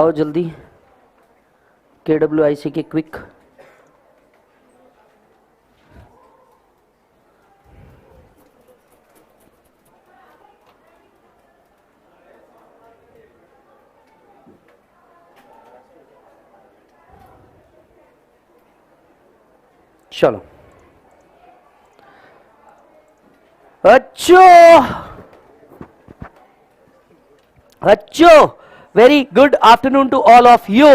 बताओ जल्दी, KWIC के क्विक। चलो अच्छो very good afternoon to all of you.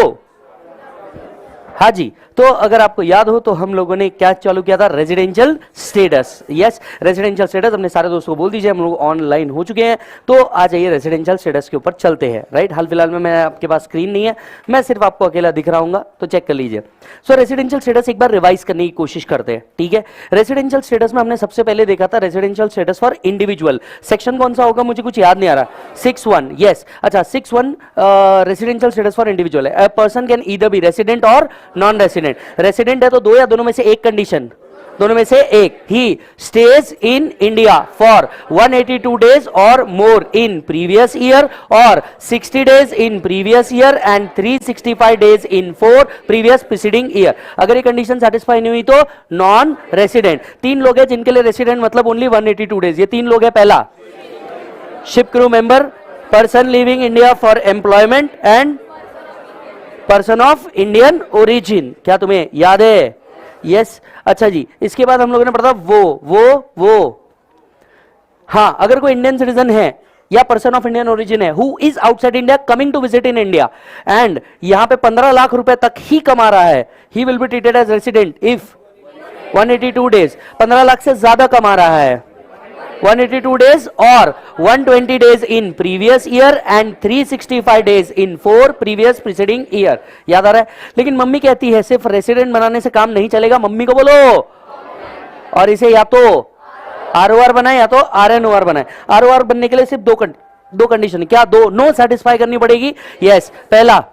हाँ जी, तो अगर आपको याद हो तो हम लोगों ने क्या चालू किया था, residential status. Yes, residential status अपने सारे दोस्तों को बोल दीजिए, हम लोग ऑनलाइन हो चुके हैं। तो आ जाइए रेजिडेंशियल स्टेटस के ऊपर चलते हैं। राइट, हाल फिलहाल में मैं आपके पास स्क्रीन नहीं है, मैं सिर्फ आपको अकेला दिख रहा हूँ, तो चेक कर लीजिए। सो रेजिडेंशियल स्टेटस एक बार रिवाइज करने की कोशिश करते हैं, ठीक है। रेजिडेंशियल स्टेटस में हमने सबसे पहले देखा था residential status for individual. Section कौन सा होगा, मुझे कुछ याद नहीं आ रहा। 6(1), यस। अच्छा, 6(1) रेजिडेंशियल स्टेटस फॉर इंडिविजुअल है। Person can either be resident और नॉन रेसिडेंट। रेसिडेंट है तो दो या दोनों में से एक कंडीशन, दोनों में से एक। He stays in India for 182 days और मोर इन प्रीवियस ईयर, और 60 days in previous year and 365 days in 4 previous preceding year. अगर ये कंडीशन सेटिस्फाई नहीं हुई तो नॉन रेसिडेंट। 3 लोग हैं जिनके लिए रेसिडेंट मतलब ओनली 182 डेज। ये 3 लोग हैं। पहला, ship crew member, person living India for employment and person of Indian origin. क्या तुम्हें याद है? यस। अच्छा जी, इसके बाद हम लोगों ने पढ़ा था वो। हाँ, अगर कोई इंडियन सिटीजन है या पर्सन ऑफ इंडियन ओरिजिन है who is outside India coming to visit in India and यहां पे 15 लाख रुपए तक ही कमा रहा है, he will be treated as resident if 182 days, 15 lakh से ज्यादा कमा रहा है, 182 डेज और 120 days in previous year and 365 days in 4 previous preceding year. याद आ रहा है? लेकिन मम्मी कहती है सिर्फ रेसिडेंट बनाने से काम नहीं चलेगा, मम्मी को बोलो, और इसे या तो ROR बनाए या तो RNOR बनाए। ROR बनने के लिए सिर्फ दो कंडीशन, क्या दो? नो सेटिस्फाई करनी पड़ेगी। यस, पहला,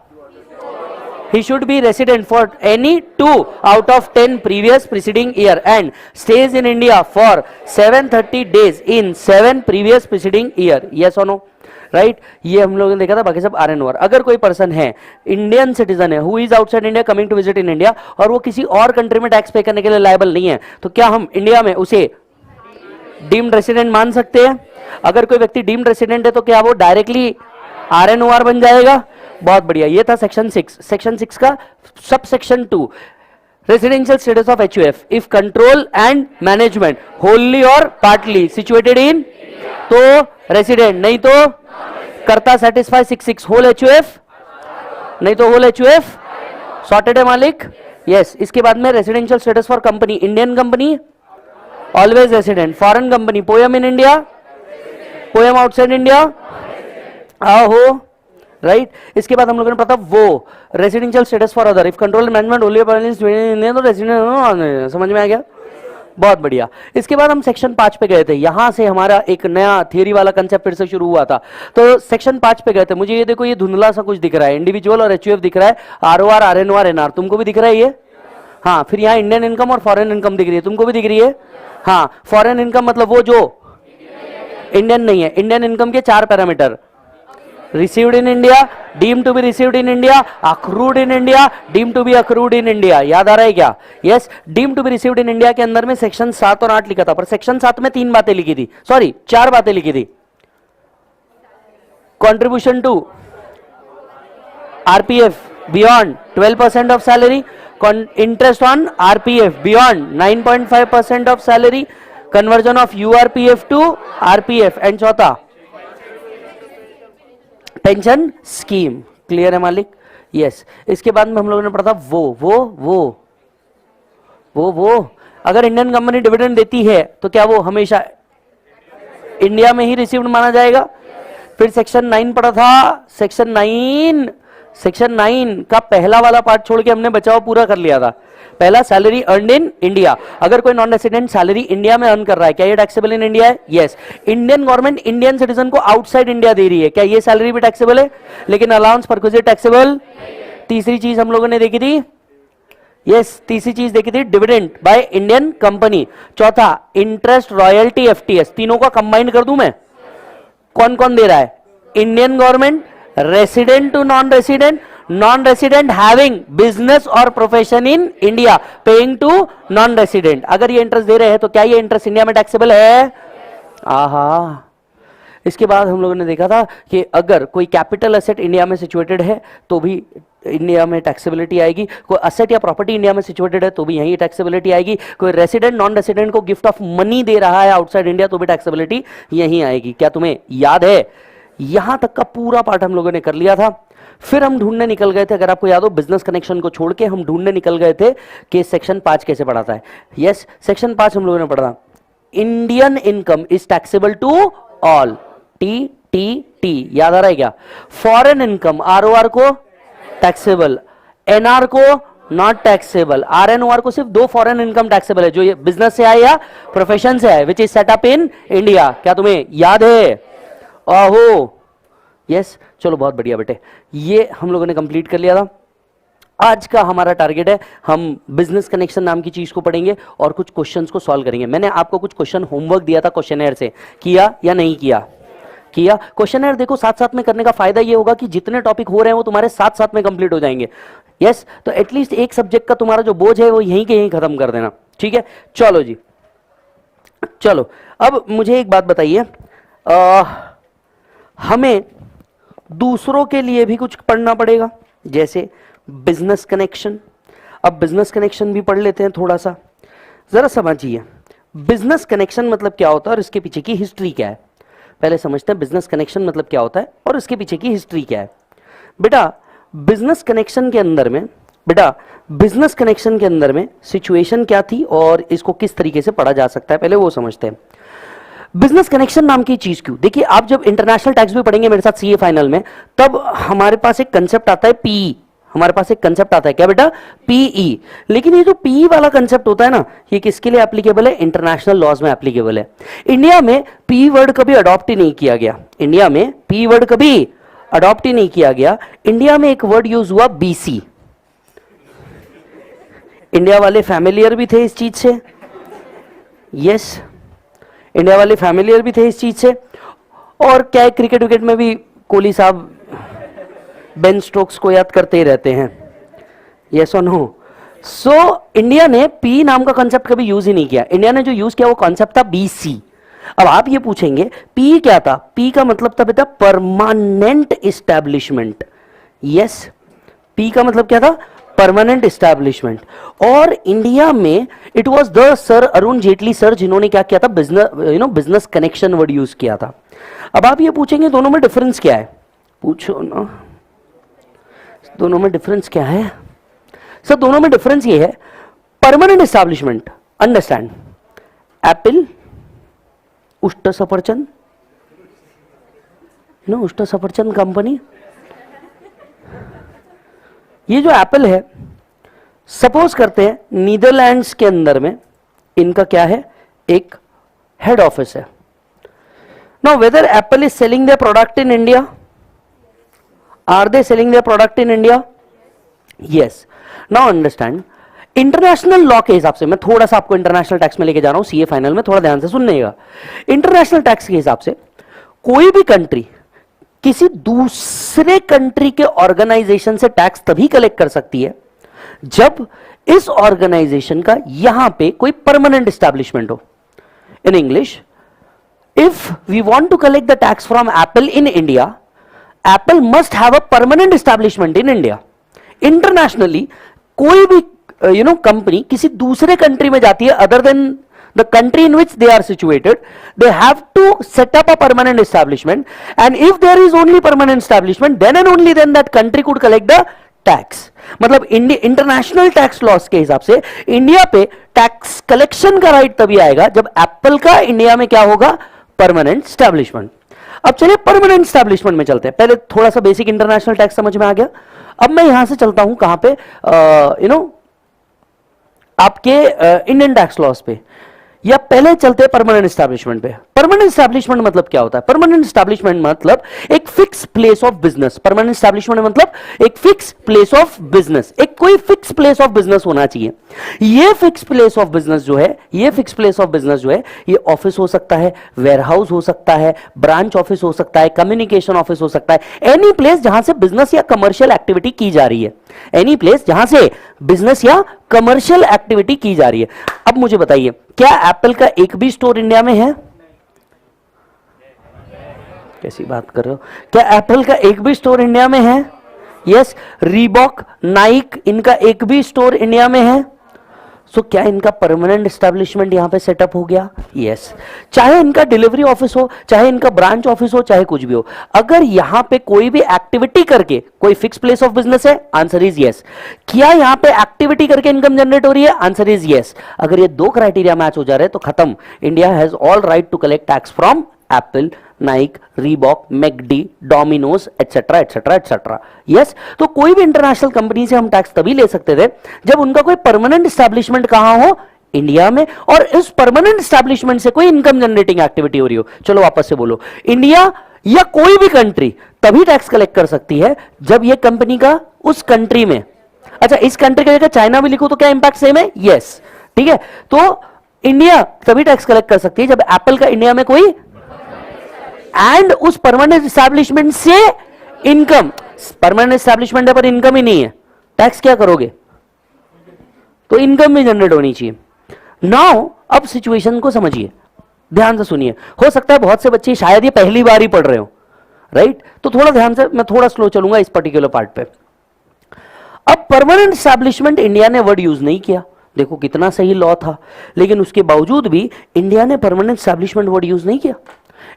he should be resident for any 2 out of 10 previous preceding year and stays in India for 730 days in 7 previous preceding year. Yes or no? Right, ये हम लोगों ने देखा था। बाकी सब RNOR। अगर कोई पर्सन है, इंडियन सिटीजन है, who is outside India coming to visit in India, और वो किसी और कंट्री में टैक्स पे करने के लिए लायबल नहीं है, तो क्या हम इंडिया में उसे डीम्ड रेसिडेंट मान सकते हैं? अगर कोई व्यक्ति डीम्ड रेसिडेंट है तो क्या वो डायरेक्टली RNOR बन जाएगा? बहुत बढ़िया, ये था सेक्शन 6। सेक्शन 6 का sub section 2, residential status of HUF if control and management Holi और पार्टली सिचुएटेड इन, तो रेसिडेंट, नहीं तो करता सेटिस्फाई 6(6) होल HUF, नहीं तो होल HUF। सॉर्टेड है मालिक? यस। इसके बाद में residential status for company, Indian company always resident, foreign company poem in India, poem outside India, आहो। राइट, इसके बाद हम लोगों ने पता वो residential status for other if control management only तो रेसिडेंट। समझ में आ गया? बहुत बढ़िया। इसके बाद हम सेक्शन 5 पे गए थे। यहां से हमारा एक नया थियरी वाला कंसेप्ट फिर से शुरू हुआ था। तो सेक्शन 5 पे गए थे। मुझे ये देखो, ये धुंधला सा कुछ दिख रहा है, इंडिविजुअल और HUF दिख रहा है, ROR RNOR NR तुमको भी दिख रहा है ये? हाँ, फिर यहाँ इंडियन इनकम और फॉरेन इनकम दिख रही है, तुमको भी दिख रही है? हाँ, फॉरेन इनकम मतलब वो जो इंडियन नहीं है। इंडियन इनकम के 4 parameter, received in India, deemed to be received in India, accrued in India, deemed to be accrued in India। याद आ रहा है क्या? Yes, deemed to be received in India के अंदर में सेक्शन 7 और 8 लिखा था, पर सेक्शन 7 में 3 बातें लिखी थी, सॉरी 4 बातें लिखी थी। Contribution to RPF beyond 12% of salary, interest on RPF beyond 9.5% of salary, conversion of URPF to RPF, and चौथा पेंशन स्कीम। क्लियर है मालिक? यस। इसके बाद में हम लोगों ने पढ़ा था वो अगर इंडियन कंपनी डिविडेंड देती है तो क्या वो हमेशा इंडिया में ही रिसीव्ड माना जाएगा? फिर सेक्शन 9 पढ़ा था। सेक्शन 9 का पहला वाला पार्ट छोड़ के हमने बचाव पूरा कर लिया था। पहला, सैलरी अर्नड इन इंडिया। अगर कोई नॉन रेसिडेंट सैलरी इंडिया में अर्न कर रहा है, क्या ये टैक्सेबल इन इंडिया है? Yes. Indian government Indian citizen को आउटसाइड इंडिया दे रही है, क्या ये सैलरी भी टैक्सेबल है? लेकिन अलाउंस परक्विजिट टैक्सेबल। तीसरी चीज हम लोगों ने देखी थी, यस, तीसरी चीज देखी थी, डिविडेंड बाय इंडियन कंपनी। चौथा, इंटरेस्ट, रॉयल्टी, FTS। तीनों का कंबाइन कर दूं मैं? कौन कौन दे रहा है? Indian government, resident to non resident, non resident having business और profession in India paying to non resident. अगर ये इंटरेस्ट दे रहे हैं तो क्या ये इंटरेस्ट इंडिया में टैक्सेबल है? आहा। इसके बाद हम लोगों ने देखा था कि अगर कोई कैपिटल एसेट इंडिया में सिचुएटेड है तो भी इंडिया में टैक्सेबिलिटी आएगी, कोई असेट या प्रॉपर्टी इंडिया में सिचुएटेड है तो भी यहीं टैक्सेबिलिटी आएगी, कोई रेसिडेंट नॉन रेसिडेंट को गिफ्ट ऑफ मनी दे रहा है आउटसाइड इंडिया तो भी टैक्सेबिलिटी यहीं आएगी। क्या तुम्हें याद है? यहां तक का पूरा पार्ट हम लोगों ने कर लिया था। फिर हम ढूंढने निकल गए थे, अगर आपको याद हो बिजनेस कनेक्शन को छोड़ के हम ढूंढने निकल गए थे कि सेक्शन 5 कैसे पढ़ाता है। यस, सेक्शन 5 हम लोगों ने पढ़ा, Indian income is taxable to all, T T T, याद आ रहा है क्या? फॉरेन इनकम आरओआर को टैक्सेबल, एनआर को नॉट टैक्सेबल, आरएनओआर को सिर्फ 2 फॉरेन इनकम टैक्सेबल है, जो ये बिजनेस से आए या प्रोफेशन से आए, which is setup in India. क्या तुम्हें याद है? ओहो यस, चलो बहुत बढ़िया बेटे, ये हम लोगों ने कंप्लीट कर लिया था। आज का हमारा टारगेट है हम बिजनेस कनेक्शन नाम की चीज को पढ़ेंगे और कुछ क्वेश्चंस को सॉल्व करेंगे। मैंने आपको कुछ क्वेश्चन होमवर्क दिया था क्वेश्चनर से, किया या नहीं किया? किया। क्वेश्चनर देखो साथ साथ में करने का फायदा ये होगा कि जितने टॉपिक हो रहे हैं वो तुम्हारे साथ साथ में कंप्लीट हो जाएंगे। यस, तो एटलीस्ट एक सब्जेक्ट का तुम्हारा जो बोझ है वो यहीं के यहीं खत्म कर देना, ठीक है? चलो जी, चलो अब मुझे एक बात बताइए, हमें दूसरों के लिए भी कुछ पढ़ना पड़ेगा, जैसे बिजनेस कनेक्शन। अब बिजनेस कनेक्शन भी पढ़ लेते हैं थोड़ा सा, जरा समझिए बिजनेस कनेक्शन मतलब क्या होता है और इसके पीछे की हिस्ट्री क्या है। पहले समझते हैं बिजनेस कनेक्शन मतलब क्या होता है और इसके पीछे की हिस्ट्री क्या है। बेटा बिजनेस कनेक्शन के अंदर में सिचुएशन क्या थी और इसको किस तरीके से पढ़ा जा सकता है, पहले वो समझते हैं। बिजनेस कनेक्शन नाम की चीज क्यों? देखिए, आप जब इंटरनेशनल टैक्स भी पढ़ेंगे मेरे साथ सीए फाइनल में, तब हमारे पास एक कंसेप्ट आता है पीई। हमारे पास एक कंसेप्ट आता है, क्या बेटा? पीई। लेकिन ये जो पीई वाला कंसेप्ट होता है ना, ये किसके लिए एप्लीकेबल है? इंटरनेशनल लॉज में एप्लीकेबल है। इंडिया में पीई वर्ड कभी अडॉप्ट ही नहीं किया गया। इंडिया में पीई वर्ड कभी अडॉप्ट ही नहीं किया गया। इंडिया में एक वर्ड यूज हुआ बीसी। इंडिया वाले फैमिलियर भी थे इस चीज से। यस, इंडिया वाले फैमिलियर भी थे इस चीज से। और क्या है, क्रिकेट विकेट में भी कोहली साहब बेन स्टोक्स को याद करते ही रहते हैं। यस और नो? सो इंडिया ने पी नाम का कंसेप्ट कभी यूज ही नहीं किया। इंडिया ने जो यूज किया वो कंसेप्ट था बीसी। अब आप ये पूछेंगे पी क्या था? पी का मतलब था बेटा परमानेंट इस्टेब्लिशमेंट। यस, पी का मतलब क्या था? Permanent establishment. और इंडिया में it was the sir Arun Jaitley sir जिन्होंने क्या किया था? बिजनेस कनेक्शन वर्ड यूज किया था। अब आप ये पूछेंगे दोनों में डिफरेंस क्या है? पूछो ना, दोनों में डिफरेंस क्या है? सर दोनों में डिफरेंस ये है, परमानेंट एस्टैब्लिशमेंट, अंडरस्टैंड, एप्पल, उष्ट सफरचंद, उष्ट सफरचंद कंपनी, ये जो एप्पल है, सपोज करते हैं नीदरलैंड्स के अंदर में इनका क्या है? एक हेड ऑफिस है। Now whether Apple is selling their product in India, are they selling their product in India? Yes. Now understand, international law के हिसाब से, मैं थोड़ा सा आपको इंटरनेशनल टैक्स में लेके जा रहा हूं सीए फाइनल में, थोड़ा ध्यान से सुनिएगा। इंटरनेशनल टैक्स के हिसाब से कोई भी कंट्री किसी दूसरे कंट्री के ऑर्गेनाइजेशन से टैक्स तभी कलेक्ट कर सकती है जब इस ऑर्गेनाइजेशन का यहां पे कोई परमानेंट एस्टैब्लिशमेंट हो। In English, if we want to collect the tax from Apple in India, Apple must have a permanent establishment in India. Internationally कोई भी कंपनी किसी दूसरे कंट्री में जाती है other than the country in which they are situated, they have to set up a permanent establishment, and if there is only permanent establishment, then and only then that country could collect the tax. मतलब international tax loss के हिसाब से India पे tax collection का right तभी आएगा जब Apple का इंडिया में क्या होगा? Permanent establishment. अब चलिए परमानेंट स्टैब्लिशमेंट में चलते हैं। पहले थोड़ा सा बेसिक इंटरनेशनल टैक्स समझ में आ गया। अब मैं यहां से चलता हूं कहां पे? आपके इंडियन टैक्स लॉस पे। या पहले चलते परमानेंट एस्टैब्लिशमेंट पे। परमानेंट एस्टैब्लिशमेंट मतलब क्या होता है? परमानेंट एस्टैब्लिशमेंट मतलब एक fix place of business. Permanent establishment मतलब एक फिक्स प्लेस ऑफ बिजनेस, एक कोई फिक्स प्लेस ऑफ बिजनेस होना चाहिए। ये फिक्स प्लेस ऑफ बिजनेस जो है, ये फिक्स प्लेस ऑफ बिजनेस जो है, ये ऑफिस हो सकता है, वेयरहाउस हो सकता है, ब्रांच ऑफिस हो सकता है, कम्युनिकेशन ऑफिस हो सकता है, एनी प्लेस जहां से बिजनेस या कमर्शियल एक्टिविटी की जा रही है, एनी प्लेस जहां से बिजनेस या कमर्शियल एक्टिविटी की जा रही है। अब मुझे बताइए, क्या एप्पल का एक भी स्टोर इंडिया में है? कैसी बात कर रहे हो? क्या एप्पल का एक भी स्टोर इंडिया में है? यस। रीबॉक, नाइक, इनका एक भी स्टोर इंडिया में है? सो क्या इनका परमानेंट एस्टैब्लिशमेंट यहां पे सेटअप हो गया? यस। चाहे इनका डिलीवरी ऑफिस हो, चाहे इनका ब्रांच ऑफिस हो, चाहे कुछ भी हो, अगर यहां पे कोई भी एक्टिविटी करके कोई फिक्स प्लेस ऑफ बिजनेस है, आंसर इज यस। क्या यहां पे एक्टिविटी करके इनकम जनरेट हो रही है? Answer is yes. अगर ये दो क्राइटेरिया मैच हो जा रहे हैं तो खत्म, India has all right to collect tax from Apple, Nike, Reebok, McD, Domino's etcetera etcetera etcetera. Yes. तो कोई भी इंटरनेशनल कंपनी से हम टैक्स तभी ले सकते थे जब उनका कोई परमानेंट एस्टैब्लिशमेंट कहां हो, इंडिया में, और इस परमानेंट एस्टैब्लिशमेंट से कोई इनकम जनरेटिंग एक्टिविटी हो रही हो। चलो वापस से बोलो, इंडिया या कोई भी कंट्री तभी टैक्स कलेक्ट कर सकती है जब यह कंपनी का उस कंट्री में, अच्छा इस कंट्री की जगह चाइना भी लिखो तो क्या इंपैक्ट सेम है? यस। ठीक है, तो इंडिया तभी टैक्स कलेक्ट कर सकती है जब एप्पल का इंडिया में कोई, एंड उस परमानेंट एस्टैब्लिशमेंट से इनकम, परमानेंट एस्टैब्लिशमेंट है पर इनकम ही नहीं है, टैक्स क्या करोगे? तो इनकम भी जनरेट होनी चाहिए। नाउ अब सिचुएशन को समझिए, ध्यान से सुनिए। हो सकता है बहुत से बच्चे शायद ये पहली बार ही पढ़ रहे हो, राइट? तो थोड़ा ध्यान से, मैं थोड़ा स्लो चलूंगा इस पर्टिकुलर पार्ट पे। अब परमानेंट एस्टैब्लिशमेंट इंडिया ने वर्ड यूज नहीं किया, देखो कितना सही लॉ था, लेकिन उसके बावजूद भी इंडिया ने परमानेंट एस्टैब्लिशमेंट वर्ड यूज नहीं किया।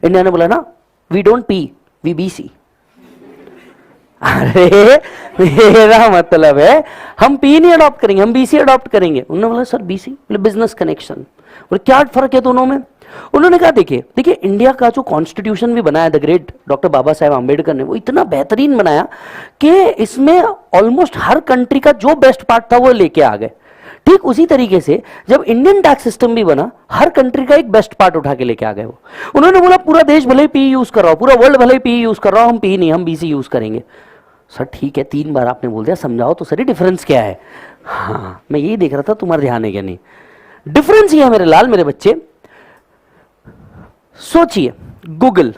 इंडिया ने बोला ना, we don't P, we BC. अरे मेरा मतलब है हम पी नहीं अडॉप्ट करेंगे, हम बीसी अडॉप्ट करेंगे। उन्होंने बोला सर बीसी, बोले बिजनेस कनेक्शन। बोले क्या फर्क है दोनों में? उन्होंने कहा देखिए इंडिया का जो कॉन्स्टिट्यूशन भी बनाया the great doctor Baba Saheb Ambedkar ने, वो इतना बेहतरीन बनाया कि इसमें ऑलमोस्ट हर कंट्री का जो बेस्ट पार्ट था वो लेके आ गए। ठीक उसी तरीके से जब इंडियन टैक्स सिस्टम भी बना, हर कंट्री का एक बेस्ट पार्ट उठा के लेके आ गए वो। उन्होंने बोला पूरा देश भले ही पी यूज कर रहा हो, पूरा वर्ल्ड भले ही पी यूज कर रहा हो, हम पी नहीं, हम बीसी यूज करेंगे। सर ठीक है, 3 बार आपने बोल दिया, समझाओ तो सर डिफरेंस क्या है? हाँ मैं यही देख रहा था तुम्हारा ध्यान है क्या नहीं। डिफरेंस ये है मेरे लाल मेरे बच्चे, सोचिए गूगल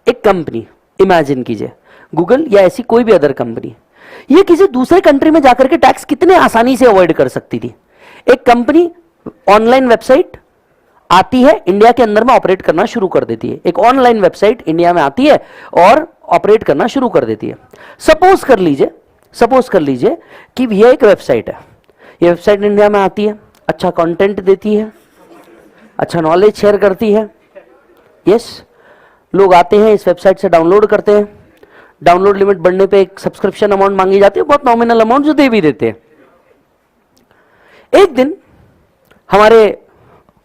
एक कंपनी, इमेजिन कीजिए गूगल या ऐसी कोई भी अदर कंपनी, ये किसी दूसरे कंट्री में जाकर के टैक्स कितने आसानी से अवॉइड कर सकती थी। एक कंपनी ऑनलाइन वेबसाइट आती है, इंडिया के अंदर में ऑपरेट करना शुरू कर देती है। एक ऑनलाइन वेबसाइट इंडिया में आती है और ऑपरेट करना शुरू कर देती है। सपोज कर लीजिए कि यह एक वेबसाइट है, ये वेबसाइट इंडिया में आती है, अच्छा कंटेंट देती है, अच्छा नॉलेज शेयर करती है। यस, लोग आते हैं इस वेबसाइट से डाउनलोड करते हैं, डाउनलोड लिमिट बढ़ने पे एक सब्सक्रिप्शन अमाउंट मांगी जाती है, बहुत नॉमिनल अमाउंट जो दे भी देते हैं। एक दिन हमारे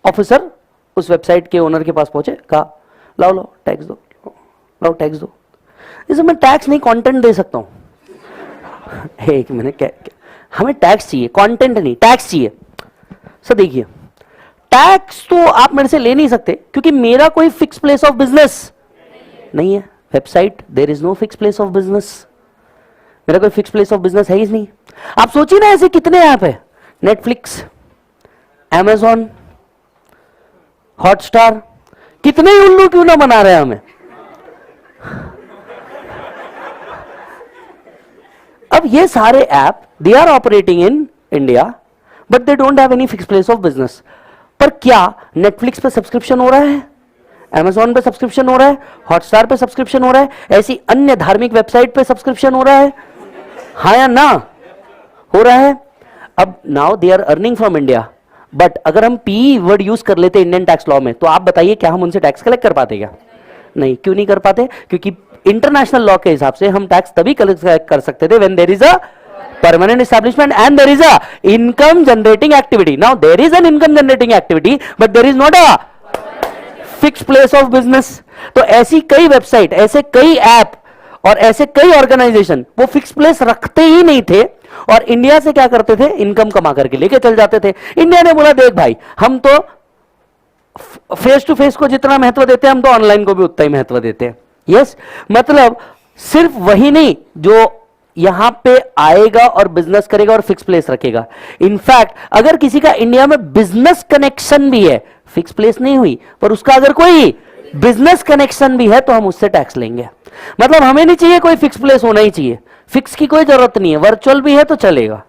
ऑफिसर उस वेबसाइट के ओनर के पास पहुंचे, कहा लाओ टैक्स दो, लाओ टैक्स दो। जैसे मैं टैक्स नहीं कंटेंट दे सकता हूं। एक मिनट, क्या हमें टैक्स चाहिए, कंटेंट नहीं, टैक्स चाहिए। सर देखिए टैक्स तो आप मेरे से ले नहीं सकते क्योंकि मेरा कोई फिक्स प्लेस ऑफ बिजनेस नहीं है। Website, there is no fix place of business, मेरा कोई फिक्स प्लेस ऑफ बिजनेस है ही नहीं। आप सोचिए ना ऐसे कितने ऐप है, नेटफ्लिक्स, Amazon, हॉटस्टार, कितने उल्लू क्यों ना बना रहे हैं हमें। अब ये सारे app they are operating in India but they don't have any fix place of business. पर क्या नेटफ्लिक्स पे सब्सक्रिप्शन हो रहा है, Amazon पे सब्सक्रिप्शन हो रहा है, हॉटस्टार पे सब्सक्रिप्शन हो रहा है, ऐसी अन्य धार्मिक वेबसाइट पे सब्सक्रिप्शन हो रहा है? हाँ या ना? हो रहा है। अब now they are earning from India, but अगर हम पी वर्ड यूज कर लेते इंडियन टैक्स लॉ में, तो आप बताइए क्या हम उनसे टैक्स कलेक्ट कर पाते क्या? नहीं। क्यों नहीं कर पाते? क्योंकि इंटरनेशनल लॉ के हिसाब से हम टैक्स तभी कलेक्ट कर सकते थे when there is a permanent establishment and there is a income generating activity. Now there is an income generating activity but there is not a fixed place of business. तो ऐसी कई website, ऐसे कई app और ऐसे कई organisation वो fix place रखते ही नहीं थे और इंडिया से क्या करते थे, इनकम कमा करके लेके चल जाते थे। इंडिया ने बोला देख भाई हम तो फेस टू फेस को जितना महत्व देते हैं हम तो ऑनलाइन को भी उतना ही महत्व देते हैं। यस, मतलब सिर्फ वही नहीं जो यहां पे आएगा और बिजनेस करेगा और फिक्स प्लेस रखेगा। इनफैक्ट अगर किसी का इंडिया में बिजनेस कनेक्शन भी है, फिक्स प्लेस नहीं हुई पर उसका अगर कोई बिजनेस कनेक्शन भी है तो हम उससे टैक्स लेंगे। मतलब हमें नहीं चाहिए कोई फिक्स प्लेस होना ही चाहिए, फिक्स की कोई जरूरत नहीं है, वर्चुअल भी है तो चलेगा।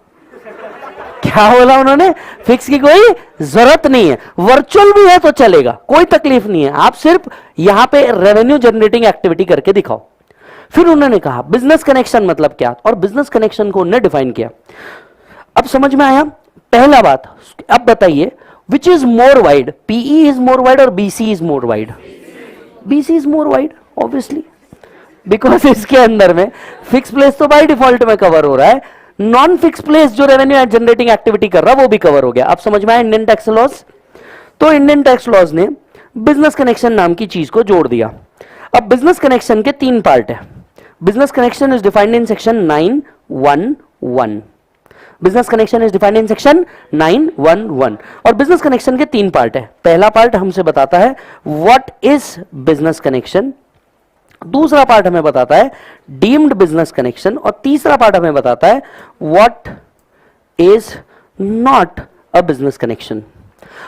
क्या बोला उन्होंने? फिक्स की कोई जरूरत नहीं है, वर्चुअल भी है तो चलेगा, कोई तकलीफ नहीं है, आप सिर्फ यहां पे रेवेन्यू जनरेटिंग एक्टिविटी करके दिखाओ। फिर उन्होंने कहा बिजनेस कनेक्शन मतलब क्या, और बिजनेस कनेक्शन को उन्होंने डिफाइन किया। अब समझ में आया? पहला बात, अब बताइए which is more wide, PE is more wide और BC is more wide? BC is more wide obviously, because इसके अंदर में फिक्स प्लेस तो बाय डिफॉल्ट में कवर हो रहा है, नॉन फिक्स प्लेस जो रेवेन्यू जनरेटिंग एक्टिविटी कर रहा है वो भी कवर हो गया। अब समझ में आया इंडियन टैक्स लॉज? तो इंडियन टैक्स लॉज ने बिजनेस कनेक्शन नाम की चीज को जोड़ दिया। अब बिजनेस कनेक्शन के 3 पार्ट है। Business connection is defined in section 911। Business connection is defined in section 911 और बिजनेस कनेक्शन के 3 पार्ट है। पहला पार्ट हमसे बताता है व्हाट इज बिजनेस कनेक्शन, दूसरा पार्ट हमें बताता है डीम्ड बिजनेस कनेक्शन और तीसरा पार्ट हमें बताता है what is not a business connection.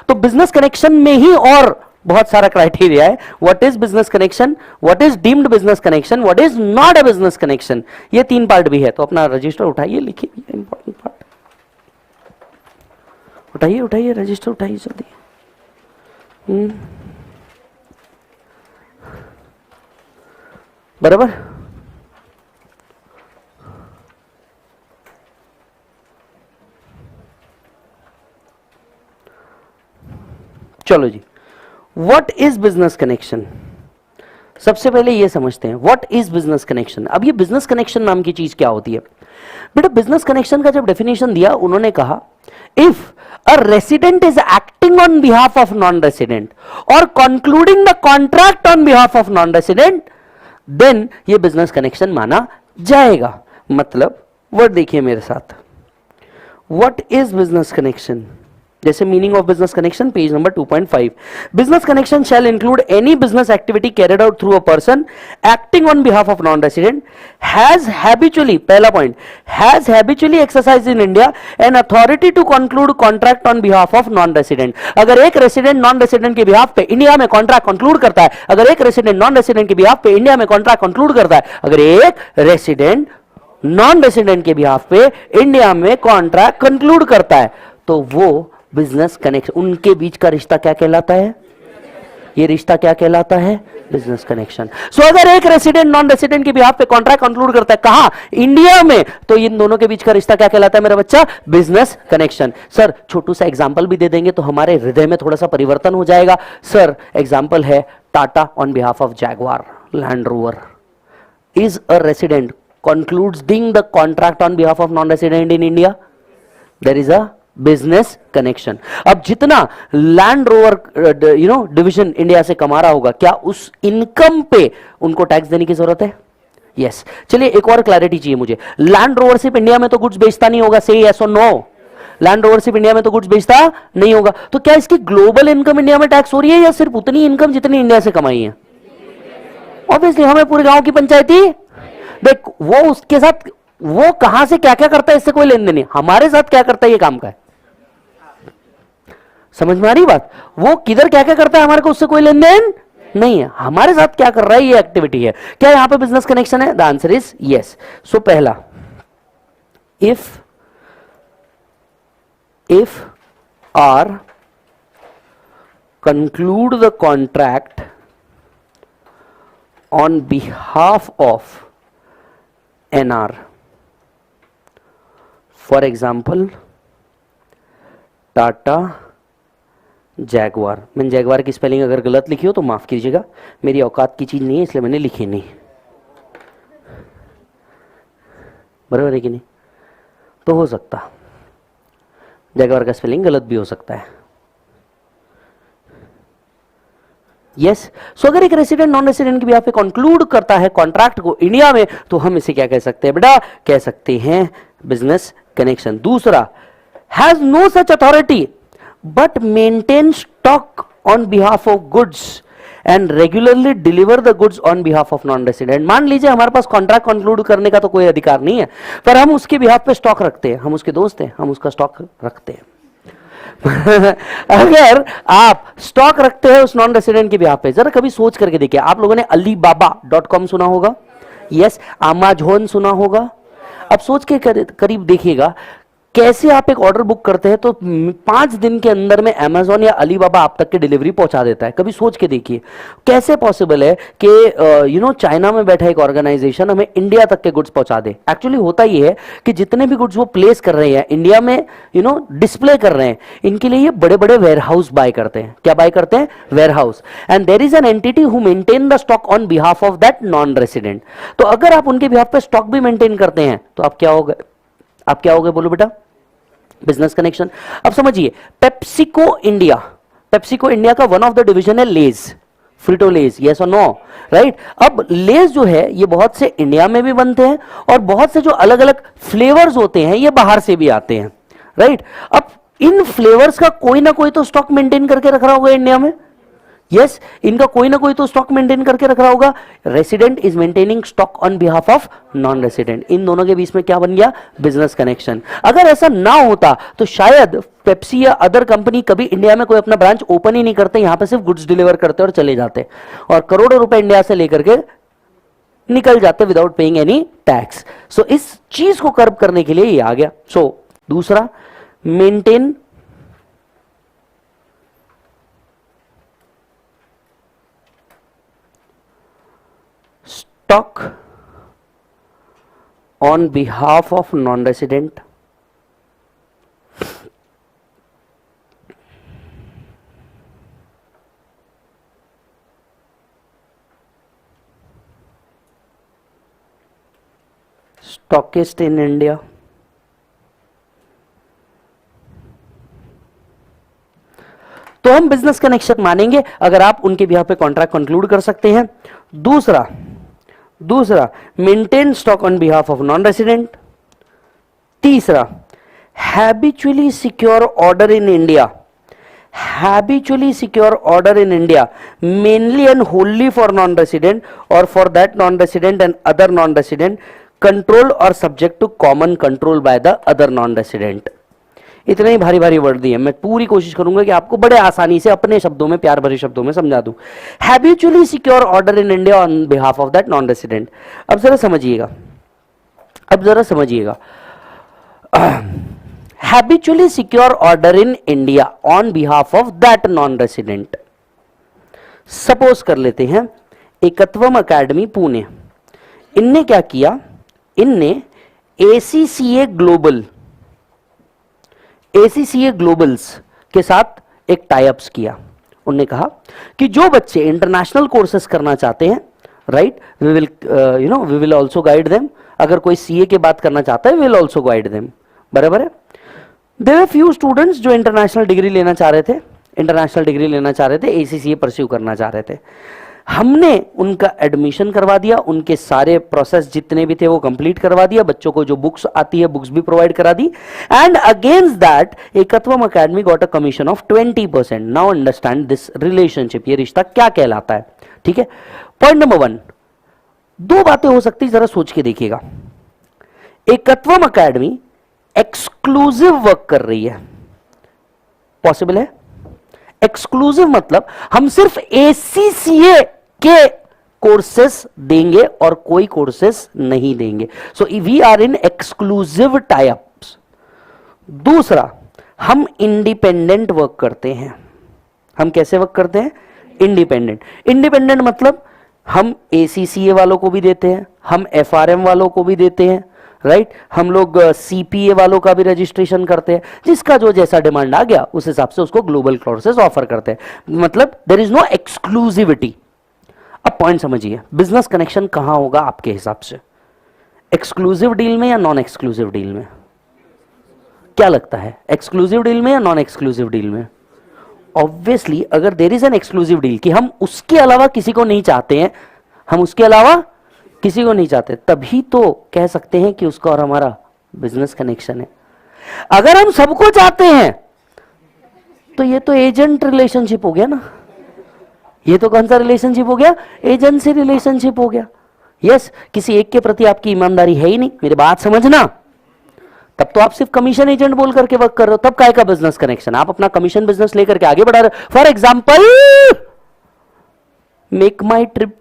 तो बिजनेस कनेक्शन में ही और बहुत सारा क्राइटेरिया है, what is business connection, what is deemed business connection, what is not a business connection, ये 3 पार्ट भी है। तो अपना रजिस्टर उठाइए, लिखिए इंपॉर्टेंट पार्ट, उठाइए उठाइए रजिस्टर उठाइए जल्दी। बराबर? चलो जी, व्हाट इज बिजनेस कनेक्शन? सबसे पहले ये समझते हैं व्हाट इज बिजनेस कनेक्शन। अब ये बिजनेस कनेक्शन नाम की चीज क्या होती है बेटा? बिजनेस कनेक्शन का जब डेफिनेशन दिया उन्होंने कहा if a resident is acting on behalf of non resident और concluding the contract on behalf of non resident, then ये बिजनेस कनेक्शन माना जाएगा। मतलब वर्ड देखिए मेरे साथ, व्हाट इज बिजनेस कनेक्शन? जैसे meaning of business connection page number 2.5, business connection shall include any business activity carried out through a person acting on behalf of non resident has habitually, पहला point, has habitually exercise in India an authority to conclude contract on behalf of non resident. अगर एक resident non resident के behalf पे India में contract conclude करता है, अगर एक रेसिडेंट नॉन रेसिडेंट के बिहाफ पे इंडिया में कॉन्ट्रैक्ट कंक्लूड करता है, अगर एक रेसिडेंट नॉन रेसिडेंट के बिहाफ पे इंडिया में कॉन्ट्रैक्ट कंक्लूड करता है, तो वो बिजनेस कनेक्शन, उनके बीच का रिश्ता क्या कहलाता है? ये रिश्ता क्या कहलाता है? Business connection. सो अगर एक रेसिडेंट नॉन रेसिडेंट के बिहाफ पे कॉन्ट्रैक्ट कंक्लूड करता है, कहां? इंडिया में, तो इन दोनों के बीच का रिश्ता क्या कहलाता है मेरा बच्चा? Business connection. सर छोटू सा एग्जांपल भी दे देंगे तो हमारे हृदय में थोड़ा सा परिवर्तन हो जाएगा। सर एग्जांपल है Tata on behalf of Jaguar land rover is a resident concluding the contract on behalf of non-resident in India, there is a business connection. अब जितना लैंड रोवर डिवीजन इंडिया से कमा रहा होगा, क्या उस इनकम पे उनको टैक्स देने की जरूरत है? यस। चलिए एक और क्लैरिटी चाहिए मुझे, लैंड रोवर सिर्फ इंडिया में तो गुड्स बेचता नहीं होगा, से यस और नो? लैंड रोवर सिर्फ इंडिया में तो गुड्स बेचता नहीं होगा, तो क्या इसकी ग्लोबल इनकम इंडिया में टैक्स हो रही है या सिर्फ उतनी इनकम जितनी इंडिया से कमाई है? ऑब्वियसली हमें पूरे गांव की पंचायती देख, वो उसके साथ वो कहां से क्या क्या करता है इससे कोई लेन देन नहीं, हमारे साथ क्या करता है ये काम का है। समझ में आ रही बात? वो किधर क्या क्या करता है हमारे को उससे कोई लेन देन नहीं है, हमारे साथ क्या कर रहा है ये एक्टिविटी है। क्या यहां पे बिजनेस कनेक्शन है? The answer is yes. So पहला, if R conclude the contract on behalf of NR. For example, Tata Jaguar. मैंने जैगवार की स्पेलिंग अगर गलत लिखी हो तो माफ कीजिएगा, मेरी औकात की चीज नहीं है इसलिए मैंने लिखी नहीं, बराबर है कि नहीं? तो हो सकता जैगवार का स्पेलिंग गलत भी हो सकता है। यस। सो अगर एक रेसिडेंट नॉन रेसिडेंट की भी पे कंक्लूड करता है कॉन्ट्रैक्ट को इंडिया में, तो हम इसे क्या कह सकते हैं बेटा? कह सकते हैं बिजनेस कनेक्शन। दूसरा, has no such authority but maintain stock on behalf of goods and regularly deliver the goods on behalf of non-resident. मान लीजिए हमारे पास कॉन्ट्रैक्ट कंक्लूड करने का तो कोई अधिकार नहीं है, पर हम उसके बिहाफ पे स्टॉक रखते हैं, हम उसके दोस्त हैं, हम उसका स्टॉक रखते हैं। अगर आप स्टॉक रखते हैं उस नॉन रेसिडेंट के बिहाफ पे, जरा कभी सोच करके देखिए, आप लोगों ने alibaba.com सुना होगा, यस, Amazon सुना होगा। अब सोच के करीब देखिएगा, कैसे आप एक ऑर्डर बुक करते हैं तो 5 दिन के अंदर में Amazon या अलीबाबा आप तक की डिलीवरी पहुंचा देता है। कभी सोच के देखिए कैसे पॉसिबल है कि चाइना में बैठा एक ऑर्गेनाइजेशन हमें इंडिया तक के गुड्स पहुंचा दे। एक्चुअली होता ही है कि जितने भी गुड्स वो प्लेस कर रहे हैं इंडिया में, डिस्प्ले कर रहे हैं, इनके लिए ये बड़े बड़े वेयर हाउस बाय करते हैं। क्या बाय करते हैं? Warehouse. And there is an entity who maintain the stock on behalf of that non resident. तो अगर आप उनके बिहाफ पे स्टॉक भी मेंटेन करते हैं तो आप क्या होगा? आप क्या होगे बोलो बेटा? Business connection. अब समझिए, पेप्सिको इंडिया का वन ऑफ द डिवीजन है लेज, फ्रिटो लेज, यस और नो, राइट। अब लेज जो है ये बहुत से इंडिया में भी बनते हैं और बहुत से जो अलग अलग फ्लेवर्स होते हैं ये बाहर से भी आते हैं, राइट। अब इन फ्लेवर्स का कोई ना कोई तो स्टॉक मेंटेन करके रख रहा होगा इंडिया में, यस, इनका कोई ना कोई तो स्टॉक मेंटेन करके रख रहा होगा। Resident is maintaining stock on behalf of non resident. इन दोनों के बीच में क्या बन गया? Business connection. अगर ऐसा ना होता तो शायद पेप्सी या अदर कंपनी कभी इंडिया में कोई अपना ब्रांच ओपन ही नहीं करते, यहां पे सिर्फ गुड्स डिलीवर करते और चले जाते और करोड़ों रुपए इंडिया से लेकर के निकल जाते विदाउट पेइंग एनी टैक्स। सो इस चीज को कर्ब करने के लिए ये आ गया। सो दूसरा, maintain stock on behalf of non-resident, stockist in India, तो हम बिजनेस कनेक्शन मानेंगे अगर आप उनके बिहाफ पे कॉन्ट्रैक्ट कंक्लूड कर सकते हैं। दूसरा maintain stock on behalf of non resident. तीसरा, habitually secure order in India, mainly and wholly for non resident और for that non resident and other non resident, control और subject to common control by the other non resident. इतने ही भारी भारी word दिए, मैं पूरी कोशिश करूंगा कि आपको बड़े आसानी से अपने शब्दों में, प्यार भरे शब्दों में समझा दूं। Habitually secure order in India on behalf of that non resident. अब जरा समझिएगा, habitually secure order in India on behalf of that non resident. Suppose कर लेते हैं एकत्वम अकेडमी पुणे, इनने क्या किया? इनने ACCA ग्लोबल्स के साथ एक टाइप्स किया। उन्होंने कहा कि जो बच्चे इंटरनेशनल कोर्सेज करना चाहते हैं, right, we will also guide them. अगर कोई सीए के बात करना चाहता है, we will also guide them, बराबर है। देयर आर फ्यू स्टूडेंट्स जो इंटरनेशनल डिग्री लेना चाह रहे थे, ACCA परस्यू करना चाह रहे थे। हमने उनका एडमिशन करवा दिया, उनके सारे प्रोसेस जितने भी थे वो कंप्लीट करवा दिया, बच्चों को जो बुक्स आती है बुक्स भी प्रोवाइड करा दी, and against that Ekatvam academy got a commission of 20%। Now understand this relationship, ये रिश्ता क्या कहलाता है, ठीक है। पॉइंट नंबर 1, 2 बातें हो सकती, जरा सोच के देखिएगा। एकत्वम अकेडमी एक्सक्लूसिव वर्क कर रही है, पॉसिबल है? एक्सक्लूसिव मतलब हम सिर्फ ACCA के कोर्सेस देंगे और कोई कोर्सेस नहीं देंगे। So we are in exclusive types. दूसरा, हम इंडिपेंडेंट वर्क करते हैं। हम कैसे वर्क करते हैं? इंडिपेंडेंट मतलब हम ACCA वालों को भी देते हैं, हम FRM वालों को भी देते हैं, राइट, हम लोग CPA वालों का भी रजिस्ट्रेशन करते हैं, जिसका जो जैसा डिमांड आ गया उस हिसाब से उसको ग्लोबल कोर्सेज ऑफर करते हैं। मतलब देयर इज नो एक्सक्लूसिविटी। अब पॉइंट समझिए, बिजनेस कनेक्शन कहां होगा आपके हिसाब से? एक्सक्लूसिव डील में या नॉन एक्सक्लूसिव डील में? क्या लगता है, एक्सक्लूसिव डील में या नॉन एक्सक्लूसिव डील में? ऑब्वियसली अगर there is an exclusive deal कि हम उसके अलावा किसी को नहीं चाहते हैं, तभी तो कह सकते हैं कि उसका और हमारा बिजनेस कनेक्शन है। अगर हम सबको चाहते हैं तो ये तो एजेंट रिलेशनशिप हो गया ना, ये तो कौन सा रिलेशनशिप हो गया, एजेंसी रिलेशनशिप हो गया। यस, किसी एक के प्रति आपकी ईमानदारी है ही नहीं, मेरी बात समझना। तब तो आप सिर्फ कमीशन एजेंट बोल करके वर्क कर रहे हो, तब काय का बिजनेस कनेक्शन, आप अपना कमीशन बिजनेस लेकर के आगे बढ़ा रहे हो। For example make my trip,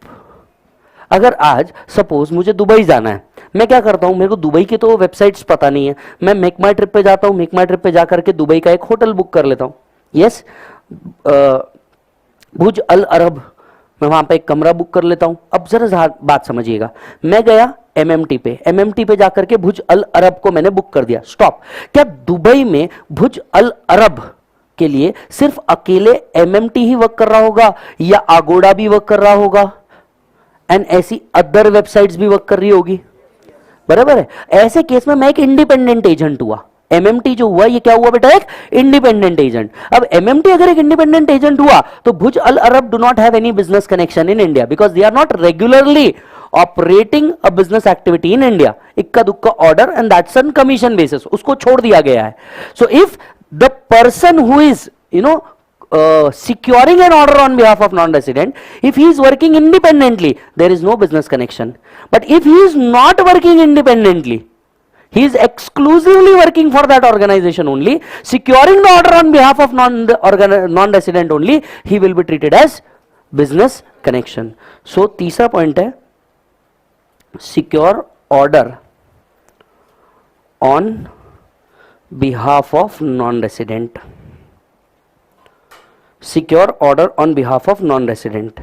अगर आज सपोज मुझे दुबई जाना है, मैं क्या करता हूं, मेरे को दुबई की तो वेबसाइट्स पता नहीं है, मैं मेक माई ट्रिप पे जाता हूं, मेक माई ट्रिप पे जाकर के दुबई का एक होटल बुक कर लेता हूं। यस, भुज अल अरब, मैं वहां पे एक कमरा बुक कर लेता हूं। अब जरा बात समझिएगा, मैं गया एमएमटी पे जाकर के भुज अल अरब को मैंने बुक कर दिया, स्टॉप। क्या दुबई में भुज अल अरब के लिए सिर्फ अकेले एमएमटी ही वर्क कर रहा होगा, या आगोड़ा भी वर्क कर रहा होगा, एंड ऐसी अदर वेबसाइट्स भी वर्क कर रही होगी, बराबर है। ऐसे केस में मैं एक इंडिपेंडेंट एजेंट हुआ, एमएमटी जो हुआ ये क्या हुआ बेटा, एक इंडिपेंडेंट एजेंट। अब एमएमटी अगर एक इंडिपेंडेंट एजेंट हुआ तो भुज Al Arab do not have any business connection in India, because they are not regularly operating a business activity in India. इक्का दुक्का order and that's on commission basis, उसको छोड़ दिया गया है। So if the person who is securing an order on behalf of non-resident, if he is working independently, there is no business connection. But if he is not working independently, he is exclusively working for that organization only, securing the order on behalf of non-resident only, he will be treated as business connection. So तीसरा point है secure order on behalf of non-resident, secure order on behalf of non resident.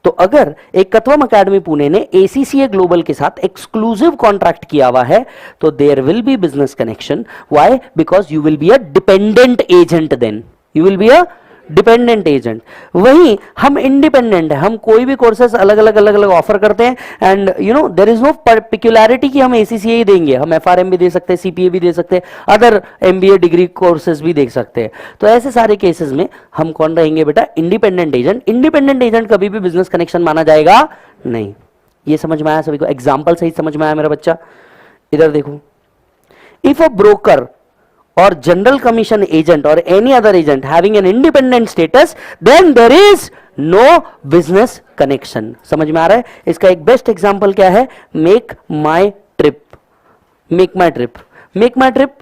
तो अगर एक कथवम academy Pune ने ACCA global के साथ exclusive contract किया हुआ है तो there will be business connection. Why? Because you will be a dependent agent, then you will be a dependent agent. वहीं हम इंडिपेंडेंट है, हम कोई भी कोर्सेस अलग अलग ऑफर करते हैं, and you know there is no particularity कि हम एसीसीए ही देंगे, हम एफआरएम भी दे सकते हैं, सीपीए भी दे सकते हैं, अदर एमबीए डिग्री कोर्सेज भी देख सकते हैं। तो ऐसे सारे केसेस में हम कौन रहेंगे बेटा, इंडिपेंडेंट एजेंट। इंडिपेंडेंट एजेंट कभी भी बिजनेस कनेक्शन माना जाएगा नहीं। ये समझ में आया सभी को? एग्जाम्पल सही समझ में आया मेरा बच्चा? इधर देखो, if a broker or general commission agent or any other agent having an independent status, then there is no business connection. समझ में आ रहा है? इसका एक बेस्ट एग्जांपल क्या है, मेक माई ट्रिप। मेक माई ट्रिप, मेक माई ट्रिप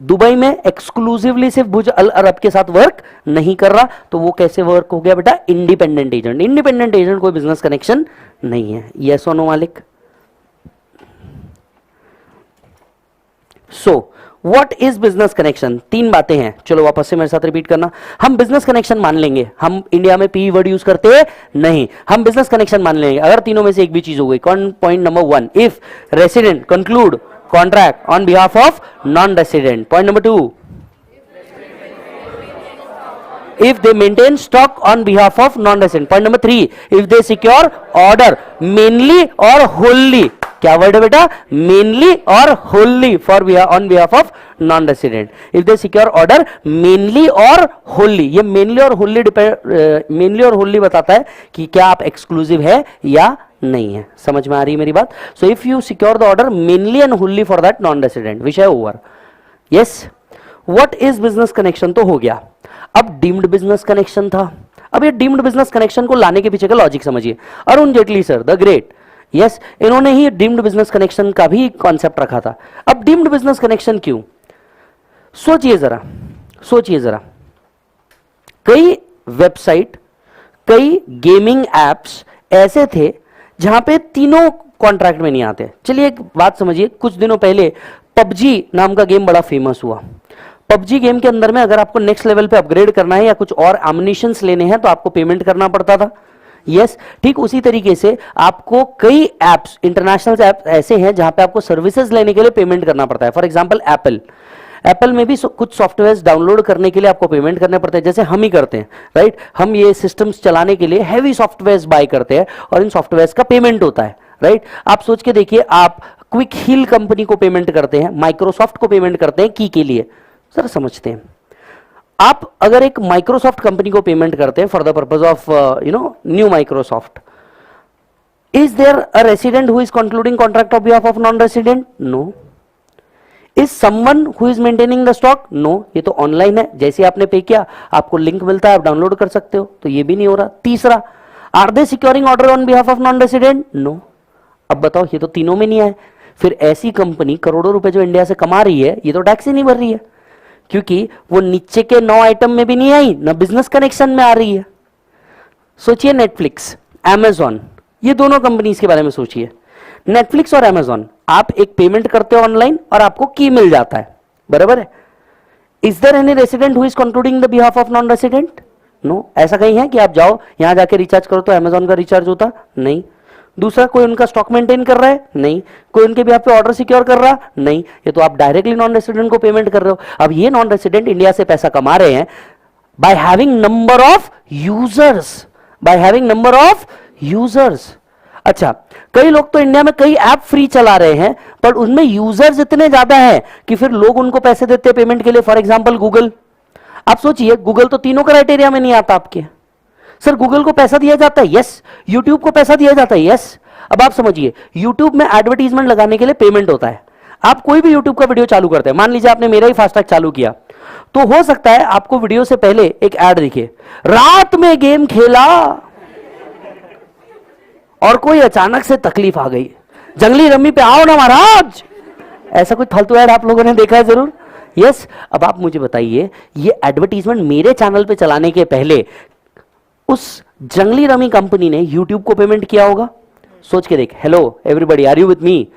दुबई में एक्सक्लूसिवली सिर्फ भुज अल अरब के साथ वर्क नहीं कर रहा, तो वो कैसे वर्क हो गया बेटा, इंडिपेंडेंट एजेंट। इंडिपेंडेंट एजेंट कोई बिजनेस कनेक्शन नहीं है। यस और नो मालिक? So what is business connection? तीन बातें हैं, चलो वापस से मेरे साथ रिपीट करना। हम बिजनेस कनेक्शन मान लेंगे, हम इंडिया में पी वर्ड यूज करते नहीं, हम बिजनेस कनेक्शन मान लेंगे अगर तीनों में से एक भी चीज हो गई। कौन? Point number 1, if resident conclude contract on behalf of non resident. Point number 2, if they maintain stock on behalf of non-resident. Point number 3, if they secure order mainly or wholly, क्या वर्ड है बेटा, mainly or wholly for on behalf of non-resident. If they secure order mainly or wholly, ये mainly और wholly mainly और wholly बताता है कि क्या आप exclusive है या नहीं है। समझ में आ रही है मेरी बात? So if you secure the order mainly and wholly for that non-resident, विषय over. Yes, what is business connection तो हो गया। अब डीम्ड बिजनेस कनेक्शन था। अब ये डीम्ड बिजनेस कनेक्शन को लाने के पीछे का लॉजिक समझिए। Arun Jaitley sir the great, yes, इन्होंने ही डीम्ड बिजनेस कनेक्शन का भी कॉन्सेप्ट रखा था। अब डीम्ड बिजनेस कनेक्शन क्यों? सोचिए जरा, सोचिए जरा, कई वेबसाइट, कई गेमिंग एप्स ऐसे थे जहां पे तीनों कॉन्ट्रैक्ट में नहीं आते। चलिए एक बात समझिए, कुछ दिनों पहले पबजी नाम का गेम बड़ा फेमस हुआ। पबजी गेम के अंदर में अगर आपको नेक्स्ट लेवल पे अपग्रेड करना है या कुछ और एमुनिशंस लेने हैं तो आपको पेमेंट करना पड़ता था। यस, ठीक उसी तरीके से आपको कई एप्स, इंटरनेशनल एप्स ऐसे हैं जहां पे आपको सर्विसेज लेने के लिए पेमेंट करना पड़ता है। फॉर एग्जांपल एप्पल में भी कुछ सॉफ्टवेयर डाउनलोड करने के लिए आपको पेमेंट करने पड़ते हैं, जैसे हम ही करते हैं, राइट। हम ये सिस्टम्स चलाने के लिए हैवी सॉफ्टवेयर बाय करते हैं और इन सॉफ्टवेयर का पेमेंट होता है, राइट। आप सोच के देखिए, आप क्विक हिल कंपनी को पेमेंट करते हैं, माइक्रोसॉफ्ट को पेमेंट करते हैं की के लिए। सर समझते हैं, आप अगर एक माइक्रोसॉफ्ट कंपनी को पेमेंट करते हैं for the purpose of new Microsoft, is there a resident who is concluding contract on behalf of non resident? No. Is someone who is maintaining the stock? No, ये तो online है, जैसे आपने पे किया आपको लिंक मिलता है, आप डाउनलोड कर सकते हो, तो ये भी नहीं हो रहा। तीसरा, are they securing order on behalf of non resident? No. अब बताओ, ये तो तीनों में नहीं आए। फिर ऐसी कंपनी करोड़ों रुपए जो इंडिया से कमा रही है, ये तो टैक्स ही नहीं भर रही है, क्योंकि वो नीचे के 9 आइटम में भी नहीं आई, ना बिजनेस कनेक्शन में आ रही है। सोचिए नेटफ्लिक्स, अमेजॉन, ये दोनों कंपनीज के बारे में सोचिए। नेटफ्लिक्स और अमेजॉन, आप एक पेमेंट करते हो ऑनलाइन और आपको की मिल जाता है, बराबर है। Is there any resident who is concluding the behalf of non resident? No. ऐसा कहीं है कि आप जाओ यहां जाके रिचार्ज करो तो अमेजॉन का रिचार्ज होता? नहीं। दूसरा, कोई उनका स्टॉक मेंटेन कर रहा है? नहीं। कोई उनके बिहाफ पे ऑर्डर सिक्योर कर रहा? नहीं। ये तो आप डायरेक्टली नॉन रेसिडेंट को पेमेंट कर रहे हो। अब ये नॉन रेसिडेंट इंडिया से पैसा कमा रहे हैं by having number of users, by having number of users. अच्छा, कई लोग तो इंडिया में कई ऐप फ्री चला रहे हैं, पर उनमें यूजर्स इतने ज्यादा हैं कि फिर लोग उनको पैसे देते हैं पेमेंट के लिए। फॉर एग्जांपल गूगल, आप सोचिए, गूगल तो तीनों क्राइटेरिया में नहीं आता आपके। सर गूगल को पैसा दिया जाता है? यस। यूट्यूब को पैसा दिया जाता है? यस। अब आप समझिए, यूट्यूब में एडवर्टीजमेंट लगाने के लिए पेमेंट होता है। आप कोई भी यूट्यूब का वीडियो चालू करते हैं, मान लीजिए आपने मेरा ही फास्टैग चालू किया, तो हो सकता है आपको वीडियो से पहले एक ऐड दिखे, रात में गेम खेला और कोई अचानक से तकलीफ आ गई, जंगली रम्मी पे आओ ना महाराज। ऐसा कुछ फालतू ऐड आप लोगों ने देखा है जरूर? यस। अब आप मुझे बताइए, ये एडवर्टीजमेंट मेरे चैनल पे चलाने के पहले उस जंगली रमी कंपनी ने यूट्यूब को पेमेंट किया होगा? सोच के देख। Hello everybody, are you with me?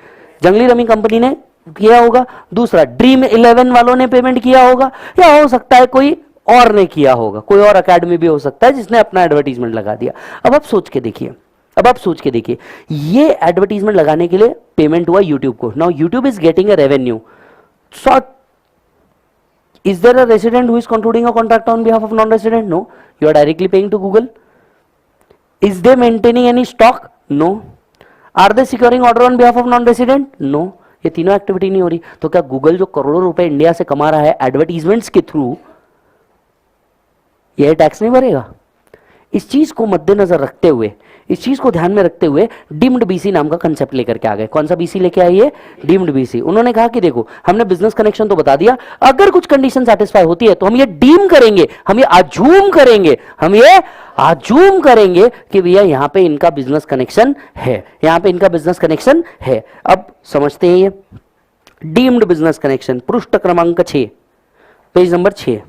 Junglee rummy company ने किया होगा। दूसरा, ड्रीम 11 वालों ने पेमेंट किया होगा, या हो सकता है कोई और ने किया होगा, कोई और अकेडमी भी हो सकता है जिसने अपना एडवर्टीजमेंट लगा दिया। अब आप सोच के देखिए, अब आप सोच के देखिए, ये एडवर्टीजमेंट लगाने के लिए पेमेंट हुआ यूट्यूब को। Now YouTube is getting a revenue. So is there a resident who is concluding a contract on behalf of non-resident? No. You are directly paying to Google. Is they maintaining any stock? No. Are they securing order on behalf of non-resident? No. ये तीनों activity नहीं हो रही, तो क्या Google जो करोड़ों रुपए इंडिया से कमा रहा है एडवर्टीजमेंट्स के थ्रू, यह टैक्स नहीं भरेगा? इस चीज को मद्देनजर रखते हुए, इस चीज को ध्यान में रखते हुए डीम्ड बीसी नाम का कंसेप्ट लेकर के आ गए। कौन सा बीसी लेके आई है? Deemed BC. उन्होंने कहा कि देखो, हमने बिजनेस कनेक्शन तो बता दिया, अगर कुछ कंडीशन सेटिस्फाई होती है तो हम ये डीम करेंगे, हम ये अज्यूम करेंगे, हम ये अज्यूम करेंगे कि भैया यहां पे इनका बिजनेस कनेक्शन है, यहां पे इनका बिजनेस कनेक्शन है। अब समझते हैं ये डीम्ड बिजनेस कनेक्शन, पृष्ठ क्रमांक 6, page number 6।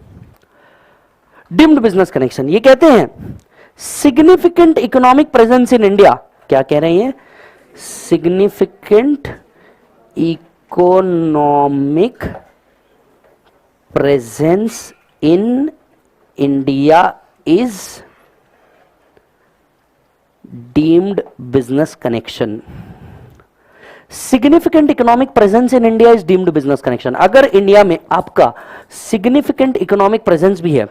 Deemed business connection ये कहते हैं significant economic presence in India. क्या कह रहे हैं? Significant economic presence in India is deemed business connection. Significant economic presence in India is deemed business connection. अगर इंडिया में आपका सिग्निफिकेंट इकोनॉमिक प्रेजेंस भी है,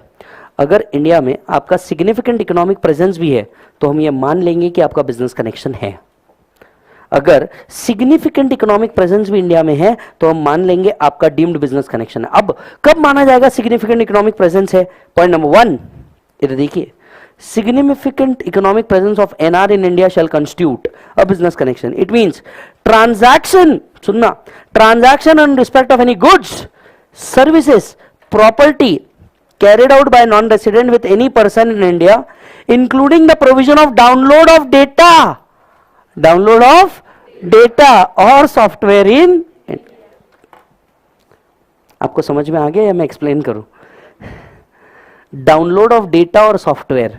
अगर इंडिया में आपका सिग्निफिकेंट इकोनॉमिक प्रेजेंस भी है, तो हम ये मान लेंगे कि आपका बिजनेस कनेक्शन है। अगर सिग्निफिकेंट इकोनॉमिक प्रेजेंस भी इंडिया में है, तो हम मान लेंगे आपका डीम्ड बिजनेस कनेक्शन है। अब कब माना जाएगा सिग्निफिकेंट इकोनॉमिक प्रेजेंस है? पॉइंट नंबर 1, इधर देखिए, significant economic presence of NR in India shall constitute a business connection. It means transaction, सुनना, transaction in respect of any goods, services, property carried out by non-resident with any person in India, including the provision of download of data or software in. आपको समझ में आ गया या मैं explain करूं? Download of data और software.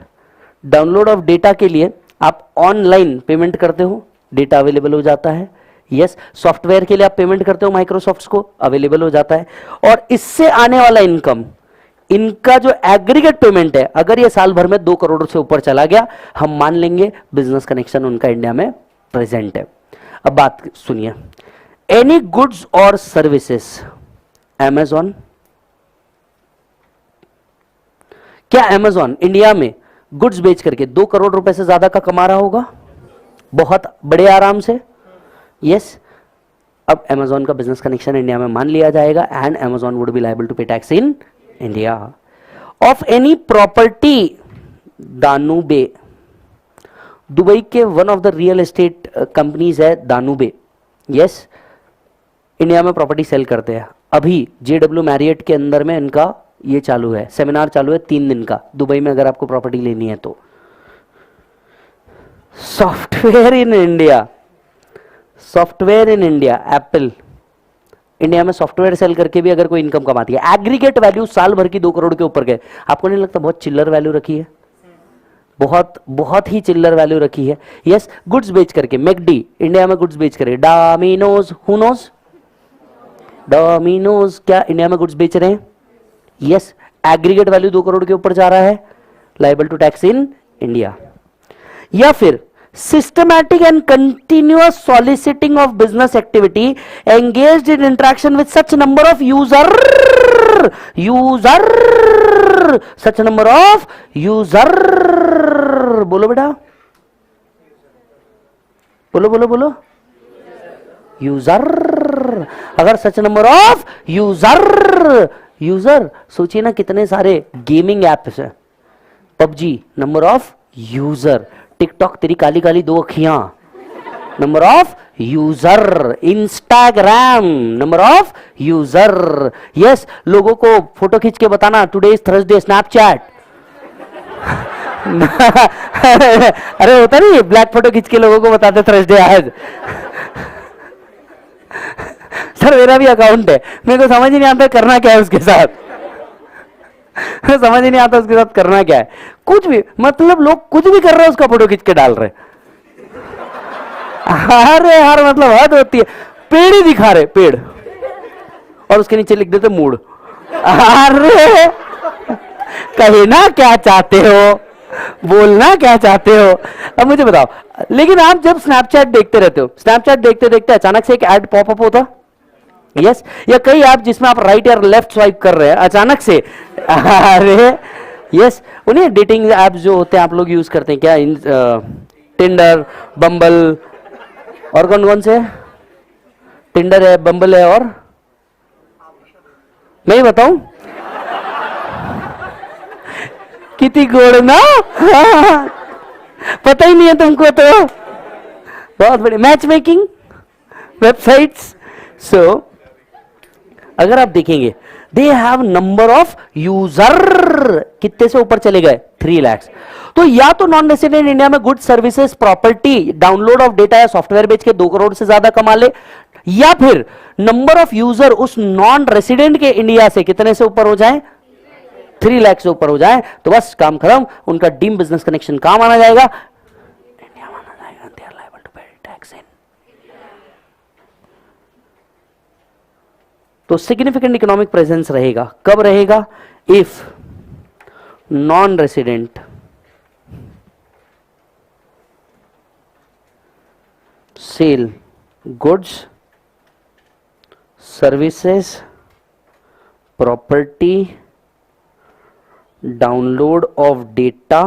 Download of data के लिए आप ऑनलाइन पेमेंट करते हो, डेटा अवेलेबल हो जाता है। यस, सॉफ्टवेयर के लिए आप पेमेंट करते हो माइक्रोसॉफ्ट को, अवेलेबल हो जाता है। और इससे आने वाला इनकम, इनका जो एग्रीगेट पेमेंट है, अगर ये साल भर में 2 करोड़ से ऊपर चला गया, हम मान लेंगे बिजनेस कनेक्शन उनका इंडिया में प्रेजेंट है। अब बात सुनिए, एनी गुड्स और सर्विसेज, अमेजॉन, क्या अमेजॉन इंडिया में गुड्स बेच करके 2 करोड़ रुपए से ज्यादा का कमा रहा होगा? बहुत बड़े आराम से। यस, अब अमेजॉन का बिजनेस कनेक्शन इंडिया में मान लिया जाएगा एंड Amazon would be liable to pay tax in India. Of any property, Danube, Dubai के one of the real estate companies है दानुबे। यस, इंडिया में प्रॉपर्टी सेल करते हैं। अभी जेडब्ल्यू मैरियट के अंदर में इनका ये चालू है, सेमिनार चालू है 3 दिन का, दुबई में अगर आपको प्रॉपर्टी लेनी है तो। Software in India, software in India, Apple India में सॉफ्टवेयर सेल करके भी अगर कोई इनकम कमाती है, एग्रीगेट वैल्यू साल भर की 2 करोड़ के ऊपर गए। आपको नहीं लगता बहुत चिल्लर वैल्यू रखी है? बहुत बहुत ही चिल्लर वैल्यू रखी है। यस, गुड्स बेच करके, मैकडी इंडिया में गुड्स बेच करके, डोमिनोज, हु नोज, डोमिनोज क्या इंडिया में गुड्स बेच रहे हैं? यस, एग्रीगेट वैल्यू 2 करोड़ के ऊपर जा रहा है, liable to tax in India. या फिर systematic and continuous soliciting of business activity engaged in interaction with such number of user such number of user, बोलो बेटा, बोलो बोलो बोलो, यूजर। अगर सच नंबर ऑफ यूजर सोचिए ना, कितने सारे गेमिंग एप्स हैं, PUBG number of user, TikTok तेरी काली काली 2 अखियां number of user, Instagram number of user. Yes, लोगों को फोटो खींच के बताना टुडे इज थर्सडे, स्नैपचैट अरे होता नहीं, ब्लैक फोटो खींच के लोगों को बताते थर्सडे आज सर मेरा भी अकाउंट है, मेरे को समझ ही नहीं आता करना क्या है उसके साथ समझ ही नहीं आता उसके साथ करना क्या है। कुछ भी, मतलब लोग कुछ भी कर रहे हैं उसका फोटो खींच के डाल रहे। अरे यार मतलब हद होती है, पेड़ ही दिखा रहे, पेड़, और उसके नीचे लिख देते मूड। अरे कहे ना क्या चाहते हो, बोलना क्या चाहते हो। अब मुझे बताओ, लेकिन आप जब स्नैपचैट देखते रहते हो, स्नैपचैट देखते देखते अचानक से एक ऐड पॉपअप होता, यस, या कई ऐप जिसमें आप राइट या लेफ्ट स्वाइप कर रहे हैं अचानक से, अरे यस, उन्हें डेटिंग ऐप जो होते हैं आप लोग यूज करते हैं क्या? टिंडर, बम्बल, और कौन कौन से? टिंडर है, बम्बल है, और मैं ही बताऊं? कितनी गोड़ ना पता ही नहीं है तुमको तो, बहुत बड़ी मैच मेकिंग वेबसाइट्स। सो अगर आप देखेंगे, they have number of user कितने से ऊपर चले गए? 3 लाख। तो या तो नॉन रेसिडेंट इंडिया में good services property download of data या सॉफ्टवेयर बेच के 2 करोड़ से ज्यादा कमा ले, या फिर नंबर ऑफ यूजर उस नॉन रेसिडेंट के इंडिया से कितने से ऊपर हो जाए? 3 लाख से ऊपर हो जाए, तो बस काम खत्म, उनका डीम बिजनेस कनेक्शन काम आना जाएगा, इंडिया माना जाएगा, they are liable to pay tax इन। तो सिग्निफिकेंट इकोनॉमिक प्रेजेंस रहेगा, कब रहेगा? If non resident sell goods, services, property, download of data,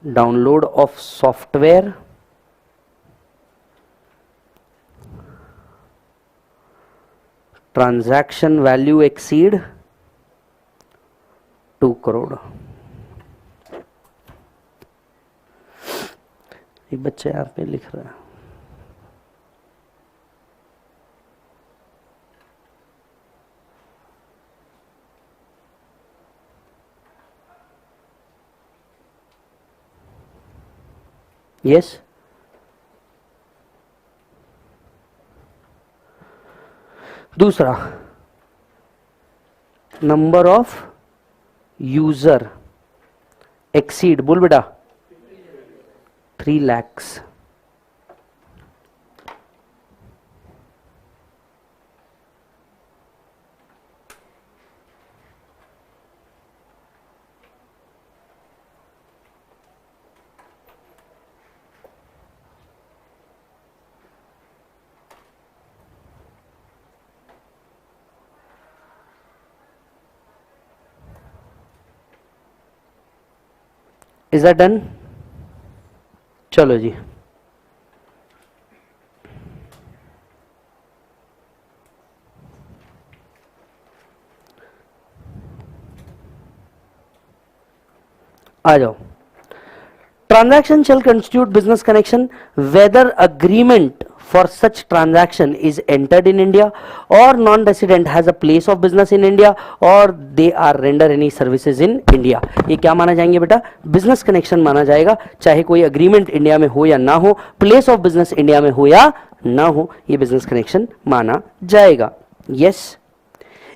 download of software, transaction value exceed 2 crore. एक बच्चा यहाँ पे लिख रहा है, यस, दूसरा नंबर ऑफ यूजर एक्सीड, बोल बेटा, 3 lakhs। Is that done? चलो जी, आ जाओ। Transaction shall constitute business connection whether agreement for such transaction is entered in India or non-resident has a place of business in India or they are render any services in India. ये क्या माना जाएंगे बेटा? Business connection माना जाएगा, चाहे कोई agreement India में हो या ना हो, प्लेस ऑफ बिजनेस इंडिया में हो या ना हो, ये बिजनेस कनेक्शन माना जाएगा. यस.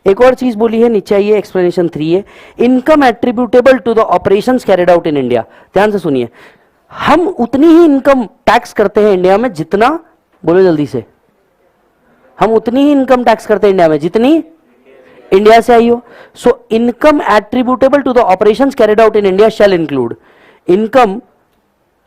एक और चीज बोली है नीचे, आइए एक्सप्लेनेशन 3 है, income attributable to the operations carried out in India. ध्यान से सुनिए, हम उतनी ही इनकम टैक्स करते हैं इंडिया में जितना, बोलो जल्दी से, हम उतनी ही इनकम टैक्स करते हैं इंडिया में जितनी इंडिया से आई हो. So income attributable to the operations carried out in India shall include, income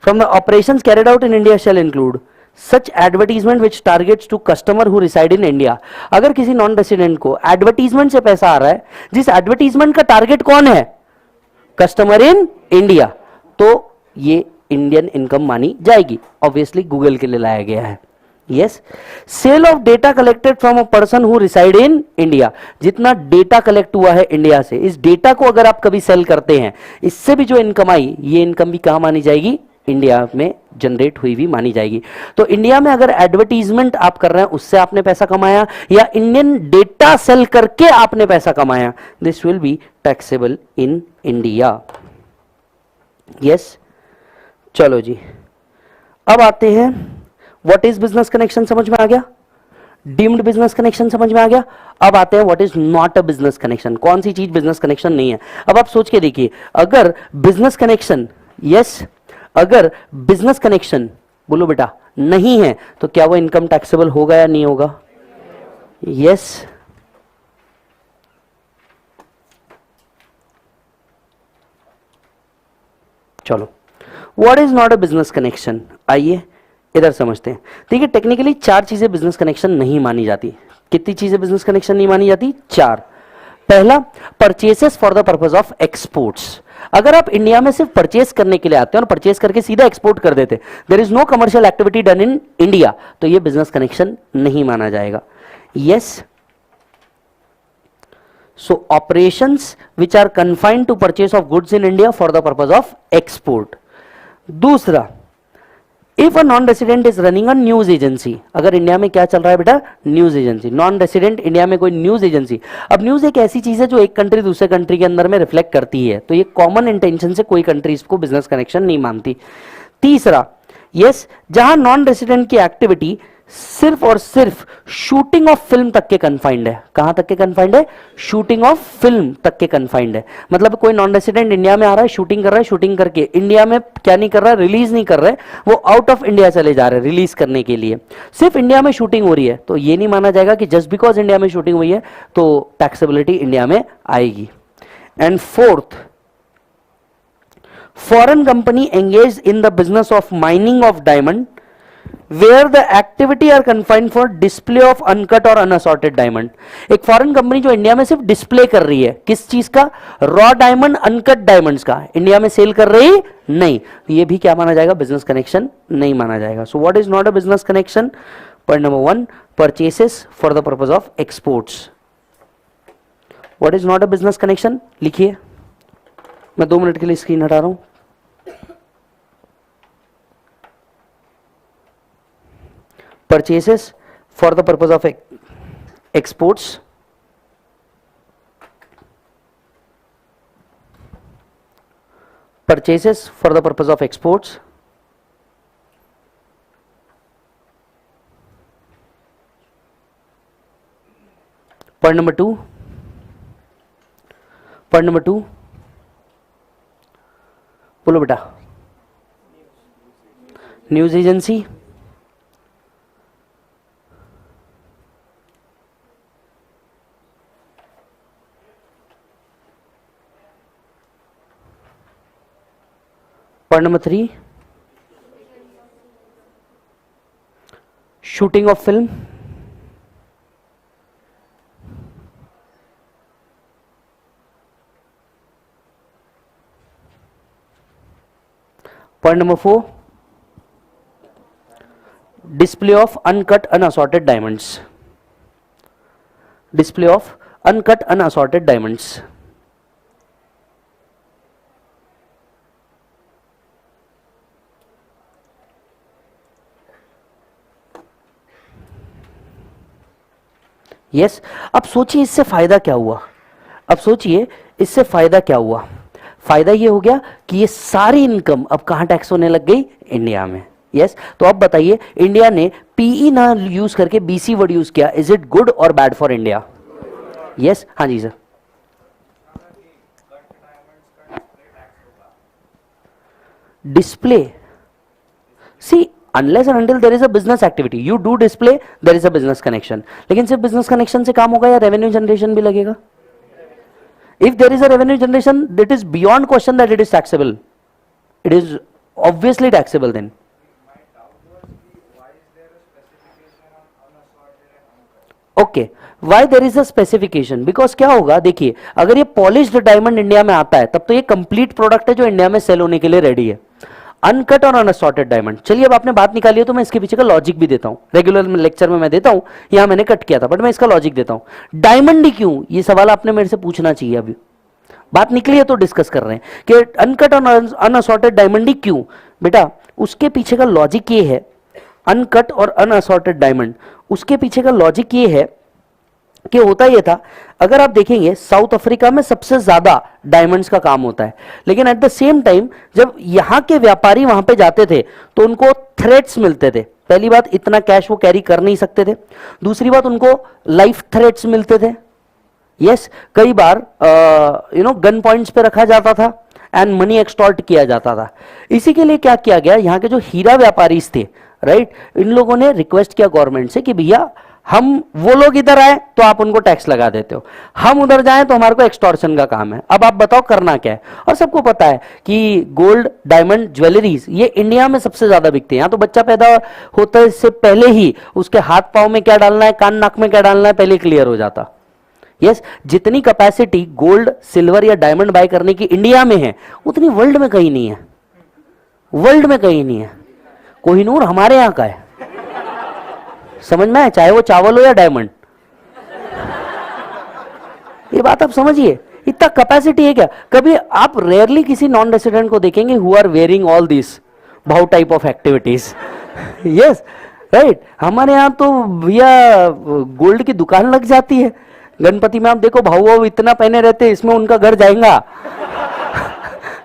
from the operations carried out in India shall include such advertisement which targets to customer who reside in India. अगर किसी non resident को advertisement से पैसा आ रहा है, जिस advertisement का target कौन है? कस्टमर इन इंडिया, तो ये इंडियन इनकम मानी जाएगी. ऑब्वियसली गूगल के लिए लाया गया है. Yes. Sale of data collected from a person who reside in India, जितना डेटा कलेक्ट हुआ है इंडिया से, इस डेटा को अगर आप कभी सेल करते हैं, इससे भी जो इनकम आई, ये इनकम भी कहां मानी जाएगी? इंडिया में जनरेट हुई भी मानी जाएगी. तो इंडिया में अगर एडवर्टीजमेंट आप कर रहे हैं, उससे आपने पैसा कमाया, या इंडियन डेटा सेल करके आपने पैसा कमाया, this will be taxable in India. Yes. चलो जी, अब आते हैं, व्हाट इज बिजनेस कनेक्शन समझ में आ गया, डीम्ड बिजनेस कनेक्शन समझ में आ गया. अब आते हैं what is not a business connection, कौन सी चीज बिजनेस कनेक्शन नहीं है. अब आप सोच के देखिए, अगर बिजनेस कनेक्शन, यस, अगर बिजनेस कनेक्शन बोलो बेटा नहीं है, तो क्या वो इनकम टैक्सेबल होगा या नहीं होगा? यस. चलो, what is not a business connection, आइए इधर समझते हैं. देखिए, टेक्निकली 4 चीजें बिजनेस कनेक्शन नहीं मानी जाती. कितनी चीजें बिजनेस कनेक्शन नहीं मानी जाती? 4. पहला, purchases for the purpose of exports. अगर आप इंडिया में सिर्फ परचेस करने के लिए आते हैं और परचेस करके सीधा एक्सपोर्ट कर देते, there is no commercial activity done in India, तो ये बिजनेस कनेक्शन नहीं माना जाएगा. Yes. So operations which are confined to purchase of goods in India for the purpose of export. दूसरा, if a non resident is running a news agency, अगर India में क्या चल रहा है बेटा? News agency. Non resident India में कोई न्यूज एजेंसी. अब न्यूज एक ऐसी चीज है जो एक कंट्री दूसरे कंट्री के अंदर में रिफ्लेक्ट करती है, तो ये कॉमन इंटेंशन से कोई कंट्री इसको बिजनेस कनेक्शन नहीं मानती. तीसरा, यस, जहां नॉन रेसिडेंट की एक्टिविटी सिर्फ और सिर्फ शूटिंग ऑफ फिल्म तक के कन्फाइंड है. कहां तक के कन्फाइंड है? शूटिंग ऑफ फिल्म तक के कन्फाइंड है. मतलब कोई नॉन रेसिडेंट इंडिया में आ रहा है, शूटिंग कर रहा है, शूटिंग करके इंडिया में क्या नहीं कर रहा है? रिलीज नहीं कर रहे, वो आउट ऑफ इंडिया चले जा रहे हैं रिलीज करने के लिए. सिर्फ इंडिया में शूटिंग हो रही है, तो ये नहीं माना जाएगा कि जस्ट बिकॉज इंडिया में शूटिंग हुई है तो टैक्सेबिलिटी इंडिया में आएगी. And fourth, foreign company engage in the business of mining of diamond where the activity are confined for display of uncut or unassorted diamond. एक फॉरेन कंपनी जो India में सिर्फ डिस्प्ले कर रही है, किस चीज का? रॉ डायमंड, अनकट डायमंड्स का, इंडिया में सेल कर रही नहीं, ये भी क्या माना जाएगा? बिजनेस कनेक्शन नहीं माना जाएगा. So what is not a business connection? Point number 1, purchases for the purpose of exports. What is not a business connection लिखिए, मैं 2 मिनट के लिए स्क्रीन हटा रहा हूं. Purchases for the purpose of exports, purchases for the purpose of exports. Point number 2, बोलो बेटा, news agency. Point number 3, shooting of film. Point number 4, display of uncut unassorted diamonds. Display of uncut unassorted diamonds. Yes. अब सोचिए इससे फायदा क्या हुआ, अब सोचिए इससे फायदा क्या हुआ। फायदा ये हो गया कि ये सारी इनकम अब कहां टैक्स होने लग गई, इंडिया में। यस तो अब बताइए इंडिया ने पीई ना यूज करके बीसी वर्ड यूज किया, इज इट गुड और बैड फॉर इंडिया? यस हाँ जी sir. Display, see unless and until there is a business activity you do display, there is a business connection. लेकिन सिर्फ business connection से काम होगा या रेवेन्यू जनरेशन भी लगेगा? If there is a revenue generation that is beyond question that it is taxable, it is obviously taxable then. Okay why there is a specification, because क्या होगा देखिए, अगर ये पॉलिश्ड डायमंड इंडिया में आता है तब तो ये कंप्लीट प्रोडक्ट है जो इंडिया में सेल होने के लिए रेडी है। अनकट और अनअसॉर्टेड डायमंड, चलिए अब आपने बात निकाली है तो मैं इसके पीछे का लॉजिक भी देता हूं। रेगुलर लेक्चर में मैं देता हूं, यहां मैंने कट किया था बट मैं इसका लॉजिक देता हूं। डायमंड ही क्यों, ये सवाल आपने मेरे से पूछना चाहिए। अभी बात निकली है तो डिस्कस कर रहे हैं कि अनकट और अनअसॉर्टेड डायमंड ही क्यों। बेटा उसके पीछे का लॉजिक ये है, अनकट और अनअसॉर्टेड डायमंड, उसके पीछे का लॉजिक ये है कि होता ये था, अगर आप देखेंगे साउथ अफ्रीका में सबसे ज्यादा डायमंड्स का काम होता है, लेकिन एट द सेम टाइम जब यहां के व्यापारी वहां पे जाते थे तो उनको थ्रेट्स मिलते थे। पहली बात इतना कैश वो कैरी कर नहीं सकते थे, दूसरी बात उनको लाइफ थ्रेट्स मिलते थे। यस कई बार गन पॉइंट्स पे रखा जाता था एंड मनी एक्सटॉर्ट किया जाता था। इसी के लिए क्या किया गया, यहाँ के जो हीरा व्यापारी थे राइट, इन लोगों ने रिक्वेस्ट किया गवर्नमेंट से कि भैया हम वो लोग इधर आए तो आप उनको टैक्स लगा देते हो, हम उधर जाएं तो हमारे को एक्सटॉर्शन का काम है, अब आप बताओ करना क्या है। और सबको पता है कि गोल्ड डायमंड ज्वेलरीज ये इंडिया में सबसे ज्यादा बिकते हैं। यहाँ तो बच्चा पैदा होते से पहले ही उसके हाथ पांव में क्या डालना है, कान नाक में क्या डालना है, पहले क्लियर हो जाता। यस जितनी कैपेसिटी गोल्ड सिल्वर या डायमंड बाय करने की इंडिया में है उतनी वर्ल्ड में कहीं नहीं है, वर्ल्ड में कहीं नहीं है। कोहिनूर हमारे यहां का है, समझ में आए, चाहे वो चावल हो या डायमंड। ये बात आप समझिए, इतना कैपेसिटी है क्या। कभी आप रेयरली किसी नॉन रेसिडेंट को देखेंगे who are wearing all this भाउ type of activities. Yes right, हमारे यहां तो भैया गोल्ड की दुकान लग जाती है। गणपति में आप देखो भाऊ भाऊ इतना पहने रहते, इसमें उनका घर जाएगा।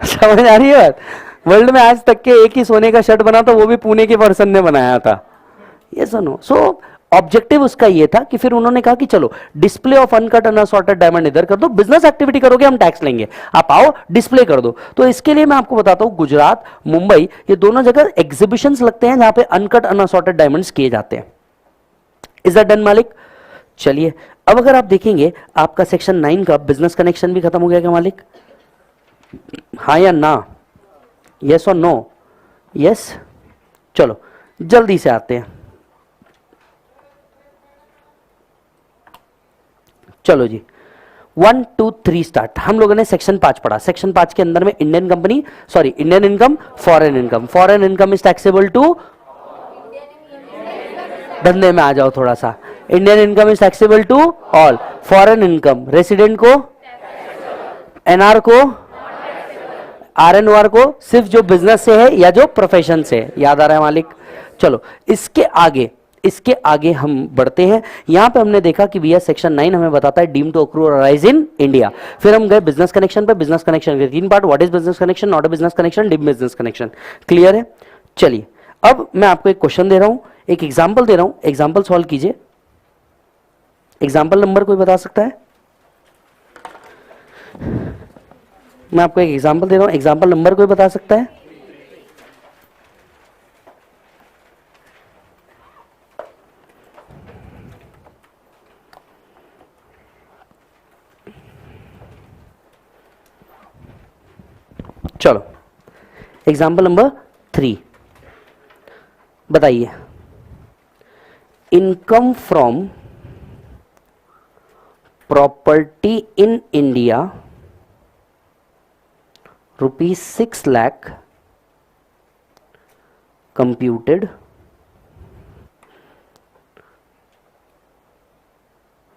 समझ आ रही है बात। वर्ल्ड में आज तक के एक ही सोने का शर्ट बना था, वो भी पुणे के पर्सन ने बनाया था। ये सुनो, सो ऑब्जेक्टिव उसका ये था कि फिर उन्होंने कहा कि चलो डिस्प्ले ऑफ अनकट अनअसॉर्टेड डायमंड इधर कर दो, बिजनेस एक्टिविटी करोगे हम टैक्स लेंगे, आप आओ डिस्प्ले कर दो। तो इसके लिए मैं आपको बताता हूं गुजरात मुंबई ये दोनों जगह एग्जीबिशंस लगते हैं जहां पे अनकट अनअसॉर्टेड डायमंड्स किए जाते हैं। इज दैट डन मालिक? चलिए अब अगर आप देखेंगे आपका सेक्शन 9 का बिजनेस कनेक्शन भी खत्म हो गया क्या मालिक? हाँ या ना, यस और नो? यस चलो जल्दी से आते हैं। चलो जी 1 2 3 स्टार्ट। हम लोगों ने सेक्शन 5 पढ़ा। सेक्शन 5 के अंदर में Indian company sorry Indian income, foreign income. Foreign income is taxable to, धंधे में आ जाओ थोड़ा सा। Indian income is taxable to all, foreign income resident को, एनआर को, आरएनओआर को, सिर्फ जो बिजनेस से है या जो प्रोफेशन से है। याद आ रहा है मालिक? चलो इसके आगे हम बढ़ते हैं। यहां पे हमने देखा कि भैया सेक्शन 9 हमें बताता है deem to accrue arise in India. फिर हम गए बिजनेस कनेक्शन पे। बिजनेस कनेक्शन के 3 part, what is business connection, not a business connection, deem business connection. Clear है? चलिए अब मैं आपको एक क्वेश्चन दे रहा हूं, एक एग्जाम्पल दे रहा हूं, एग्जाम्पल सॉल्व कीजिए। एग्जाम्पल नंबर कोई बता सकता है? मैं आपको एक एग्जाम्पल दे रहा हूं, एग्जाम्पल नंबर कोई बता सकता है? चलो एग्जाम्पल नंबर 3 बताइए। Income from property in India ₹6 lakh computed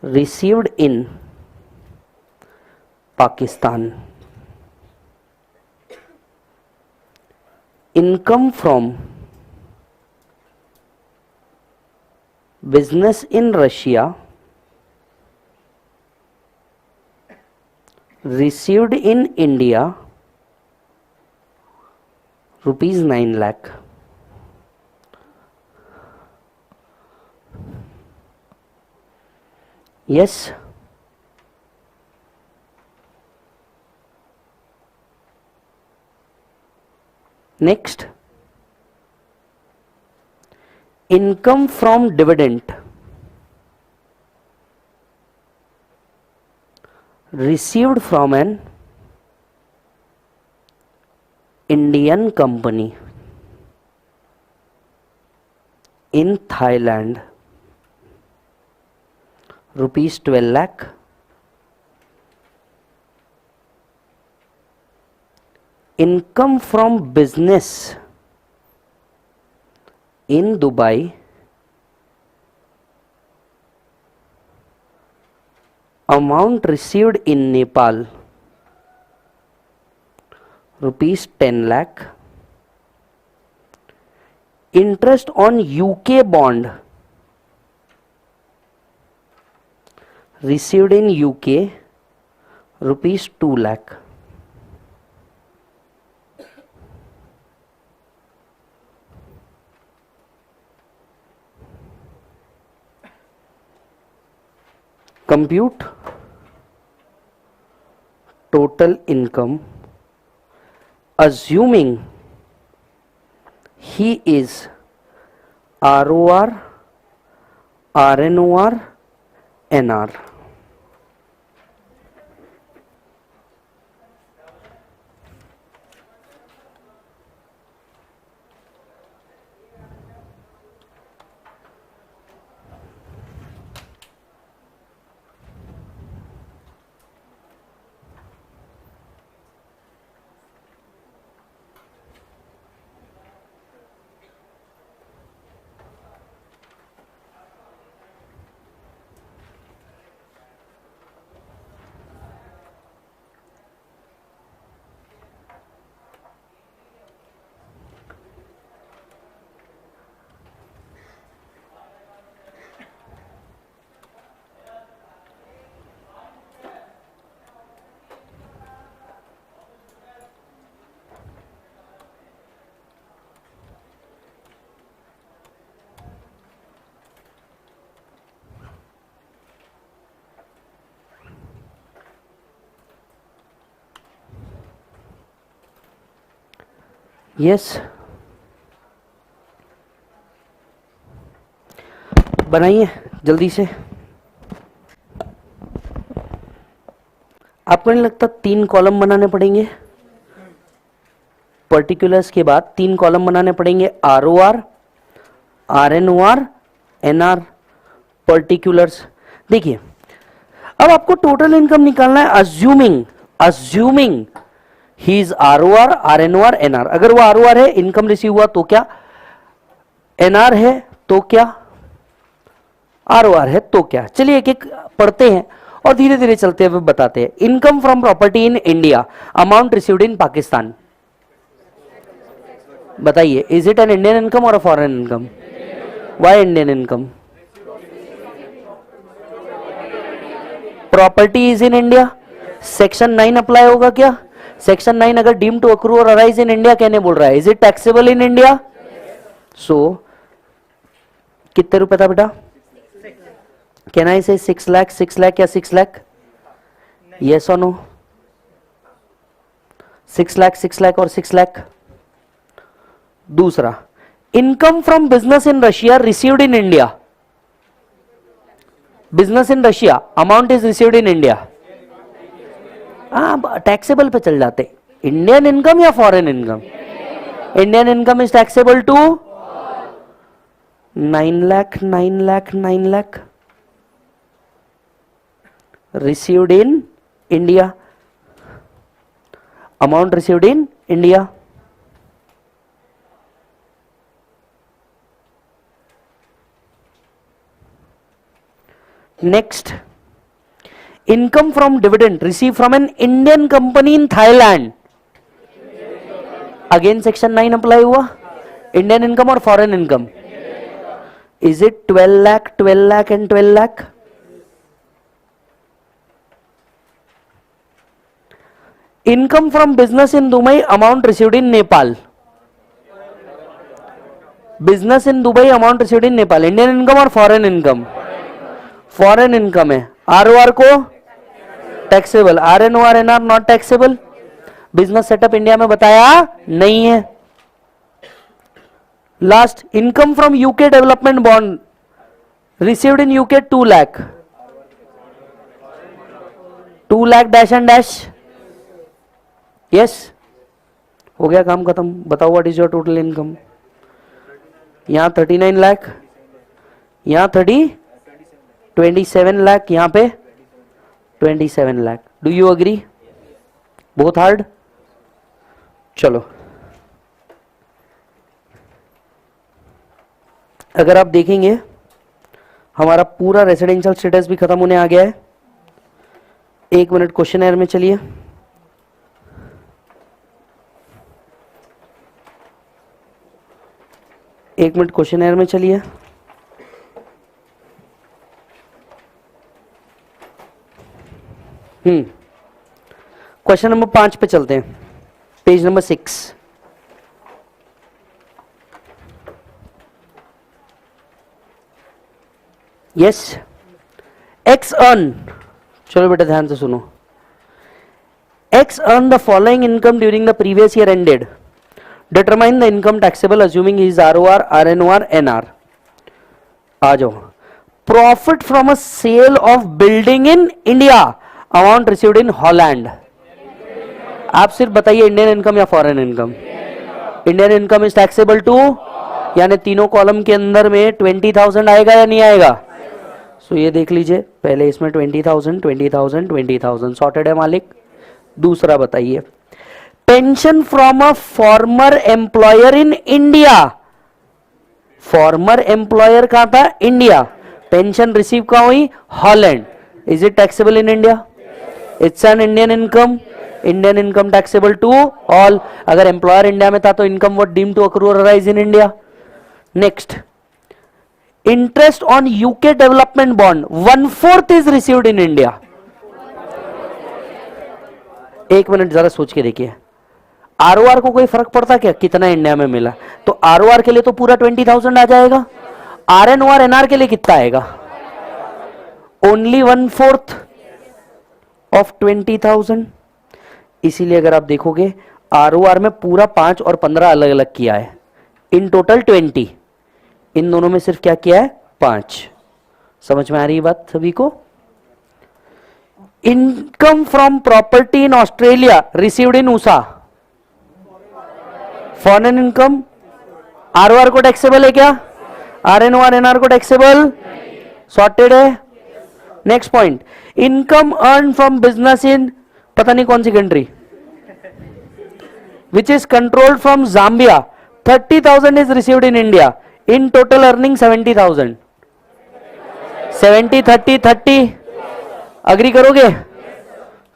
received in Pakistan. Income from business in Russia received in India rupees 9 lakh. Yes. Next, income from dividend received from an Indian company in Thailand rupees 12 lakh. Income from business in Dubai amount received in Nepal rupees 10 lakh. Interest on UK bond received in UK rupees 2 lakh. Compute total income assuming he is ROR, RNOR, NR. Yes, बनाइए जल्दी से। आपको नहीं लगता 3 column बनाने पड़ेंगे? Particulars के बाद 3 कॉलम बनाने पड़ेंगे, ROR, RNOR, NR, पर्टिकुलर्स। देखिए, अब आपको टोटल इनकम निकालना है assuming he is ROR, RNOR, NR। अगर वो ROR है, इनकम रिसीव हुआ तो क्या, NR है तो क्या, ROR है तो क्या। चलिए एक एक पढ़ते हैं और धीरे धीरे चलते हुए बताते हैं। Income from property in India, amount received in Pakistan. बताइए, is it an Indian income और a foreign income? Why Indian income? Property is in India, section 9 apply होगा क्या? सेक्शन 9 अगर डीम टू अक्रू और अराइज इन इंडिया कहने बोल रहा है, is it taxable in India? So कितने रुपए था बेटा? कैन आई से 6 लाख, 6 लाख या 6 लाख? यस और नो? 6 लाख, 6 लाख और 6 लाख। दूसरा, income from business in Russia received in India. Business in Russia, amount is received in India. हाँ, टैक्सेबल पे चल जाते। इंडियन इनकम या foreign income? Indian income is taxable to 9 lakh, 9 lakh, 9 lakh received in India, amount received in India। Next, income from dividend received from an Indian company in Thailand। Again section 9 apply हुआ। Indian income और foreign income? Is it 12 lakh, 12 lakh and 12 lakh? Income from business in Dubai, amount received in Nepal. Business in Dubai, amount received in Nepal. Indian income और foreign income? Foreign income है. ROR को taxable, RNOR NR not taxable. Business setup India में बताया नहीं है. Last, income from UK development bond received in UK 2 lakh. 2 lakh dash and dash. Yes, हो गया काम खत्म. बताओ what is your total income. यहां 39 लाख, यहां 27 लाख, यहां पे 27 लाख. Do you agree? बहुत हार्ड. चलो, अगर आप देखेंगे हमारा पूरा रेसिडेंशियल स्टेटस भी खत्म होने आ गया है. 1 मिनट क्वेश्चनर में चलिए. एक मिनट क्वेश्चनर में चलिए. क्वेश्चन नंबर 5 पे चलते हैं. Page number 6. Yes, X earn. चलो बेटा ध्यान से सुनो. X earn the following income during the previous year ended. Determine the income taxable assuming his ROR, RNOR, NR. आ जाओ. Profit from a sale of building in India, amount received in Holland. आप सिर्फ बताइए Indian income या foreign income. Indian income is taxable to, यानी तीनों column के अंदर में 20,000 आएगा या नहीं आएगा. सो ये देख लीजिए, पहले इसमें 20,000 20,000 20,000 सॉर्टेड है मालिक. दूसरा बताइए, pension from a former employer in India. Former employer कहां था? इंडिया. पेंशन रिसीव कहां हुई? Holland. Is it taxable in India? It's an Indian income. Indian income taxable to all. अगर एम्प्लॉयर इंडिया में था तो income what deem to accrue और arise in India. Next, interest on UK development bond 1/4 is received in India. 1 minute जरा सोच के देखिए. ROR को कोई फर्क पड़ता क्या कितना इंडिया में मिला? तो आरओआर के लिए तो पूरा 20,000 आ जाएगा. आरएनओआर एनआर के लिए कितना आएगा? Only 1/4 of 20,000. इसीलिए अगर आप देखोगे आरओआर में पूरा 5 और 15 अलग अलग किया है. In total 20. इन दोनों में सिर्फ क्या किया है? 5. समझ में आ रही है बात सभी को? Income from property in Australia received in USA, foreign income. ROR को टैक्सेबल है क्या? आरएनओआर एनआर को टैक्सेबल? सॉर्टेड है. Next point, income earn from business in पता नहीं कौन सी country, which is controlled from Zambia, 30,000 is received in India. In total earning 70,000. 70 30 30. Agree करोगे?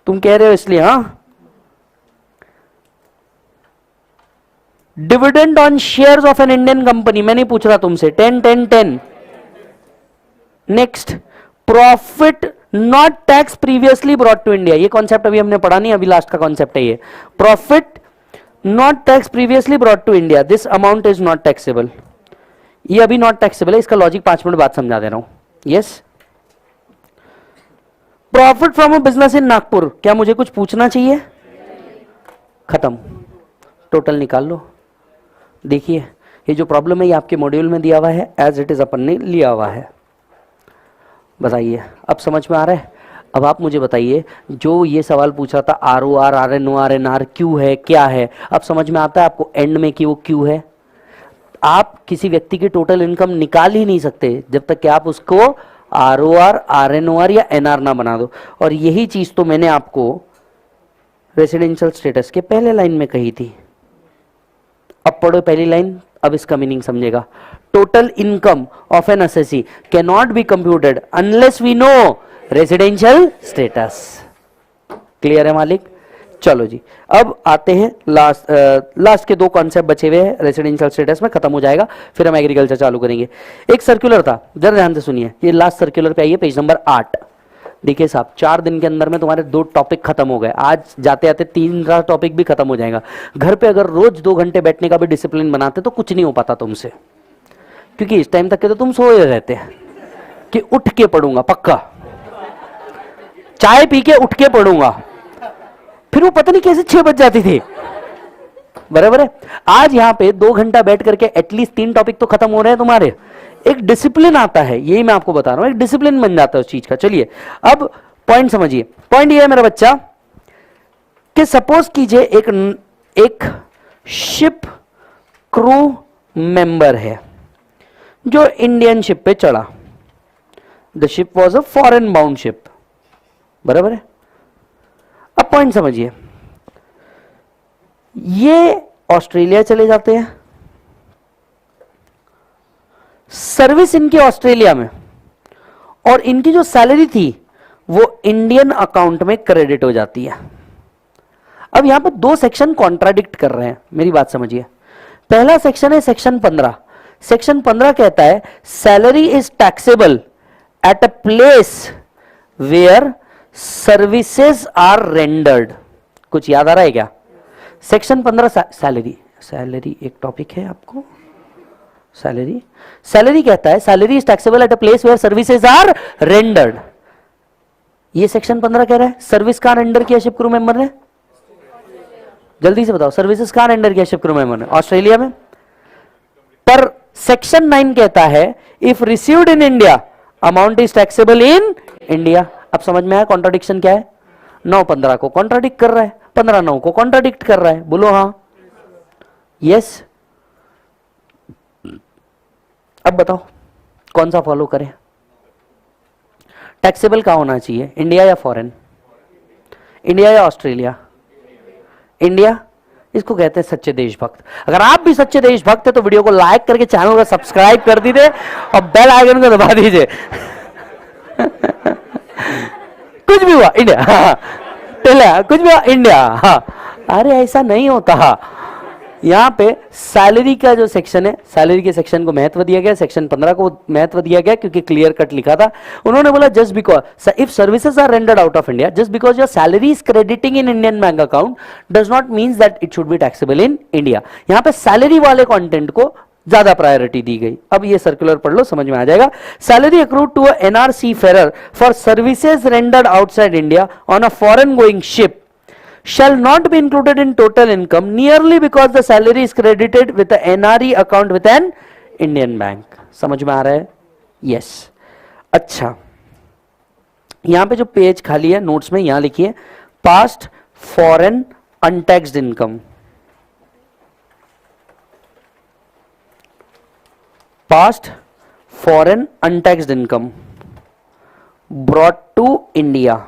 तुम कह रहे हो इसलिए. हाँ, dividend on shares of an Indian company, मैं नहीं पूछ रहा तुमसे. 10 10 10. Next, profit not tax previously brought to India. ये कॉन्सेप्ट अभी हमने पढ़ा नहीं, अभी लास्ट का कॉन्सेप्ट है ये. Profit not tax previously brought to India, this amount is not taxable. ये अभी नॉट टैक्सेबल है. इसका लॉजिक 5 मिनट बाद समझा दे रहा हूं. Yes, profit from a business in Nagpur, क्या मुझे कुछ पूछना चाहिए? खत्म. टोटल निकाल लो. देखिए, ये जो प्रॉब्लम है ये आपके मॉड्यूल में दिया हुआ है, एज इट इज अपन ने लिया हुआ है. बताइए, अब समझ में आ रहा है? अब आप मुझे बताइए, जो ये सवाल पूछा था आरओआर, आरएनओआर, एनआर क्यों है, क्या है, अब समझ में आता है आपको एंड में कि वो क्यों है? आप किसी व्यक्ति की टोटल इनकम निकाल ही नहीं सकते जब तक कि आप उसको आरओआर, आरएनओआर या एनआर ना बना दो. और यही चीज तो मैंने आपको रेसिडेंशियल स्टेटस के पहले लाइन में कही थी. अब पढ़ो पहली लाइन, अब इसका मीनिंग समझेगा. Total income of an assessee can not be computed unless we know residential status. Clear है मालिक? चलो जी, अब आते हैं लास्ट के 2 कॉन्सेप्ट बचे हुए हैं. रेसिडेंशियल स्टेटस में खत्म हो जाएगा, फिर हम एग्रीकल्चर चालू करेंगे. एक सर्कुलर था, जरा ध्यान से सुनिए. ये लास्ट सर्कुलर पे आइए, पेज नंबर 8. देखिए साहब 4 दिन के अंदर में तुम्हारे 2 टॉपिक खत्म हो गए, आज जाते जाते 3 टॉपिक भी खत्म हो जाएगा। घर पे अगर रोज 2 घंटे बैठने का भी डिसिप्लिन बनाते तो कुछ नहीं हो पाता तुमसे, क्योंकि इस टाइम तक के तो तुम सोए रहते हैं कि उठ के पढ़ूंगा पक्का, चाय पी के उठ के पढ़ूंगा, फिर वो पता नहीं कैसे 6 बज जाती थी। बराबर है। आज यहां पे 2 घंटा बैठ करके एटलीस्ट 3 टॉपिक तो खत्म हो रहे हैं तुम्हारे, एक डिसिप्लिन आता है, यही मैं आपको बता रहा हूं, एक डिसिप्लिन बन जाता है उस चीज का। चलिए अब पॉइंट समझिए। पॉइंट ये है मेरा बच्चा कि सपोज कीजिए एक शिप क्रू मेंबर है जो इंडियन शिप पे चढ़ा, the ship was a foreign bound ship, बराबर है। अब पॉइंट समझिए, ये ऑस्ट्रेलिया चले जाते हैं, सर्विस इनकी ऑस्ट्रेलिया में, और इनकी जो सैलरी थी वो इंडियन अकाउंट में क्रेडिट हो जाती है। अब यहां पर 2 सेक्शन कॉन्ट्राडिक्ट कर रहे हैं, मेरी बात समझिए। पहला सेक्शन है सेक्शन 15। सेक्शन 15 कहता है salary is taxable at a place where services are rendered. कुछ याद आ रहा है क्या? सेक्शन 15 सैलरी एक टॉपिक है आपको। सैलरी कहता है salary is taxable at a place where services are rendered. ये सेक्शन 15 कह रहा है सर्विस का रेंडर किया शिप क्रू मेंबर ने। जल्दी से बताओ, सर्विसेज का रेंडर किया शिप क्रू मेंबर ने ऑस्ट्रेलिया में। पर सेक्शन 9 कहता है if received in India amount is taxable in India. अब समझ में आया कॉन्ट्राडिक्शन क्या है? 9-15 को कॉन्ट्राडिक्ट कर रहा है, 15-9 को कॉन्ट्राडिक्ट कर रहा है। बोलो हाँ, यस। अब बताओ कौन सा फॉलो करें? टैक्सेबल कहां होना चाहिए, इंडिया या फॉरेन? इंडिया या ऑस्ट्रेलिया? इंडिया। इसको कहते हैं सच्चे देशभक्त। अगर आप भी सच्चे देशभक्त हैं तो वीडियो को लाइक करके चैनल को सब्सक्राइब कर दीजिए और बेल आइकन को दबा दीजिए। कुछ भी हुआ इंडिया, हाँ, कुछ भी हुआ इंडिया, हाँ। अरे ऐसा नहीं होता। यहां पे सैलरी का जो सेक्शन है, सैलरी के सेक्शन को महत्व दिया गया, सेक्शन 15 को महत्व दिया गया क्योंकि क्लियर कट लिखा था। उन्होंने बोला just because if services are rendered out of India, just because your salary is crediting in Indian bank account does not means that it should be taxable in India. यहां पे salary वाले content को ज्यादा priority दी गई। अब ये circular पढ़ लो, समझ में आ जाएगा। Salary accrued to NR seafarer for services rendered outside India on a foreign going ship shall not be included in total income merely because the salary is credited with the NRE account with an Indian bank। समझ में आ रहा है? Yes. अच्छा, यहां पे जो page खाली है नोट्स में, यहां लिखिए past foreign untaxed income. Past foreign untaxed income brought to India.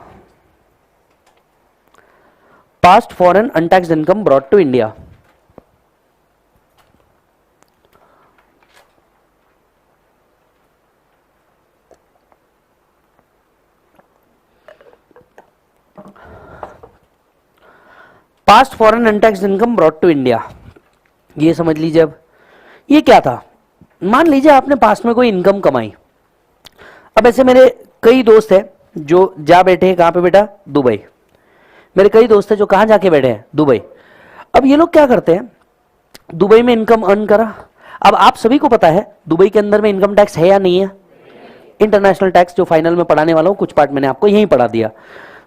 Past foreign untaxed income brought to India। Past foreign untaxed income brought to India, ये समझ लीजिए। अब ये क्या था? मान लीजिए आपने पास्ट में कोई इनकम कमाई। अब ऐसे मेरे कई दोस्त हैं जो जा बैठे हैं, कहां पे बेटा? दुबई। मेरे कई दोस्त हैं जो कहां जाके बैठे हैं? दुबई। अब ये लोग क्या करते हैं, दुबई में इनकम अर्न करा। अब आप सभी को पता है दुबई के अंदर में इनकम टैक्स है या नहीं है? इंटरनेशनल टैक्स जो फाइनल में पढ़ाने वाला हूं, कुछ पार्ट मैंने आपको यहीं पढ़ा दिया।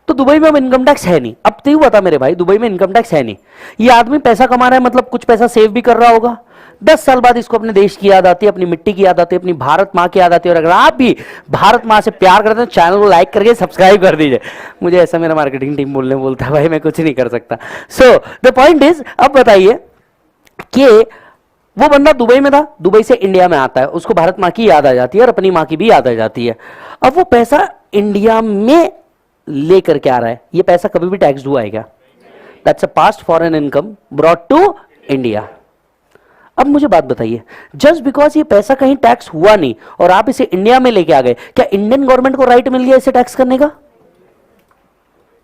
तो दुबई में अब इनकम टैक्स है नहीं। अब तू बता मेरे भाई, दुबई में इनकम टैक्स है नहीं, ये आदमी पैसा कमा रहा है, मतलब कुछ पैसा सेव भी कर रहा होगा। 10 साल बाद इसको अपने देश की याद आती है, अपनी मिट्टी की याद आती है, अपनी भारत माँ की याद आती है। और अगर आप भी भारत माँ से प्यार करते हैं तो चैनल को लाइक करके सब्सक्राइब कर दीजिए। मुझे ऐसा मेरा मार्केटिंग टीम बोलता है भाई मैं कुछ नहीं कर सकता। सो द पॉइंट इज, अब बताइए कि वो बंदा दुबई में था, दुबई से इंडिया में आता है, उसको भारत माँ की याद आ जाती है और अपनी माँ की भी याद आ जाती है। अब वो पैसा इंडिया में लेकर के आ रहा है, ये पैसा कभी भी टैक्स हुआ है क्या? That's a past foreign income brought to India. अब मुझे बात बताइए, जस्ट बिकॉज ये पैसा कहीं टैक्स हुआ नहीं और आप इसे इंडिया में लेके आ गए, क्या इंडियन गवर्नमेंट को राइट मिल गया इसे टैक्स करने का?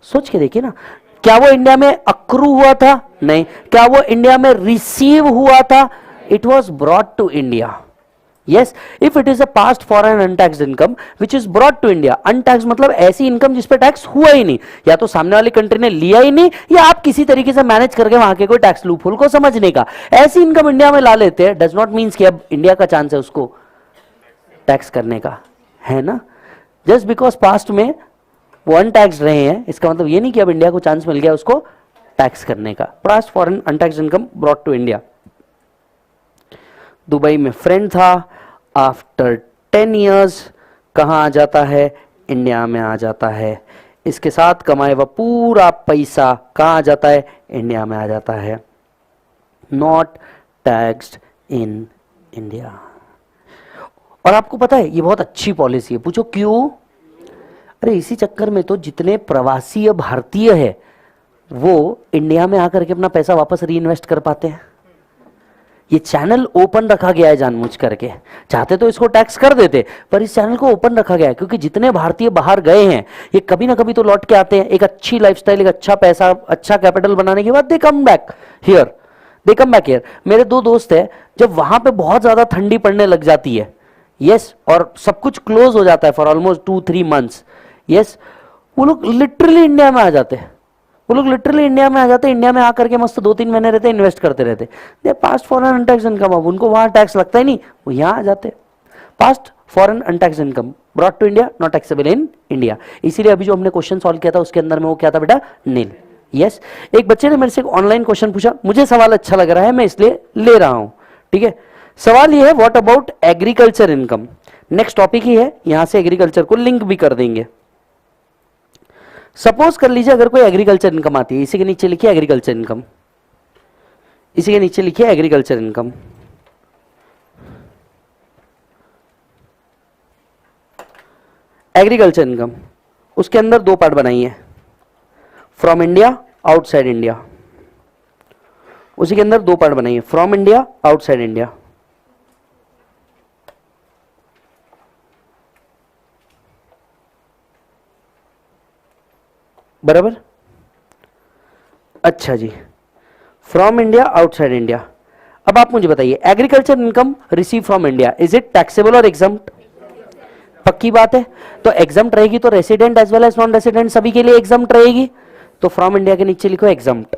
सोच के देखिए ना, क्या वो इंडिया में अक्रू हुआ था? नहीं। क्या वो इंडिया में रिसीव हुआ था? It was brought to India. Yes, if it is a past foreign untaxed income which is brought to India, untaxed मतलब ऐसी इनकम जिस पे टैक्स हुआ ही नहीं, या तो सामने वाली कंट्री ने लिया ही नहीं, या आप किसी तरीके से मैनेज करके वहां के कोई टैक्स लूपहोल को समझने का, ऐसी इनकम इंडिया में ला लेते हैं, डज नॉट मीन्स कि अब इंडिया का चांस है उसको टैक्स करने का, है ना। जस्ट बिकॉज पास्ट में वो अनटैक्स रहे हैं, इसका मतलब ये नहीं कि अब इंडिया को चांस मिल गया उसको टैक्स करने का। Past foreign untaxed income brought to India, Dubai में फ्रेंड था, आफ्टर 10 years कहां आ जाता है, इंडिया में आ जाता है, इसके साथ कमाए हुआ पूरा पैसा कहां आ जाता है, इंडिया में आ जाता है, नॉट टैक्स्ड इन इंडिया। और आपको पता है ये बहुत अच्छी पॉलिसी है, पूछो क्यों? अरे इसी चक्कर में तो जितने प्रवासी भारतीय है वो इंडिया में आकर के अपना पैसा वापस री इन्वेस्ट कर पाते हैं। ये चैनल ओपन रखा गया है जानबूझ करके, चाहते तो इसको टैक्स कर देते, पर इस चैनल को ओपन रखा गया है क्योंकि जितने भारतीय बाहर गए हैं ये कभी ना कभी तो लौट के आते हैं, एक अच्छी लाइफस्टाइल, एक अच्छा पैसा, अच्छा कैपिटल बनाने के बाद they come back here, they come back here. मेरे दो दोस्त है, जब वहां पे बहुत ज्यादा ठंडी पड़ने लग जाती है, यस, और सब कुछ क्लोज हो जाता है फॉर ऑलमोस्ट 2-3 months, यस, वो लोग लिटरली इंडिया में आ जाते हैं, वो लोग लिटरली इंडिया में आ जाते हैं, इंडिया में आकर के मस्त 2-3 महीने रहते, इन्वेस्ट करते रहते, दे पास्ट फॉरेन अनटैक्स इनकम, अब उनको वहां टैक्स लगता ही नहीं, वो यहां आ जाते। Past foreign untaxed income brought to India, not taxable in India. इसीलिए अभी जो हमने क्वेश्चन सॉल्व किया था उसके अंदर में वो क्या था बेटा, नील। यस, एक बच्चे ने मेरे से एक ऑनलाइन क्वेश्चन पूछा, मुझे सवाल अच्छा लग रहा है, मैं इसलिए ले रहा हूं, ठीक है। सवाल ये है, what about agriculture income, next topic ही है, यहां से एग्रीकल्चर को लिंक भी कर देंगे। सपोज कर लीजिए अगर कोई एग्रीकल्चर इनकम आती है, इसी के नीचे लिखिए एग्रीकल्चर इनकम, इसी के नीचे लिखिए एग्रीकल्चर इनकम, एग्रीकल्चर इनकम, उसके अंदर दो पार्ट बनाइए, फ्रॉम इंडिया, आउटसाइड इंडिया, उसी के अंदर दो पार्ट बनाइए, फ्रॉम इंडिया, आउटसाइड इंडिया। बराबर, अच्छा जी, फ्रॉम इंडिया, आउटसाइड इंडिया। अब आप मुझे बताइए, agriculture income receive from India, is it taxable और एग्जम्प्ट? पक्की बात है, तो एग्जम्प्ट रहेगी तो resident as well as non resident सभी के लिए एग्जम्प्ट रहेगी, तो फ्रॉम इंडिया के नीचे लिखो एग्जम्प्ट।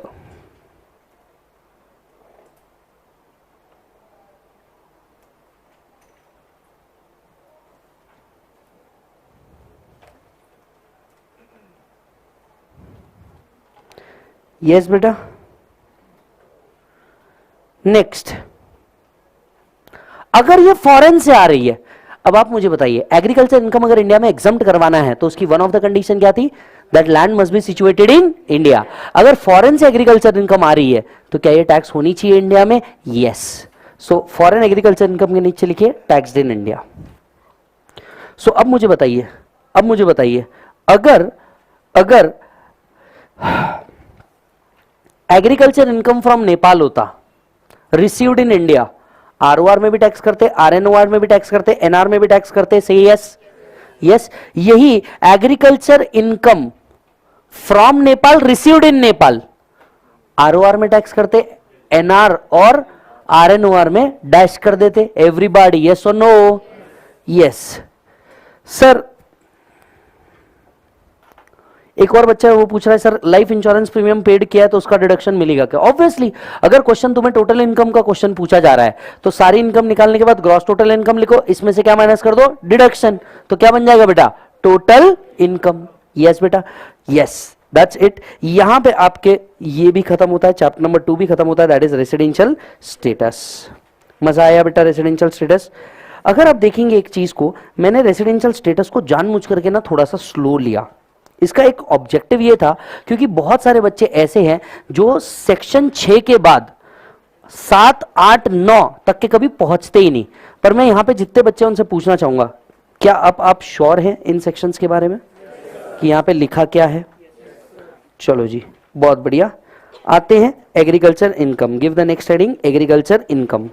यस बेटा, नेक्स्ट, अगर ये फॉरेन से आ रही है, अब आप मुझे बताइए, एग्रीकल्चर इनकम अगर इंडिया में एग्जम्प्ट करवाना है तो उसकी वन ऑफ द कंडीशन क्या थी, that land must be situated in India. अगर फॉरेन से एग्रीकल्चर इनकम आ रही है तो क्या ये टैक्स होनी चाहिए इंडिया में? Yes, so foreign agriculture income के नीचे लिखिए टैक्स्ड इन इंडिया। सो अब मुझे बताइए, अब मुझे बताइए, अगर अगर एग्रीकल्चर इनकम फ्रॉम नेपाल होता, रिसीव्ड इन इंडिया, आरओआर में भी टैक्स करते, आरएनओआर में भी टैक्स करते, एनआर में भी टैक्स करते, सही? यस, यस, यही agriculture income from Nepal received in Nepal, ROR में टैक्स करते, एनआर और आरएनओआर में डैश कर देते। एवरीबॉडी यस और नो? Yes sir. एक और बच्चा है वो पूछ रहा है, sir life insurance premium paid किया है तो उसका डिडक्शन मिलेगा क्या? ऑब्वियसली, अगर क्वेश्चन तुम्हें टोटल इनकम का क्वेश्चन पूछा जा रहा है तो सारी इनकम निकालने के बाद ग्रॉस टोटल इनकम लिखो, इसमें से क्या माइनस कर दो, डिडक्शन, तो क्या बन जाएगा बेटा, टोटल इनकम। यस बेटा, यस, दैट्स इट। यहां पे आपके ये भी खत्म होता है, चैप्टर नंबर 2 भी खत्म होता है, दैट इज रेसिडेंशियल स्टेटस। मजा आया बेटा रेसिडेंशियल स्टेटस? अगर आप देखेंगे एक चीज को, मैंने रेसिडेंशियल स्टेटस को जानबूझ करके ना थोड़ा सा स्लो लिया, इसका एक ऑब्जेक्टिव ये था क्योंकि बहुत सारे बच्चे ऐसे हैं जो सेक्शन 6 के बाद 7, 8, 9 तक के कभी पहुंचते ही नहीं। पर मैं यहां पे जितने बच्चे उनसे पूछना चाहूंगा, क्या आप श्योर हैं इन सेक्शंस के बारे में कि यहां पे लिखा क्या है? चलो जी, बहुत बढ़िया। आते हैं agriculture income, give the next heading agriculture income.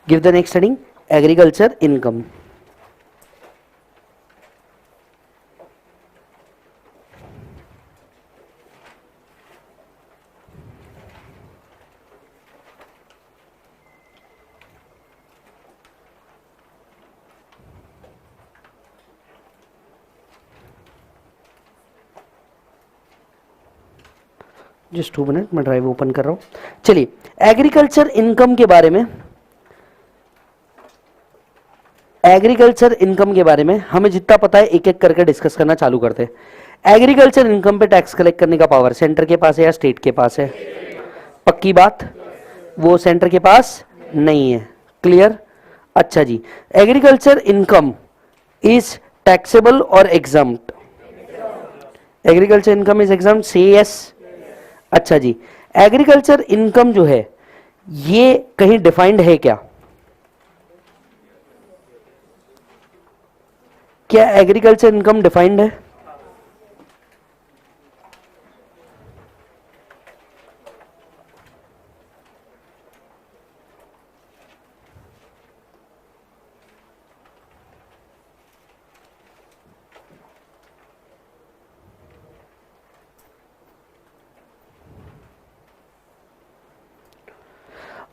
Give the next heading agriculture income. Just 2 minute, मैं ड्राइव ओपन कर रहा हूं। चलिए, एग्रीकल्चर इनकम के बारे में, एग्रीकल्चर इनकम के बारे में हमें जितना पता है एक एक करके डिस्कस करना चालू करते हैं। एग्रीकल्चर इनकम पे टैक्स कलेक्ट करने का पावर सेंटर के पास है या स्टेट के पास है? पक्की बात, वो सेंटर के पास नहीं है। क्लियर? अच्छा जी, एग्रीकल्चर इनकम इज टैक्सेबल और exempt? Agriculture income is exempt, से यस। अच्छा जी, एग्रीकल्चर इनकम जो है ये कहीं डिफाइंड है क्या? क्या एग्रीकल्चर इनकम डिफाइंड है?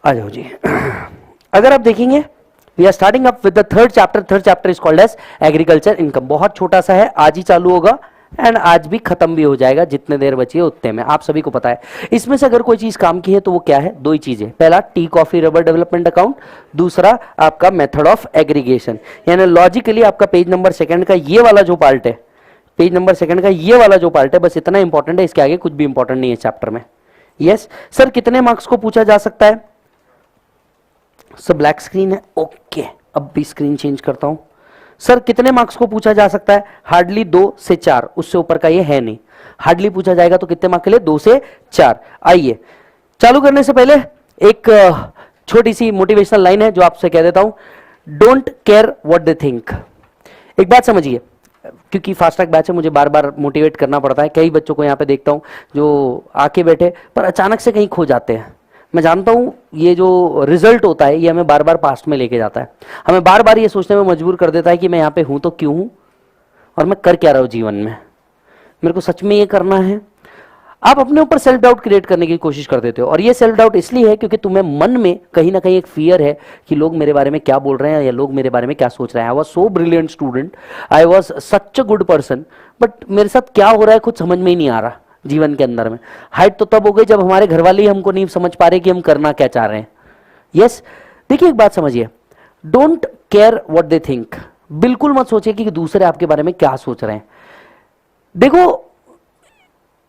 आ जाओ जी। अगर आप देखेंगे, we are starting up with the third chapter is called as agriculture income. बहुत छोटा सा है, आज ही चालू होगा एंड आज भी खत्म भी हो जाएगा, जितने देर बची है उतने में, आप सभी को पता है। इसमें से अगर कोई चीज काम की है तो वो क्या है? दो ही चीजें, पहला tea coffee rubber development account, दूसरा आपका मेथड ऑफ एग्रीगेशन। यानी लॉजिकली आपका पेज नंबर सेकंड का ये वाला जो पार्ट है, पेज नंबर सेकंड का ये वाला जो पार्ट है, बस इतना इंपॉर्टेंट है, इसके आगे कुछ भी इंपॉर्टेंट नहीं है चैप्टर में। यस सर, कितने मार्क्स को पूछा जा सकता है? सब ब्लैक स्क्रीन है, ओके, अब भी स्क्रीन चेंज करता हूं। सर कितने मार्क्स को पूछा जा सकता है? हार्डली 2 से 4, उससे ऊपर का ये है नहीं। हार्डली पूछा जाएगा तो कितने मार्क्स के लिए? 2 से 4। आइए, चालू करने से पहले एक छोटी सी मोटिवेशनल लाइन है जो आपसे कह देता हूं, don't care what they think. एक बात समझिए, क्योंकि फास्ट ट्रैक बैच है, मुझे बार बार मोटिवेट करना पड़ता है। कई बच्चों को यहाँ पे देखता हूँ जो आके बैठे पर अचानक से कहीं खो जाते हैं। मैं जानता हूँ ये जो रिजल्ट होता है ये हमें बार बार पास्ट में लेके जाता है, हमें बार बार ये सोचने में मजबूर कर देता है कि मैं यहाँ पे हूँ तो क्यों हूँ और मैं कर क्या रहा हूँ जीवन में, मेरे को सच में ये करना है। आप अपने ऊपर सेल्फ डाउट क्रिएट करने की कोशिश कर देते हो, और ये सेल्फ डाउट इसलिए है क्योंकि तुम्हें मन में कहीं ना कहीं एक फियर है कि लोग मेरे बारे में क्या बोल रहे हैं या लोग मेरे बारे में क्या सोच रहे हैं। I was so brilliant student, I was such a good person, but मेरे साथ क्या हो रहा है कुछ समझ में ही नहीं आ रहा जीवन के अंदर में। हाइट तो तब हो गई जब हमारे घर वाले ही हमको नहीं समझ पा रहे कि हम करना क्या चाह रहे हैं। यस देखिए, एक बात समझिए, don't care what they think. बिल्कुल मत सोचिए कि दूसरे आपके बारे में क्या सोच रहे हैं। देखो,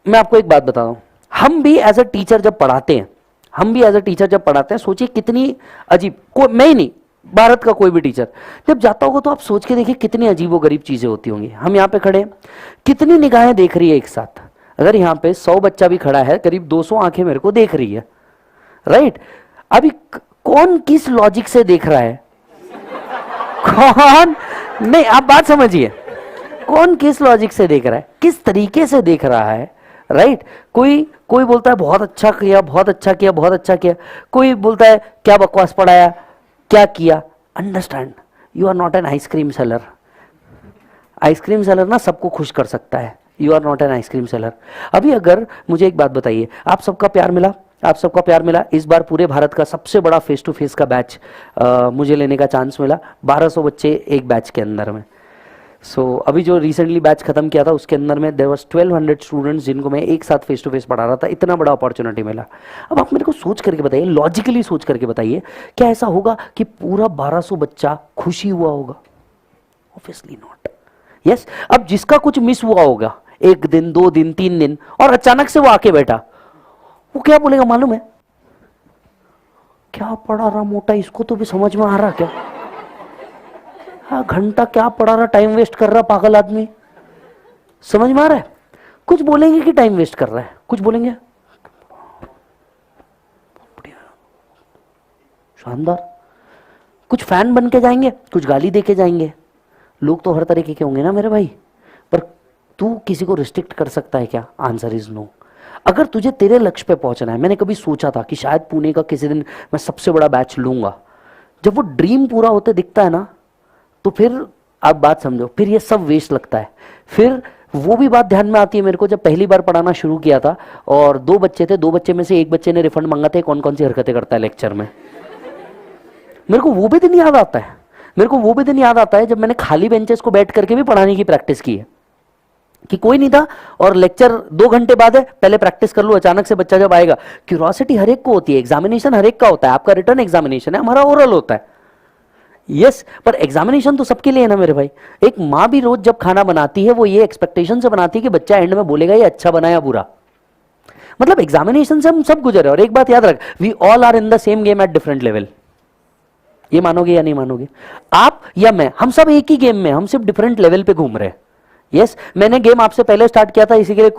मैं आपको एक बात बता रहा हूं, हम भी एज अ टीचर जब पढ़ाते हैं, सोचिए कितनी अजीब, मैं ही नहीं, भारत का कोई भी टीचर जब जाता होगा तो आप सोच के देखिए कितनी अजीबोगरीब चीजें होती होंगी। हम यहाँ पे खड़े हैं, कितनी निगाहें देख रही है एक साथ। अगर यहाँ पे 100 बच्चा भी खड़ा है, करीब 200 आंखें मेरे को देख रही है, राइट? अभी कौन किस लॉजिक से देख रहा है? कौन नहीं, आप बात समझिए, कौन किस लॉजिक से देख रहा है, किस तरीके से देख रहा है, राइट? कोई बोलता है बहुत अच्छा किया, बहुत अच्छा किया, बहुत अच्छा किया, कोई बोलता है क्या बकवास पढ़ाया, क्या किया। Understand, you are not an ice cream seller. Ice cream seller ना सबको खुश कर सकता है, you are not an ice cream seller. अभी अगर मुझे एक बात बताइए, आप सबका प्यार मिला, इस बार पूरे भारत का सबसे बड़ा फेस टू फेस का बैच मुझे लेने का चांस मिला, 1200 बच्चे एक बैच के अंदर में। अभी जो रिसेंटली बैच खत्म किया था उसके अंदर में देयर वाज 1200 स्टूडेंट्स जिनको मैं एक साथ फेस टू फेस पढ़ा रहा था, इतना बड़ा अपॉर्चुनिटी मिला। अब आप मेरे को सोच करके बताइए, लॉजिकली सोच करके बताइए, क्या ऐसा होगा कि पूरा 1200 बच्चा खुशी हुआ होगा? Obviously not. यस, अब जिसका कुछ मिस हुआ होगा, 1 दिन 2 दिन 3 दिन, और अचानक से वो आके बैठा, वो क्या बोलेगा मालूम है? क्या पढ़ा रहा मोटा, इसको तो भी समझ में आ रहा क्या? हाँ, घंटा क्या पढ़ा रहा, टाइम वेस्ट कर रहा पागल आदमी, समझ में आ रहा है? कुछ बोलेंगे कि टाइम वेस्ट कर रहा है, कुछ बोलेंगे शानदार, कुछ फैन बन के जाएंगे, कुछ गाली दे के जाएंगे। लोग तो हर तरीके के होंगे ना मेरे भाई, पर तू किसी को रिस्ट्रिक्ट कर सकता है क्या? Answer is no. अगर तुझे तेरे लक्ष्य पे पहुंचना है, मैंने कभी सोचा था कि शायद पुणे का किसी दिन मैं सबसे बड़ा बैच लूंगा, जब वो ड्रीम पूरा होते दिखता है ना, तो फिर आप बात समझो, फिर ये सब वेस्ट लगता है। फिर वो भी बात ध्यान में आती है मेरे को, जब पहली बार पढ़ाना शुरू किया था और 2 बच्चे थे, 2 बच्चे में से एक बच्चे ने रिफंड मांगा था, कौन कौन सी हरकतें करता है लेक्चर में। मेरे को वो भी दिन याद आता है, जब मैंने खाली बेंचेस को बैठ करके भी पढ़ाने की प्रैक्टिस की है। कि कोई नहीं था और लेक्चर 2 घंटे बाद है, पहले प्रैक्टिस कर लो, अचानक से बच्चा जब आएगा। क्यूरोसिटी हर एक को होती है, एग्जामिनेशन हर एक का होता है, आपका रिटर्न एग्जामिनेशन है, हमारा ओरल होता है। यस, पर एग्जामिनेशन तो सबके लिए है ना मेरे भाई। एक माँ भी रोज जब खाना बनाती है वो ये एक्सपेक्टेशन से बनाती है कि बच्चा एंड में बोलेगा ये अच्छा बना या बुरा। मतलब एग्जामिनेशन से हम सब गुजरे। और एक बात याद रख, we all are in the same game at different level. ये मानोगे या नहीं मानोगे? आप या मैं, हम सब एक ही गेम में, हम सिर्फ डिफरेंट लेवल पे घूम रहे हैं। यस, मैंने गेम आपसे पहले स्टार्ट किया था, इसी के लिए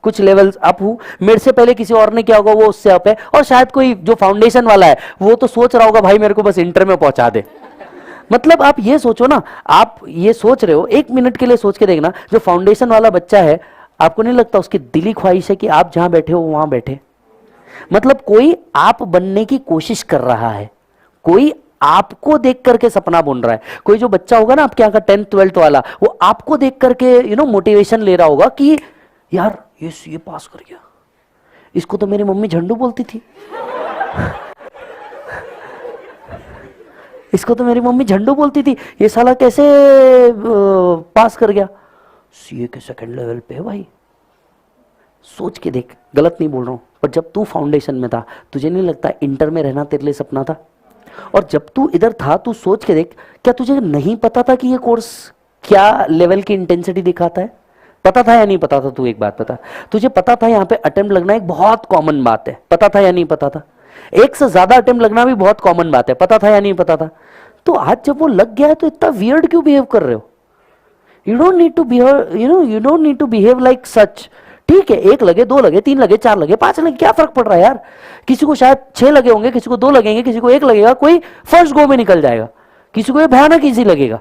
कुछ लेवल्स अप हूं। मेरे से पहले किसी और ने किया होगा, वो उससे अप है। और शायद कोई जो फाउंडेशन वाला है वो तो सोच रहा होगा भाई मेरे को बस इंटर में पहुंचा दे। मतलब आप ये सोचो ना, आप ये सोच रहे हो, 1 मिनट के लिए सोच के देखना, जो फाउंडेशन वाला बच्चा है, आपको नहीं लगता उसकी दिली ख्वाहिश है कि आप जहां बैठे हो वहां बैठे? मतलब कोई आप बनने की कोशिश कर रहा है, कोई आपको देख करके सपना बुन रहा है। कोई जो बच्चा होगा ना आपके यहाँ का 10th 12th वाला, वो आपको देख करके मोटिवेशन ले रहा होगा कि यार ये पास कर गया, इसको तो मेरी मम्मी झंडू बोलती थी इसको तो मेरी मम्मी झंडू बोलती थी, ये साला कैसे पास कर गया? सीए के सेकंड लेवल पे है भाई। सोच के देख, गलत नहीं बोल रहा हूं, पर जब तू फाउंडेशन में था, तुझे नहीं लगता इंटर में रहना तेरे लिए सपना था? और जब तू इधर था, तू सोच के देख, क्या तुझे नहीं पता था कि ये कोर्स क्या लेवल की इंटेंसिटी दिखाता है? पता था या नहीं पता था? तू एक बात बता, तुझे पता था यहाँ पे अटेम्प्ट लगना एक बहुत कॉमन बात है, पता था या नहीं पता था? एक से ज्यादा अटेम्प्ट लगना भी बहुत कॉमन बात है, पता था या नहीं पता था? तो आज जब वो लग गया है तो इतना वियर्ड क्यों बिहेव कर रहे हो? You don't need to behave, you don't need to behave like such. ठीक है, 1 लगे, 2 लगे, 3 लगे, 4 लगे, 5 लगे, क्या फर्क पड़ रहा है यार? किसी को शायद 6 लगे होंगे, किसी को 2 लगेंगे, किसी को 1 लगेगा, कोई फर्स्ट गो में निकल जाएगा, किसी को भयानक इजी लगेगा,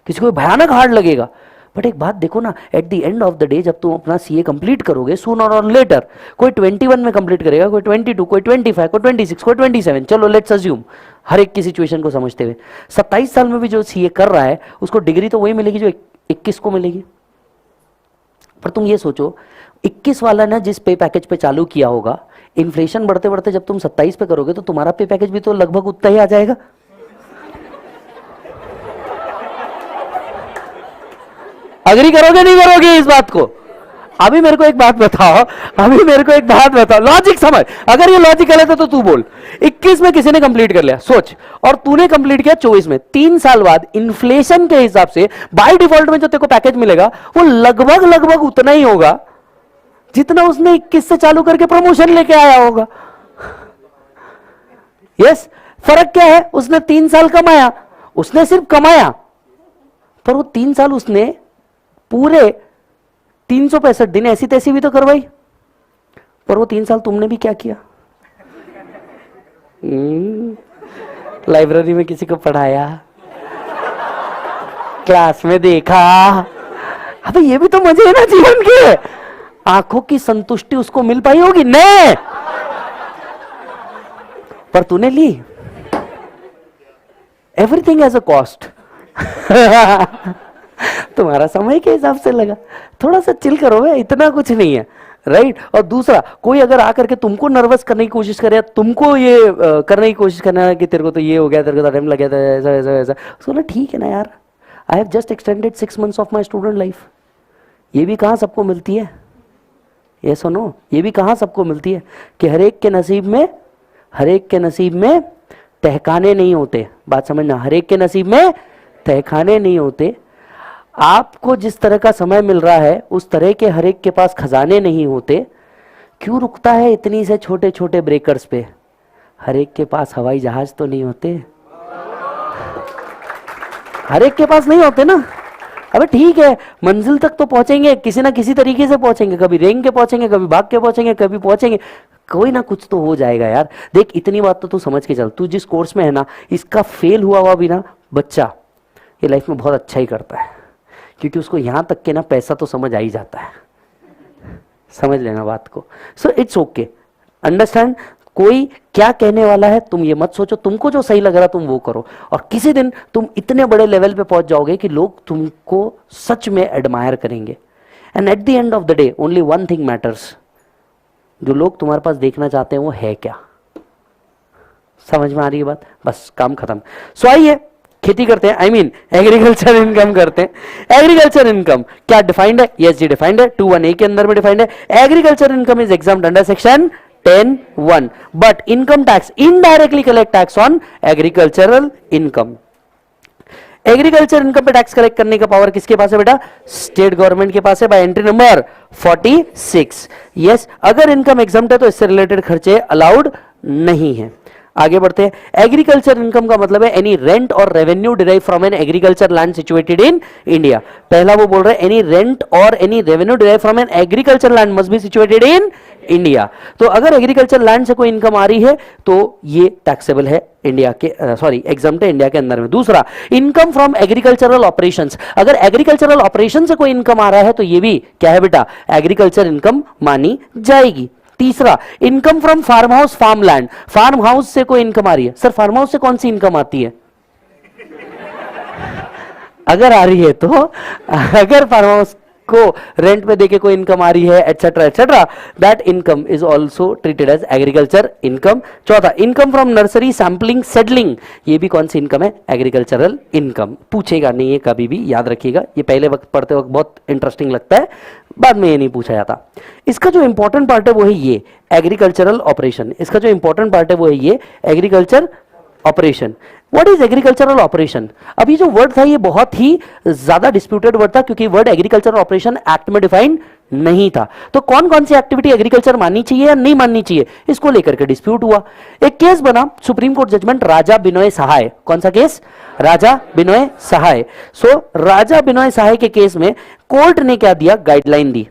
किसी को भयानक हार्ड लगेगा। बट एक बात देखो ना, at the end of the day जब तुम अपना सीए कंप्लीट करोगे, सूनर और लेटर, कोई 21 में कंप्लीट करेगा, कोई 22, कोई 25, कोई 26, कोई 27, चलो लेट्स अज्यूम, हर एक की सिचुएशन को समझते हुए 27 साल में भी जो सीए कर रहा है उसको डिग्री तो वही मिलेगी जो 21 को मिलेगी। पर तुम ये सोचो, 21 वाला ने जिस पे पैकेज पे चालू किया होगा, इन्फ्लेशन बढ़ते बढ़ते जब तुम 27 पे करोगे तो तुम्हारा पे पैकेज भी तो लगभग उतना ही आ जाएगा। अग्री करोगे नहीं करोगे इस बात को? अभी मेरे को एक बात बताओ, लॉजिक समझ, अगर ये लॉजिकल है तो तू बोल। 21 में किसी ने कंप्लीट कर लिया, सोच, और तूने कंप्लीट किया 24 में, 3 साल बाद इन्फ्लेशन के हिसाब से बाय डिफॉल्ट में जो तेरे को पैकेज मिलेगा वो लगभग उतना ही होगा जितना उसने 21 से चालू करके प्रमोशन लेके आया होगा। यस, फर्क क्या है? उसने 3 साल कमाया, उसने सिर्फ कमाया, पर वो 3 साल उसने पूरे 365 दिन ऐसी तैसी भी तो करवाई। पर वो 3 साल तुमने भी क्या किया? लाइब्रेरी में किसी को पढ़ाया, क्लास में देखा। अबे ये भी तो मजे है ना जीवन के। आंखों की संतुष्टि उसको मिल पाई होगी? नहीं, पर तूने ली। Everything has a cost. तुम्हारा समय के हिसाब से लगा, थोड़ा सा चिल करो भाई, इतना कुछ नहीं है, राइट? और दूसरा, कोई अगर आकर के तुमको नर्वस करने की कोशिश करे, तुमको ये करने की कोशिश करना है कि तेरे को तो ये हो गया, तेरे को तो टाइम लग गया था, ऐसा ऐसा ऐसा, उसको ना ठीक है ना यार, I have just extended 6 months of my student life. ये भी कहाँ सबको मिलती है? ये सुनो, ये भी कहाँ सबको मिलती है कि हर एक के नसीब में तहखाने नहीं होते। बात समझना, हर एक के नसीब में तहखाने नहीं होते। आपको जिस तरह का समय मिल रहा है उस तरह के हर एक के पास खजाने नहीं होते। क्यों रुकता है इतनी से छोटे छोटे ब्रेकर्स पे? हर एक के पास हवाई जहाज तो नहीं होते, हर एक के पास नहीं होते ना। अबे ठीक है, मंजिल तक तो पहुंचेंगे, किसी ना किसी तरीके से पहुंचेंगे, कभी रेंग के पहुंचेंगे, कभी भाग के पहुंचेंगे, कभी पहुंचेंगे, कोई ना कुछ तो हो जाएगा यार। देख, इतनी बात तो तू समझ के चल, तू जिस कोर्स में है ना, इसका फेल हुआ भी ना बच्चा ये लाइफ में बहुत अच्छा ही करता है, क्योंकि उसको यहां तक के ना पैसा तो समझ आ ही जाता है। समझ लेना बात को। So it's okay, understand. कोई क्या कहने वाला है तुम ये मत सोचो, तुमको जो सही लग रहा तुम वो करो, और किसी दिन तुम इतने बड़े लेवल पे पहुंच जाओगे कि लोग तुमको सच में एडमायर करेंगे। And at the end of the day only one thing matters, जो लोग तुम्हारे पास देखना चाहते हैं वो है क्या। समझ में आ रही है बात? बस काम खत्म। सो आइए, खेती करते हैं, आई मीन एग्रीकल्चर इनकम करते हैं। एग्रीकल्चर इनकम क्या डिफाइंड है? यस जी डिफाइंड है, 2(1)(a) के अंदर में डिफाइंड है। Agriculture income is examined under section 10(1), but income tax indirectly collect tax on agricultural income. Agriculture income पे टैक्स कलेक्ट करने का पावर किसके पास है बेटा? स्टेट गवर्नमेंट के पास है, बाय एंट्री नंबर 46। यस, अगर इनकम एग्जम्प्ट है तो इससे रिलेटेड खर्चे अलाउड नहीं है। आगे बढ़ते हैं। एग्रीकल्चर इनकम का मतलब है एनी रेंट और revenue derive from an agriculture land situated in India. पहला वो बोल रहे हैं एनी रेंट और any revenue derive from an agriculture land must be situated in India. तो अगर एग्रीकल्चर लैंड से कोई इनकम आ रही है तो ये टैक्सेबल है इंडिया के, सॉरी एग्जम्प्ट है इंडिया के अंदर में। दूसरा, इनकम फ्रॉम एग्रीकल्चरल ऑपरेशंस, अगर एग्रीकल्चरल ऑपरेशन से कोई इनकम आ रहा है तो ये भी क्या है बेटा? एग्रीकल्चर इनकम मानी जाएगी। तीसरा, income from farm house farm land, farm house से कोई इनकम आ रही है। सर फार्म हाउस से कौन सी इनकम आती है? अगर आ रही है तो, अगर फार्म हाउस को रेंट पे देके कोई इनकम आ रही है etcetera etcetera, that income is also treated as agriculture income. चौथा, income from nursery sampling seedling, ये भी कौन सी इनकम है? Agricultural income. पूछेगा नहीं है कभी भी, याद रखिएगा, ये पहले वक्त पढ़ते वक्त बहुत इंटरेस्टिंग लगता है, बाद में ये नहीं पूछा जाता। इसका जो इंपॉर्टेंट पार्ट है वो है ये एग्रीकल्चरल ऑपरेशन। इसका जो इंपॉर्टेंट पार्ट है वो है ये agriculture operation. What is agricultural operation? अभी जो वर्ड था ये बहुत ही ज्यादा डिस्प्यूटेड वर्ड था क्योंकि वर्ड एग्रीकल्चरल ऑपरेशन एक्ट में डिफाइंड नहीं था। तो कौन कौन सी एक्टिविटी एग्रीकल्चर माननी चाहिए या नहीं माननी चाहिए, इसको लेकर के डिस्प्यूट हुआ। एक केस बना, सुप्रीम कोर्ट जजमेंट राजा बिनोय सहाय। कौन सा केस? राजा बिनोय सहाय। सो राजा बिनोय सहाय के केस में कोर्ट ने क्या दिया? गाइडलाइन दी।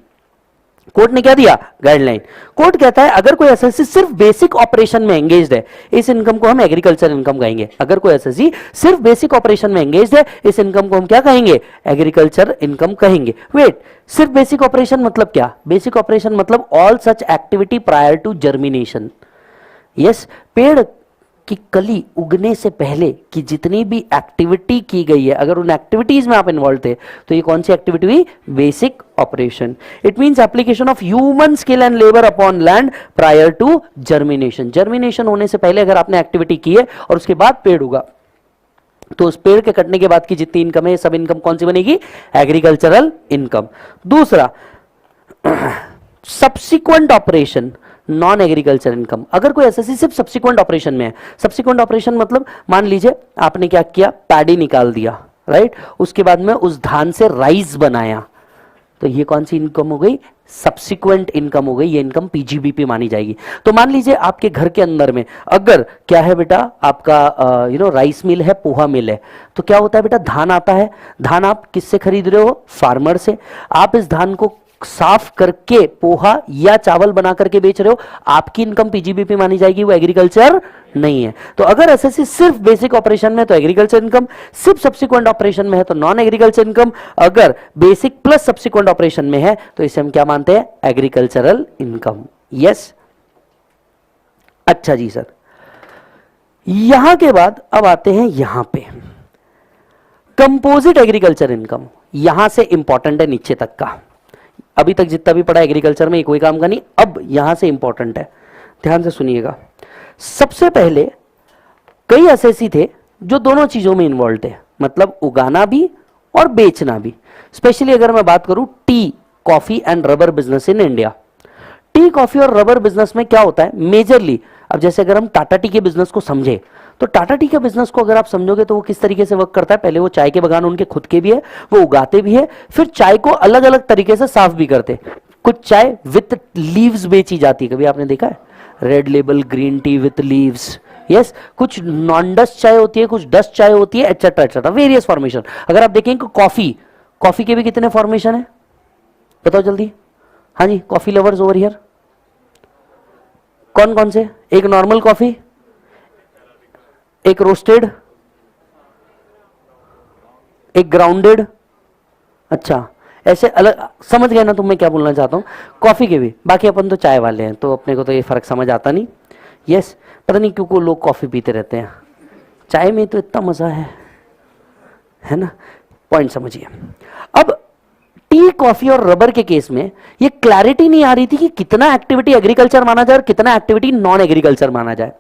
कोर्ट ने क्या दिया? गाइडलाइन। कोर्ट कहता है अगर कोई एसएससी सिर्फ बेसिक ऑपरेशन में एंगेज्ड है, इस इनकम को हम एग्रीकल्चर इनकम कहेंगे। अगर कोई एसएससी सिर्फ बेसिक ऑपरेशन में एंगेज्ड है, इस इनकम को हम क्या कहेंगे? एग्रीकल्चर इनकम कहेंगे। वेट, सिर्फ बेसिक ऑपरेशन मतलब क्या? बेसिक ऑपरेशन मतलब all such activity prior to germination. Yes, पेड़ कि कली उगने से पहले की जितनी भी एक्टिविटी की गई है, अगर उन एक्टिविटीज में आप इन्वॉल्व थे तो ये कौन सी एक्टिविटी हुई? Basic operation. It means application of human skill and labour upon land prior to germination. Germination होने से पहले अगर आपने एक्टिविटी की है और उसके बाद पेड़ उगा तो उस पेड़ के कटने के बाद की जितनी इनकम है, सब इनकम कौन सी बनेगी? Agricultural income. दूसरा, subsequent operation, non agriculture income. अगर कोई एसएससी सिर्फ सब्सिक्वेंट ऑपरेशन में है, सब्सिक्वेंट ऑपरेशन मतलब मान लीजिए आपने क्या किया? पैडी निकाल दिया, राइट, उसके बाद में उस धान से राइस बनाया, तो ये कौन सी इनकम हो गई? सब्सिक्वेंट इनकम हो गई। ये इनकम पीजीबीपी मानी जाएगी। तो मान लीजिए आपके घर के अंदर में अगर क्या है बेटा, आपका राइस मिल है, पोहा मिल है, तो क्या होता है बेटा? धान आता है। धान आप किससे खरीद रहे हो? फार्मर से। आप इस धान को साफ करके पोहा या चावल बना करके बेच रहे हो, आपकी इनकम पीजीबीपी मानी जाएगी, वो एग्रीकल्चर नहीं है। तो अगर एसएससी सिर्फ बेसिक ऑपरेशन में है तो एग्रीकल्चर इनकम, सिर्फ सब्सिक्वेंट ऑपरेशन में है तो नॉन एग्रीकल्चर इनकम, अगर बेसिक प्लस सब्सिक्वेंट ऑपरेशन में है तो इसे हम क्या मानते हैं? Agricultural income. यस, अच्छा जी सर। यहां के बाद अब आते हैं यहां पे कंपोजिट एग्रीकल्चर इनकम। यहां से इंपॉर्टेंट है नीचे तक का। अभी तक जितना भी पढ़ा एग्रीकल्चर में ये कोई काम का नहीं, अब यहां से इंपॉर्टेंट है, ध्यान से सुनिएगा। सबसे पहले कई एसएससी थे जो दोनों चीजों में इन्वॉल्व थे, मतलब उगाना भी और बेचना भी। स्पेशली अगर मैं बात करूं T, coffee and rubber business in India. T, coffee और रबर बिजनेस में क्या होता है मेजरली? अब जैसे अगर हम टाटा टी के बिजनेस को समझे तो टाटा टी के बिजनेस को अगर आप समझोगे तो वो किस तरीके से वर्क करता है। पहले वो चाय के बागान उनके खुद के भी है, वो उगाते भी है, फिर चाय को अलग अलग तरीके से साफ भी करते। कुछ चाय विथ लीव्स बेची जाती है, कभी आपने देखा है? Red label green tea with leaves. Yes, कुछ नॉन डस्ट चाय होती है, कुछ डस्ट चाय होती है, एटसेट्रा एटसेट्रा, वेरियस फॉर्मेशन। अगर आप देखेंगे कॉफी, कॉफी के भी कितने फॉर्मेशन है बताओ जल्दी। हाँ जी, कॉफी लवर्स ओवर हियर, कौन कौन से? एक नॉर्मल कॉफी, एक रोस्टेड, एक ग्राउंडेड। अच्छा, ऐसे अलग समझ गए ना तुम मैं क्या बोलना चाहता हूं? कॉफी के भी, बाकी अपन तो चाय वाले हैं तो अपने को तो ये फर्क समझ आता नहीं। यस, पता नहीं क्यों को लोग कॉफी पीते रहते हैं, चाय में तो इतना मजा है ना? पॉइंट समझिए। अब टी, कॉफी और रबर के केस में ये क्लैरिटी नहीं आ रही थी कि कितना एक्टिविटी एग्रीकल्चर माना जाए और कितना एक्टिविटी नॉन एग्रीकल्चर माना जाए।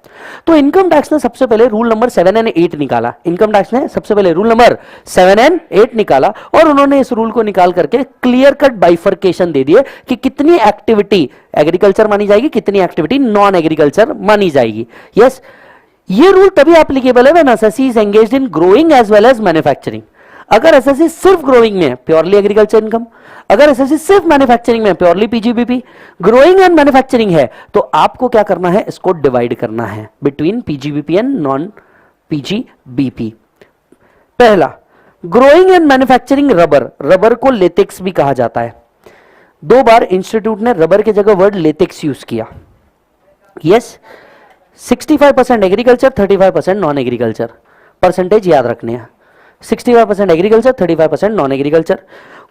तो इनकम टैक्स ने सबसे पहले रूल नंबर 7 एंड 8 निकाला। इनकम टैक्स ने सबसे पहले रूल नंबर 7 एंड 8 निकाला और उन्होंने इस रूल को निकाल करके क्लियर कट बाइफर्केशन दे दिए कि कितनी एक्टिविटी एग्रीकल्चर मानी जाएगी, कितनी एक्टिविटी नॉन एग्रीकल्चर मानी जाएगी। यस, ये रूल तभी एप्लीकेबल है when SSC is engaged in growing as well as manufacturing. अगर एसएससी सिर्फ ग्रोइंग में है, प्योरली एग्रीकल्चर इनकम। अगर एसएससी सिर्फ मैन्युफैक्चरिंग में, purely PGBP. Growing and manufacturing है तो आपको क्या करना है, इसको डिवाइड करना है between PGBP and non PGBP. पहला, growing and manufacturing rubber, rubber को लेटेक्स भी कहा जाता है। 2 बार इंस्टीट्यूट ने रबर की जगह वर्ड लेटेक्स यूज किया। Yes, 65% agriculture, 35% non agriculture. Percentage याद रखने हैं, 65% agriculture, 35% non agriculture.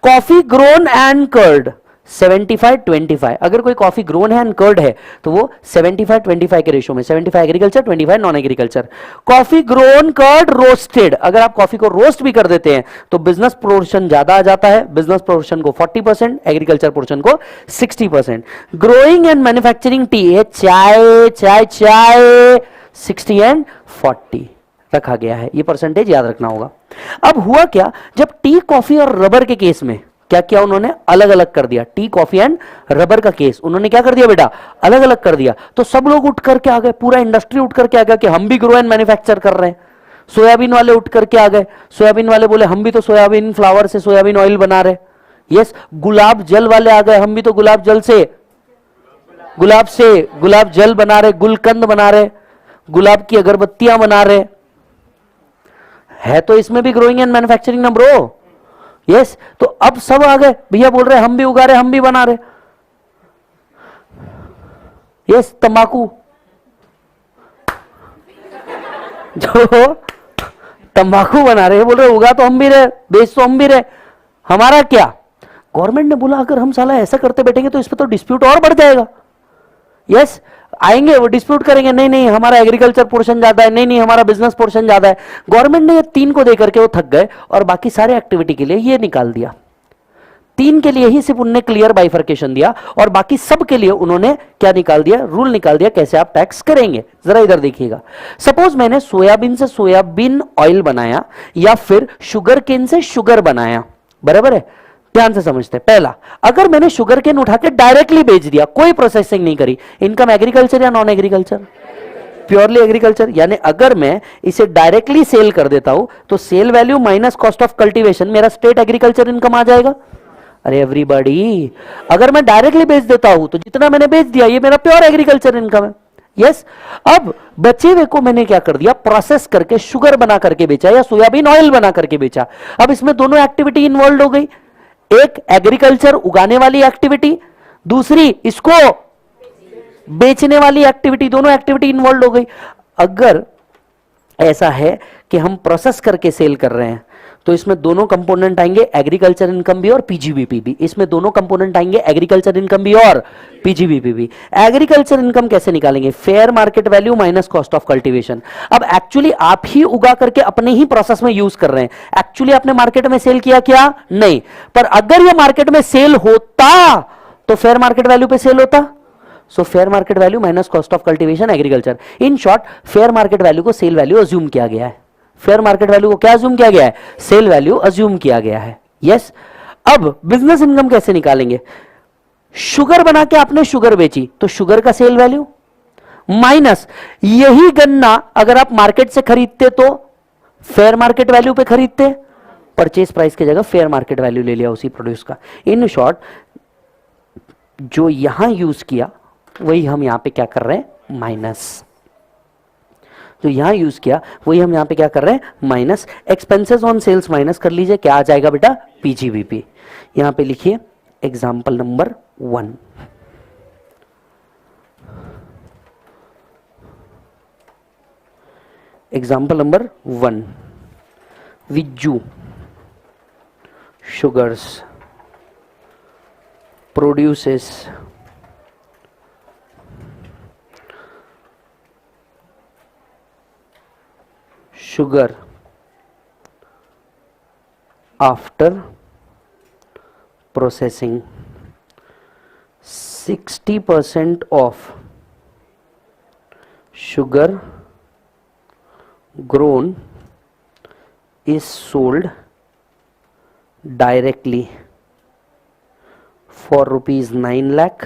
Coffee grown and cured 75-25। अगर कोई कॉफी ग्रोन है एंड कर्ड है तो वो 75-25 के रेशियो में, 75 agriculture, 25 non agriculture. Coffee grown cured roasted, अगर आप कॉफी को रोस्ट भी कर देते हैं तो बिजनेस पोर्शन ज्यादा आ जाता है, बिजनेस पोर्शन को 40%, एग्रीकल्चर पोर्शन को 60%। ग्रोइंग एंड मैन्युफैक्चरिंग टी है, चाय चाय चाय 60 एंड 40 रखा गया है। ये परसेंटेज याद रखना होगा। अब हुआ क्या, जब टी, कॉफी और रबर के केस में क्या किया उन्होंने, अलग अलग कर दिया। टी, कॉफी एंड रबर का केस उन्होंने क्या कर दिया बेटा, अलग अलग कर दिया। तो सब लोग उठ करके आ गए, पूरा इंडस्ट्री उठ करके आ गया कि हम भी ग्रो एंड मैन्युफैक्चर कर रहे हैं। सोयाबीन वाले उठ करके आ गए, सोयाबीन वाले बोले हम भी तो सोयाबीन फ्लावर से सोयाबीन ऑयल बना रहे। यस, गुलाब जल वाले आ गए, हम भी तो गुलाब जल से गुलाब जल बना रहे, गुलकंद बना रहे, गुलाब की अगरबत्तियां बना रहे है। तो इसमें भी ग्रोइंग एंड मैन्युफैक्चरिंग ना ब्रो। यस, तो अब सब आ गए, भैया बोल रहे हम भी उगा रहे, हम भी बना रहे। यस, तंबाकू, जो तंबाकू बना रहे बोल रहे उगा तो हम भी रहे, बेच तो हम भी रहे, हमारा क्या। गवर्नमेंट ने बोला अगर हम साला ऐसा करते बैठेंगे तो इस पर तो डिस्प्यूट और बढ़ जाएगा। यस, आएंगे वो डिस्प्यूट करेंगे, नहीं नहीं हमारा एग्रीकल्चर पोर्शन ज्यादा है, नहीं नहीं हमारा बिजनेस पोर्शन ज्यादा है। गवर्नमेंट ने ये 3 को देकर के वो थक गए और बाकी सारे एक्टिविटी के लिए ये निकाल दिया। 3 के लिए ही सिर्फ उन्होंने क्लियर बाइफर्केशन दिया और बाकी सब के लिए उन्होंने क्या निकाल दिया, रूल निकाल दिया कैसे आप टैक्स करेंगे। जरा इधर देखिएगा, सपोज मैंने सोयाबीन से सोयाबीन ऑयल बनाया या फिर शुगर केन से शुगर बनाया, बराबर है। ध्यान से समझते हैं। पहला, अगर मैंने शुगर केन उठा के डायरेक्टली बेच दिया, कोई प्रोसेसिंग नहीं करी, इनकम एग्रीकल्चर या नॉन एग्रीकल्चर, प्योरली एग्रीकल्चर। यानी अगर मैं इसे डायरेक्टली सेल कर देता हूं तो sale value minus cost of cultivation मेरा स्टेट एग्रीकल्चर इनकम आ जाएगा। अरे एवरीबॉडी, अगर मैं डायरेक्टली बेच देता हूं तो जितना मैंने बेच दिया ये मेरा प्योर एग्रीकल्चर इनकम है। यस, अब बचे हुए को मैंने क्या कर दिया, प्रोसेस करके शुगर बना करके बेचा या सोयाबीन ऑयल बना करके बेचा। अब इसमें दोनों एक्टिविटी इन्वॉल्व हो गई, एक एग्रीकल्चर उगाने वाली एक्टिविटी, दूसरी इसको बेचने वाली एक्टिविटी, दोनों एक्टिविटी इन्वॉल्व हो गई। अगर ऐसा है कि हम प्रोसेस करके सेल कर रहे हैं तो इसमें दोनों कंपोनेंट आएंगे, एग्रीकल्चर इनकम भी और पीजीबीपी भी। इसमें दोनों कंपोनेंट आएंगे, एग्रीकल्चर इनकम भी और पीजीबीपी भी। एग्रीकल्चर इनकम कैसे निकालेंगे, fair market value minus cost of cultivation. अब एक्चुअली आप ही उगा करके अपने ही प्रोसेस में यूज कर रहे हैं, एक्चुअली आपने मार्केट में सेल किया क्या, नहीं। पर अगर यह मार्केट में सेल होता तो फेयर मार्केट वैल्यू पे सेल होता। So fair market value minus cost of cultivation agriculture. In short, fair market value को सेल वैल्यू अज्यूम किया गया है। फेयर मार्केट वैल्यू को क्या अज्यूम किया गया है, सेल वैल्यू अज्यूम किया गया है। यस, अब बिजनेस इनकम कैसे निकालेंगे, शुगर बना के आपने शुगर बेची तो शुगर का सेल वैल्यू माइनस यही गन्ना अगर आप मार्केट से खरीदते तो फेयर मार्केट वैल्यू पे खरीदते, परचेज प्राइस की जगह फेयर मार्केट वैल्यू ले लिया उसी प्रोड्यूस का। इन शॉर्ट, जो यहां यूज किया वही हम यहां पे क्या कर रहे हैं, माइनस। तो यहां यूज किया वही हम यहां पे क्या कर रहे हैं, minus. Expenses on sales minus कर लीजिए, क्या आ जाएगा बेटा, पीजीबीपी। यहां पे लिखिए example number 1। Example number 1, Vijju sugars produces sugar after processing. 60% of sugar grown is sold directly for rupees 9 lakh.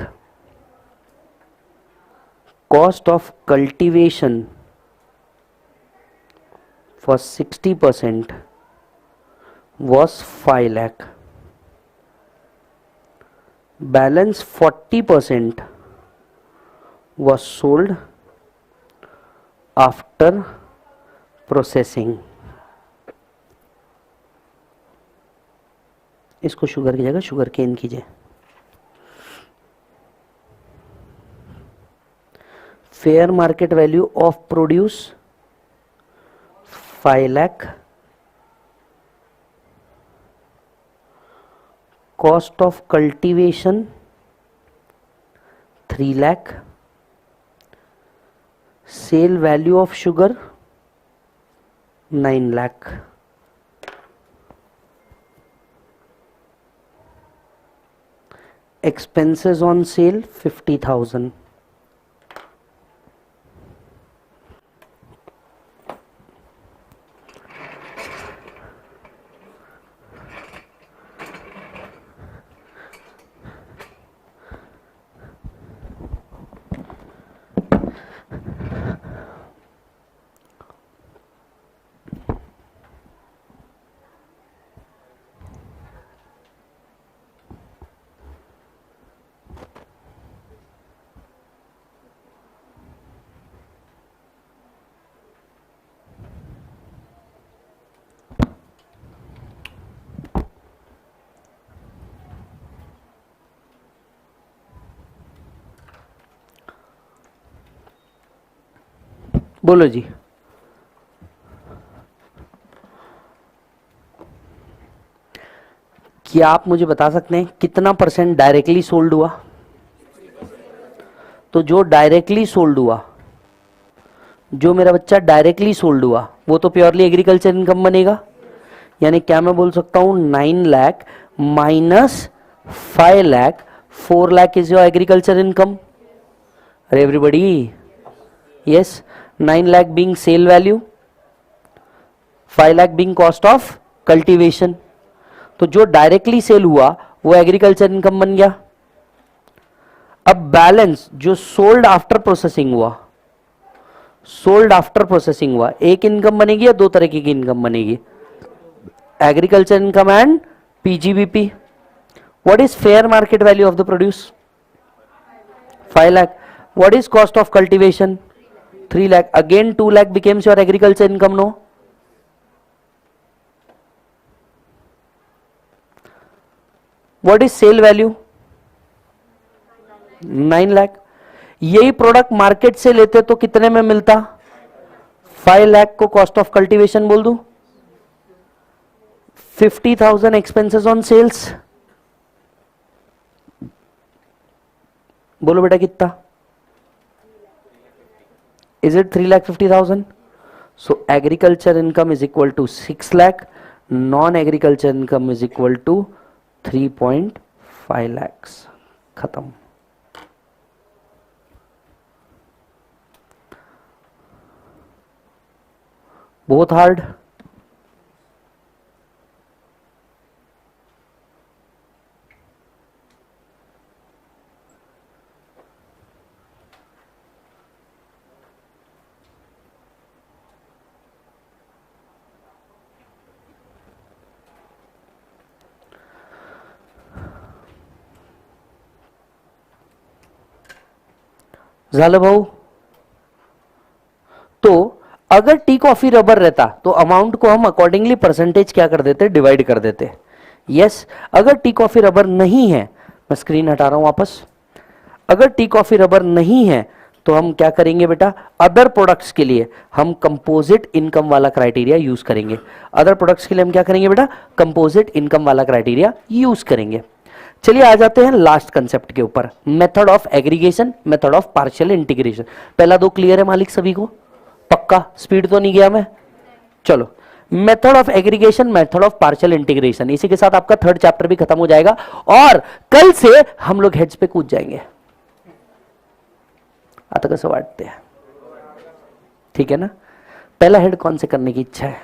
Cost of cultivation for 60% was 5 lakh. Balance 40% was sold after processing. इसको sugar की जगह sugar cane कीजिए. Fair market value of produce 5 lakh. Cost of cultivation 3 lakh. Sale value of sugar 9 lakh. Expenses on sale 50,000. बोलो जी. क्या आप मुझे बता सकते हैं कितना परसेंट डायरेक्टली सोल्ड हुआ? तो जो डायरेक्टली सोल्ड हुआ, जो मेरा बच्चा डायरेक्टली सोल्ड हुआ, वो तो प्योरली एग्रीकल्चर इनकम बनेगा. यानी क्या मैं बोल सकता हूं 9 lakh minus 5 lakh, 4 lakh is your agriculture income. अरे everybody, yes. 9 lakh being sale value, 5 lakh being cost of cultivation. तो जो डायरेक्टली सेल हुआ वो एग्रीकल्चर इनकम बन गया. अब बैलेंस जो सोल्ड आफ्टर प्रोसेसिंग हुआ, सोल्ड आफ्टर प्रोसेसिंग हुआ, एक इनकम बनेगी या दो तरह की इनकम बनेगी? Agriculture income and PGBP. What is fair market value of the produce? 5 lakh. What is cost of cultivation? 3 lakh. Again 2 lakh becomes your agriculture income, no? What is sale value? 9 lakh. यही product market से लेते तो कितने में मिलता? 5 lakh को cost of cultivation बोल दूं, 50,000 एक्सपेंसेस ऑन सेल्स. बोलो बेटा कितना? Is it 3,50,000? So agriculture income is equal to 6 lakh. Non-agriculture income is equal to 3.5 lakhs. खत्म. बहुत हार्ड. झालं भाऊ. तो अगर टी कॉफी रबर रहता तो अमाउंट को हम अकॉर्डिंगली परसेंटेज क्या कर देते? डिवाइड कर देते. यस. अगर टी कॉफी रबर नहीं है, मैं स्क्रीन हटा रहा हूं वापस. अगर टी कॉफी रबर नहीं है तो हम क्या करेंगे बेटा? अदर प्रोडक्ट्स के लिए हम कंपोजिट इनकम वाला क्राइटेरिया यूज करेंगे. अदर प्रोडक्ट्स के लिए हम क्या करेंगे बेटा? कंपोजिट इनकम वाला क्राइटेरिया यूज करेंगे. चलिए आ जाते हैं लास्ट कंसेप्ट के ऊपर, method of aggregation, method of partial integration. पहला दो क्लियर है मालिक सभी को? पक्का? स्पीड तो नहीं गया मैं? चलो method of aggregation, method of partial integration. इसी के साथ आपका थर्ड चैप्टर भी खत्म हो जाएगा और कल से हम लोग हेड्स पे कूद जाएंगे। आता कसं वाटते? ठीक है ना? पहला हेड कौन से करने की इच्छा है?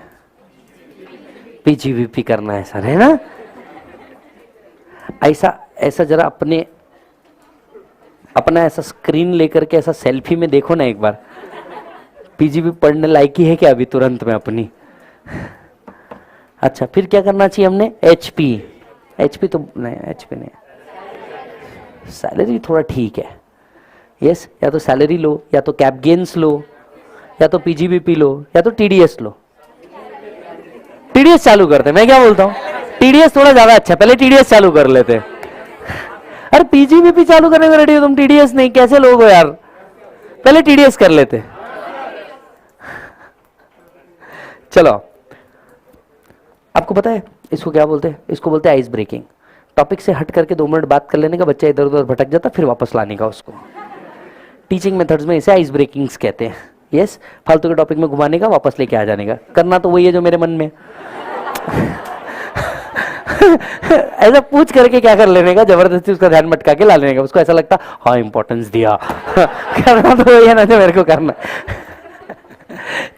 पीजीवीपी करना है सर, है ना? ऐसा ऐसा जरा अपना ऐसा स्क्रीन लेकर के ऐसा सेल्फी में देखो ना एक बार, पीजीवीपी पढ़ने लायक ही है क्या अभी तुरंत में अपनी? अच्छा, फिर क्या करना चाहिए हमने? एचपी। एचपी तो नहीं, एचपी नहीं, सैलरी थोड़ा ठीक है। यस, या तो सैलरी लो, या तो कैप गेन्स लो, या तो पीजीबीपी लो, या तो टीडीएस लो। टीडीएस चालू करते, मैं क्या बोलता हूँ, टीडीएस थोड़ा ज्यादा अच्छा, पहले टीडीएस चालू कर लेते। अरे पीजीबीपी चालू करने को रेडी हो तुम, टीडीएस नहीं? कैसे लोग हो यार, पहले टीडीएस कर लेते। चलो, आपको पता है इसको क्या बोलते हैं? इसको बोलते हैं आइस ब्रेकिंग। टॉपिक से हट करके 2 मिनट बात कर लेने का, बच्चा इधर उधर भटक जाता, फिर वापस लाने का उसको। टीचिंग मेथड्स में इसे आइस ब्रेकिंग्स कहते हैं। यस, फालतू के टॉपिक में घुमाने का, वापस लेके आ जाने का। करना तो वही है जो मेरे मन में ऐसा पूछ करके क्या कर लेने का, जबरदस्ती उसका ध्यान मटका के ला लेने का। उसको ऐसा लगता हाँ इंपॉर्टेंस दिया करना तो वही है ना जो मेरे को करना।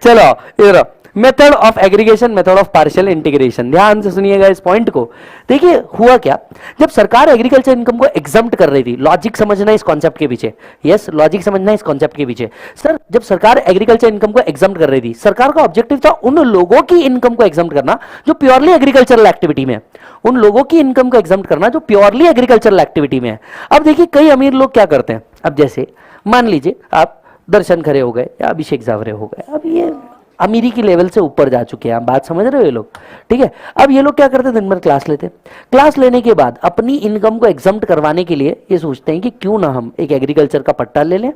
चलो इधर, method of aggregation, method of partial integration. ध्यान से सुनिएगा इस पॉइंट को। देखिए हुआ क्या, जब सरकार एग्रीकल्चर इनकम को एग्जम्प्ट कर रही थी, लॉजिक समझना इस कॉन्सेप्ट के पीछे। यस, लॉजिक समझना इस कॉन्सेप्ट के पीछे। सर जब सरकार एग्रीकल्चर इनकम को एग्जम्प्ट कर रही थी, सरकार का ऑब्जेक्टिव था उन लोगों की इनकम को एग्जम्प्ट करना जो प्योरली एग्रीकल्चरल एक्टिविटी में, उन लोगों की इनकम को एग्जम्प्ट करना जो प्योरली एग्रीकल्चरल एक्टिविटी में है। अब देखिए कई अमीर लोग क्या करते हैं, अब जैसे मान लीजिए आप दर्शन खरे हो गए या अभिषेक जावरे हो गए, अब ये अमीरी की लेवल से ऊपर जा चुके हैं, आप बात समझ रहे हो ये लोग? ठीक है, अब ये लोग क्या करते हैं, दिन भर क्लास लेते हैं, क्लास लेने के बाद अपनी इनकम को एग्जम्प्ट करवाने के लिए ये सोचते हैं कि क्यों ना हम एक एग्रीकल्चर का पट्टा ले लें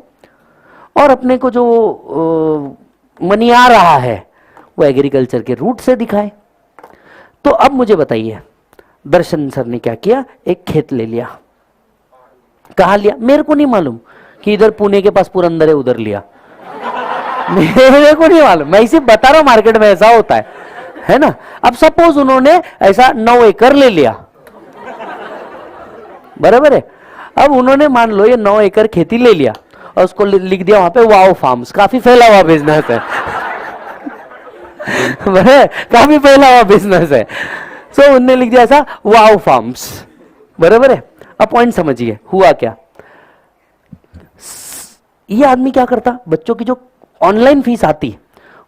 और अपने को जो मनी आ रहा है वो एग्रीकल्चर के रूट से दिखाएं। तो अब मुझे बताइए, दर्शन सर ने क्या किया, एक खेत ले लिया। कहाँ लिया मेरे को नहीं मालूम, कि इधर पुणे के पास पुरंदर है उधर लिया, मेरे को नहीं मालूम, मैं इसे बता रहा हूं मार्केट में ऐसा होता है ना? अब सपोज उन्होंने ऐसा 9 एकड़ ले लिया, बराबर है? अब उन्होंने मान लो ये 9 एकड़ खेती ले लिया और उसको लिख दिया वहां पे वाओ फार्म्स, काफी फैला हुआ बिजनेस है काफी फैला हुआ बिजनेस है। सो उन्होंने लिख दिया ऐसा वाओ फार्म्स, बराबर है? अब पॉइंट समझिए हुआ क्या, ये आदमी क्या करता, बच्चों की जो ऑनलाइन फीस आती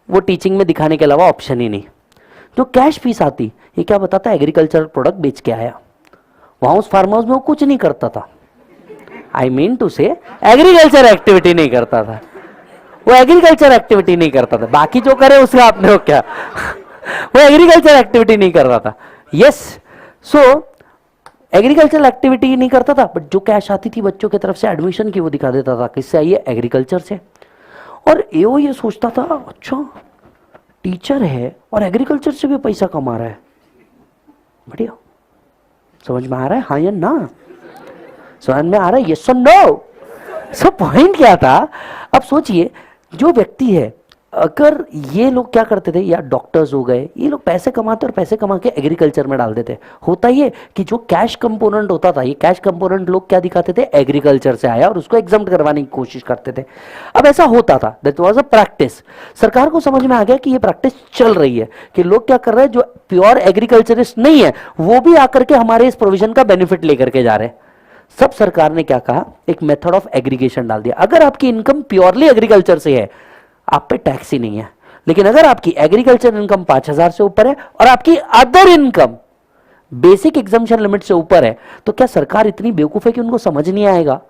वो टीचिंग में दिखाने के अलावा ऑप्शन ही नहीं, जो कैश फीस आती ये क्या बताता, एग्रीकल्चर प्रोडक्ट बेच के आया। वहां उस फार्म हाउस में वो कुछ नहीं करता था, आई मीन टू से एग्रीकल्चर एक्टिविटी नहीं करता था, वो एग्रीकल्चर एक्टिविटी नहीं करता था, बाकी जो करे उसका आपने क्या वो एग्रीकल्चर एक्टिविटी नहीं कर रहा था। यस, सो एग्रीकल्चर एक्टिविटी नहीं करता था, बट जो कैश आती थी बच्चों की तरफ से एडमिशन की वो दिखा देता था, किससे आई है, एग्रीकल्चर से। और एओ ये सोचता था अच्छा टीचर है और एग्रीकल्चर से भी पैसा कमा रहा है, बढ़िया। समझ में आ रहा है हाँ या ना? समझ में आ रहा है यस और नो? सब पॉइंट क्या था, अब सोचिए जो व्यक्ति है, अगर ये लोग क्या करते थे, या डॉक्टर्स हो गए, ये लोग पैसे कमाते और पैसे कमा के एग्रीकल्चर में डाल देते। होता ये कि जो कैश कंपोनेंट होता था, ये कैश कंपोनेंट लोग क्या दिखाते थे, एग्रीकल्चर से आया, और उसको एग्जम्प्ट करवाने की कोशिश करते थे। अब ऐसा होता था, दैट वाज अ प्रैक्टिस। सरकार को समझ में आ गया कि ये प्रैक्टिस चल रही है, कि लोग क्या कर रहे हैं, जो प्योर एग्रीकल्चरिस्ट नहीं है वो भी आकर के हमारे इस प्रोविजन का बेनिफिट लेकर के जा रहे हैं। सब सरकार ने क्या कहा, एक मेथड ऑफ एग्रीगेशन डाल दिया। अगर आपकी इनकम प्योरली एग्रीकल्चर से है, आप पे टैक्स ही नहीं है, लेकिन अगर आपकी एग्रीकल्चर इनकम 5,000 से ऊपर है और आपकी other income basic exemption limit से ऊपर है, तो क्या सरकार इतनी बेवकूफ है कि उनको समझ नहीं आएगा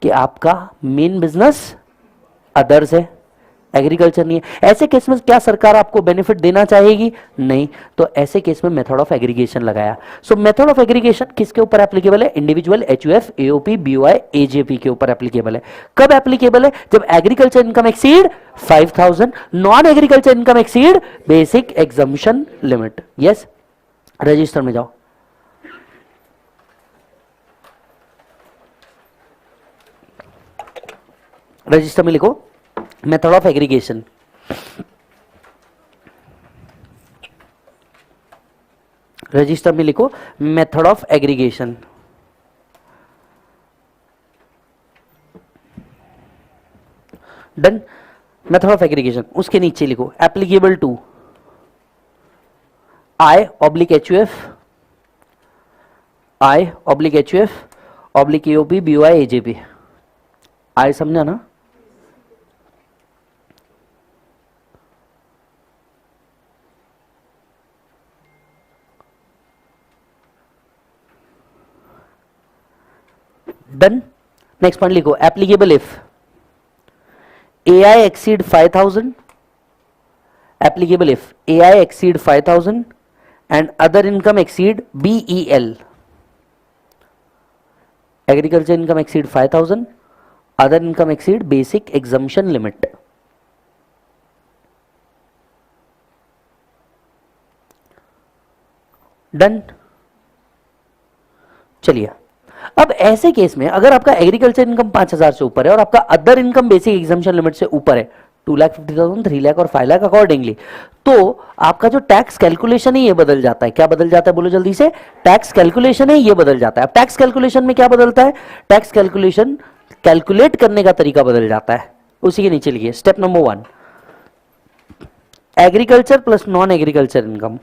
कि आपका मेन बिजनेस अदर्स है, एग्रीकल्चर नहीं है? ऐसे केस में क्या सरकार आपको बेनिफिट देना चाहेगी? नहीं। तो ऐसे केस में मेथड ऑफ एग्रीगेशन लगाया। सो मेथड ऑफ एग्रीगेशन किसके ऊपर एप्लीकेबल है? Individual, HUF, AOP, BOI, AJP के ऊपर एप्लीकेबल है। कब एप्लीकेबल है? जब agriculture income exceed 5,000, non agriculture income exceed basic exemption limit. Yes, register में जाओ, रजिस्टर में लिखो मेथड ऑफ एग्रीगेशन। रजिस्टर में लिखो method of aggregation, done. Method of aggregation, उसके नीचे लिखो applicable to I oblique H U F, I oblique H U F oblique AOP BOI AJP. आई समझा ना? डन। नेक्स्ट पॉइंट लिखो applicable if AI exceed 5,000, applicable if AI exceed 5,000 and other income exceed BEL. Agriculture income exceed 5,000, other income exceed basic exemption limit. Done. चलिए, अब ऐसे case में अगर आपका एग्रीकल्चर इनकम 5,000 से ऊपर है और आपका other income basic exemption limit से ऊपर है 2,50,000, 3 लाख और 5 लाख अकॉर्डिंगली, तो आपका जो टैक्स कैलकुलेशन है ये बदल जाता है। क्या बदल जाता है बोलो जल्दी से? टैक्स कैलकुलेशन है ये बदल जाता है। अब टैक्स कैलकुलेशन में क्या बदलता है? टैक्स कैलकुलेशन कैलकुलेट करने का तरीका बदल जाता है। उसी के नीचे लिखिए step number 1, agriculture plus non agriculture income,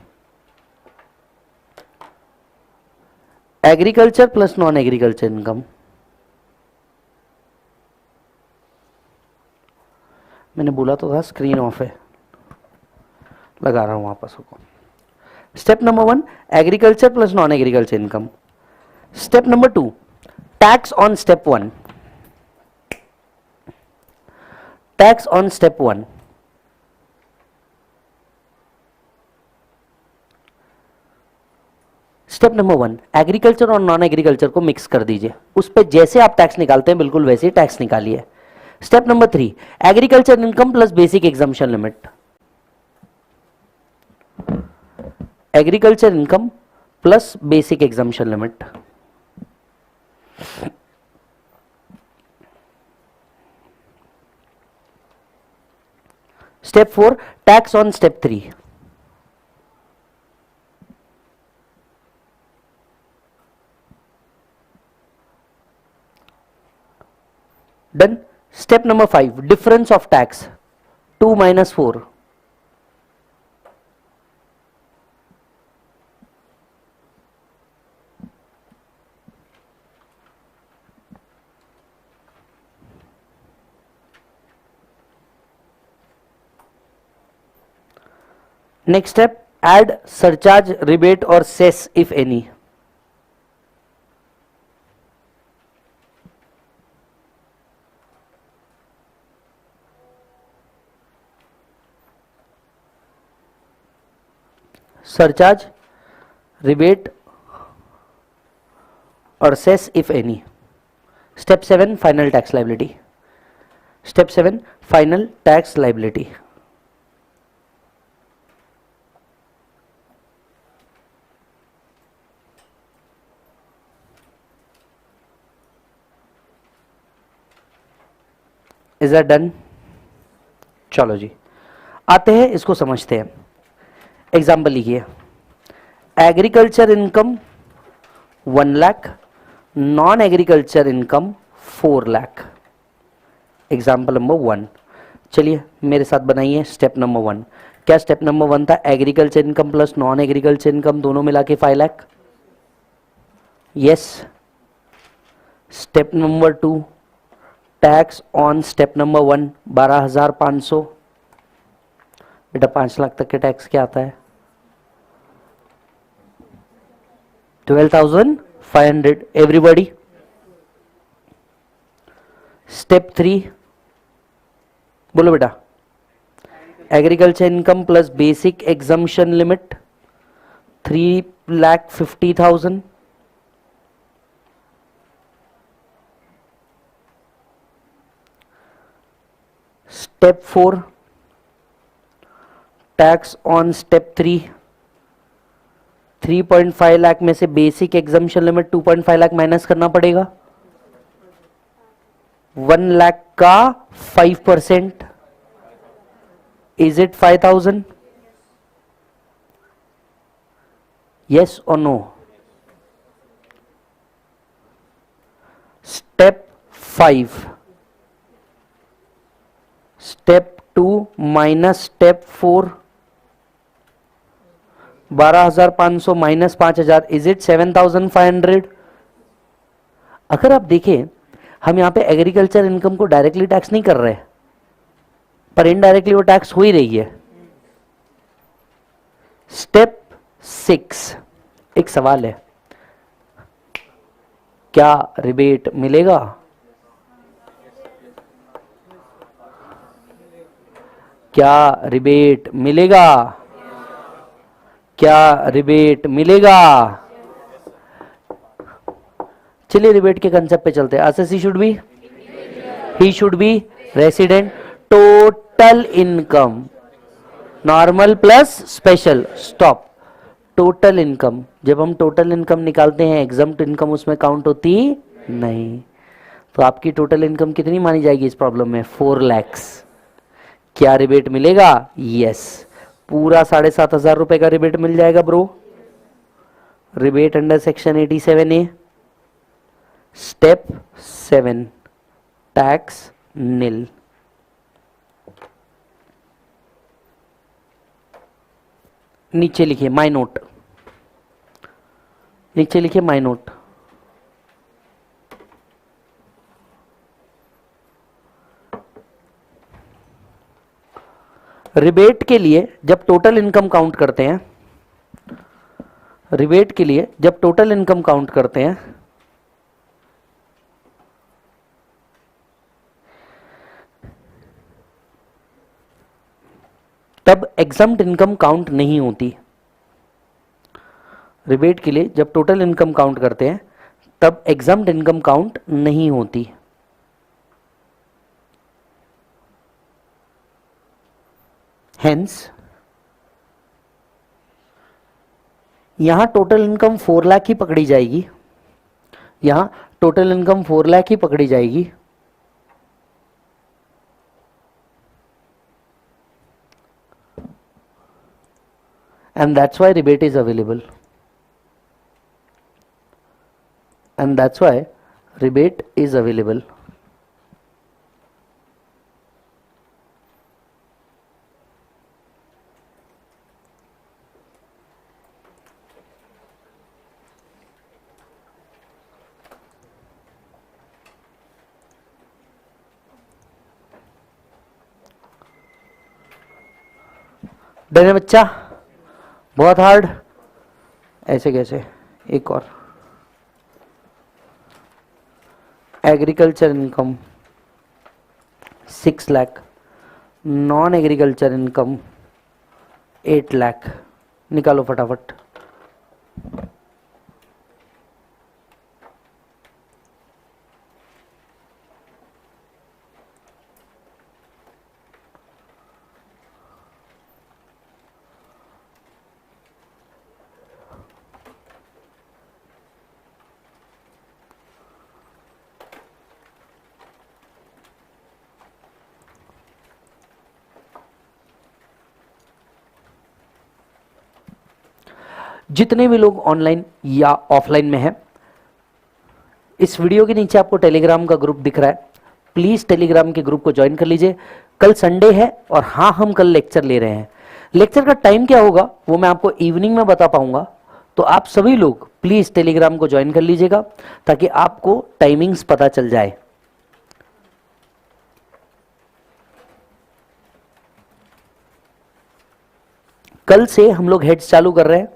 agriculture plus non agriculture income. मैंने बोला तो था स्क्रीन ऑफ है, लगा रहा हूं वापस को। Step number 1, agriculture plus non agriculture income. Step number 2, tax on step 1, tax on step 1। Step number 1, agriculture और नॉन एग्रीकल्चर को मिक्स कर दीजिए, उस पे जैसे आप टैक्स निकालते हैं बिल्कुल वैसे ही टैक्स निकालिए। Step number 3, agriculture income plus basic exemption limit, agriculture income plus basic exemption limit. Step 4, tax on step 3, done. Step number 5, difference of tax 2 - 4, next step, add surcharge rebate और cess if any. Surcharge, rebate और cess if any. Step 7, final tax liability. Step 7, final tax liability. Is that done? चलो जी, आते हैं इसको समझते हैं। Example लिखिए, agriculture income 1 lakh, non agriculture income 4 lakh. Example number 1, चलिए मेरे साथ बनाइए स्टेप नंबर 1। क्या स्टेप नंबर 1 था? Agriculture income plus non agriculture income दोनों मिला के 5 lakh. Yes. Step number 2, tax on step number 1 12,500। बेटा 5 लाख तक के टैक्स क्या आता है? 12,500। एवरीबॉडी। स्टेप 3, बोलो बेटा, agriculture income plus basic exemption limit 3,50,000। Step 4, tax on step 3 3.5 lakh में से basic exemption limit 2.5 lakh minus करना पड़ेगा। 1 लाख का 5%, is it 5,000? yes or no? Step 5, step 2 minus step 4, 12,500 minus 5,000, is it 7,500? अगर आप देखें, हम यहां पे एग्रीकल्चर इनकम को डायरेक्टली टैक्स नहीं कर रहे, पर इनडायरेक्टली वो टैक्स हो ही रही है। स्टेप 6, एक सवाल है, क्या रिबेट मिलेगा? क्या रिबेट मिलेगा? क्या रिबेट मिलेगा? चलिए रिबेट के कंसेप्ट पे चलते हैं। SSC should be, he should be resident, total income, normal plus special, stop. Total income, जब हम टोटल इनकम निकालते हैं एग्जम्प्ट इनकम उसमें काउंट होती नहीं, तो आपकी टोटल इनकम कितनी मानी जाएगी इस प्रॉब्लम में? 4 lakhs। क्या रिबेट मिलेगा? यस, पूरा 7,500 रुपए का रिबेट मिल जाएगा bro. Rebate under section 87A। Step 7, tax nil. नीचे लिखिए माय नोट, नीचे लिखिए माय नोट। रिबेट के लिए जब टोटल इनकम काउंट करते हैं, रिबेट के लिए जब टोटल इनकम काउंट करते हैं, तब एग्जम्प्ट इनकम काउंट नहीं होती। रिबेट के लिए जब टोटल इनकम काउंट करते हैं तब एग्जम्प्ट इनकम काउंट नहीं होती। हेंस यहां टोटल इनकम 4 लाख ही पकड़ी जाएगी, यहां टोटल इनकम 4 लाख ही पकड़ी जाएगी। And that's why rebate is available. And that's why rebate is available. डरे बच्चा? बहुत हार्ड? ऐसे कैसे? एक और, agriculture income 6 lakh, non agriculture income 8 lakh. निकालो फटाफट। जितने भी लोग ऑनलाइन या ऑफलाइन में हैं, इस वीडियो के नीचे आपको टेलीग्राम का ग्रुप दिख रहा है, प्लीज टेलीग्राम के ग्रुप को ज्वाइन कर लीजिए। कल संडे है और हाँ, हम कल लेक्चर ले रहे हैं। लेक्चर का टाइम क्या होगा वो मैं आपको इवनिंग में बता पाऊंगा, तो आप सभी लोग प्लीज टेलीग्राम को ज्वाइन कर लीजिएगा ताकि आपको टाइमिंग्स पता चल जाए। कल से हम लोग हेड्स चालू कर रहे हैं।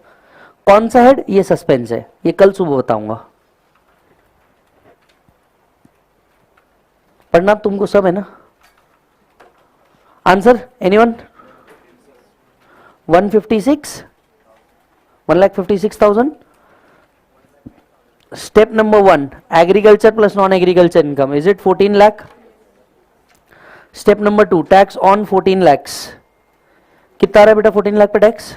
कौन सा हेड? ये सस्पेंस है, ये कल सुबह बताऊंगा। पढ़ना तुमको सब है ना? Answer anyone? 156, 1,56,000। Step number 1, agriculture plus non agriculture income, is it 14 lakh? Step number 2, tax on 14 lakhs। कितना आ रहा है बेटा 14 लाख पे tax?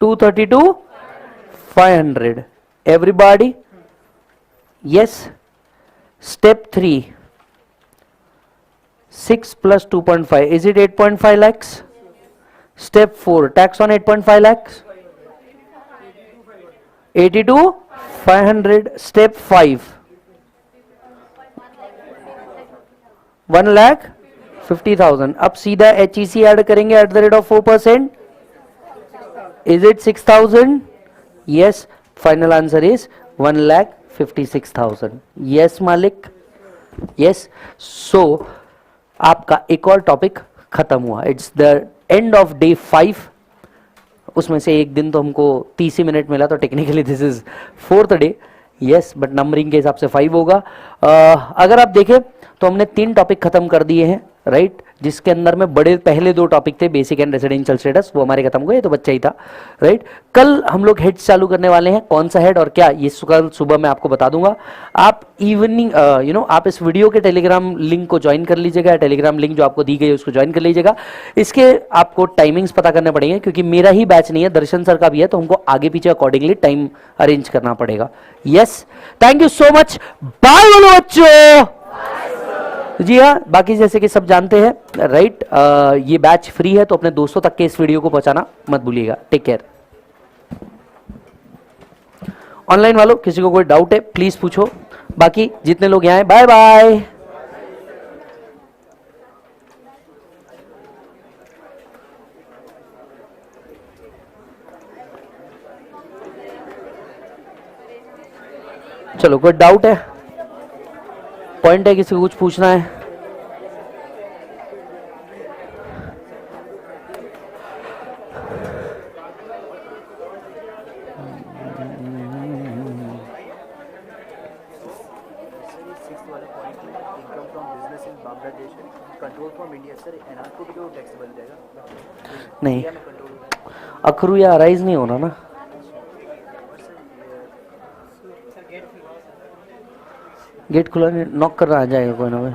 232,500। Everybody? Yes. Step 3, 6 plus 2.5, is it 8.5 lakhs? Step 4, tax on 8.5 lakhs. 82 500 step 5 1,50,000। अब सीधा HEC ऐड करेंगे at the rate of 4%। Is it 6,000? Yes, final answer is 1,56,000। Yes मालिक, yes. सो आपका एक और टॉपिक खत्म हुआ। It's the end of day 5। उसमें से एक दिन तो हमको 30 ही मिनट मिला, तो technically this is 4th day. Yes, but numbering के हिसाब से 5 होगा। अगर आप देखें तो हमने 3 टॉपिक खत्म कर दिए हैं, राइट, जिसके अंदर में बड़े पहले 2 टॉपिक थे, बेसिक एंड रेजिडेंशियल स्टेटस, वो हमारे खत्म हुए, तो बच्चा ही था, राइट। कल हम लोग हेड्स चालू करने वाले हैं। कौन सा हेड और क्या, ये कल सुबह मैं आपको बता दूंगा। आप इवनिंग आप इस वीडियो के टेलीग्राम लिंक को ज्वाइन कर लीजिएगा। टेलीग्राम लिंक जो आपको दी गई है उसको ज्वाइन कर लीजिएगा। इसके आपको टाइमिंग्स पता करने पड़ेंगे, क्योंकि मेरा ही बैच नहीं है, दर्शन सर का भी है, तो हमको आगे पीछे अकॉर्डिंगली टाइम अरेंज करना पड़ेगा। Yes, thank you so much. Bye बोलो बच्चों। जी हाँ, बाकी जैसे कि सब जानते हैं, राइट, ये बैच फ्री है, तो अपने दोस्तों तक के इस वीडियो को पहुंचाना मत भूलिएगा। Take care. ऑनलाइन वालों किसी को कोई डाउट है प्लीज पूछो, बाकी जितने लोग यहाँ हैं बाय बाय। चलो, कोई डाउट है, पॉइंट है, किसी को कुछ पूछना है? नहीं, अखरू या अराइज नहीं होना ना, गेट खुला नहीं, नॉक करना आ जाएगा कोई ना कोई।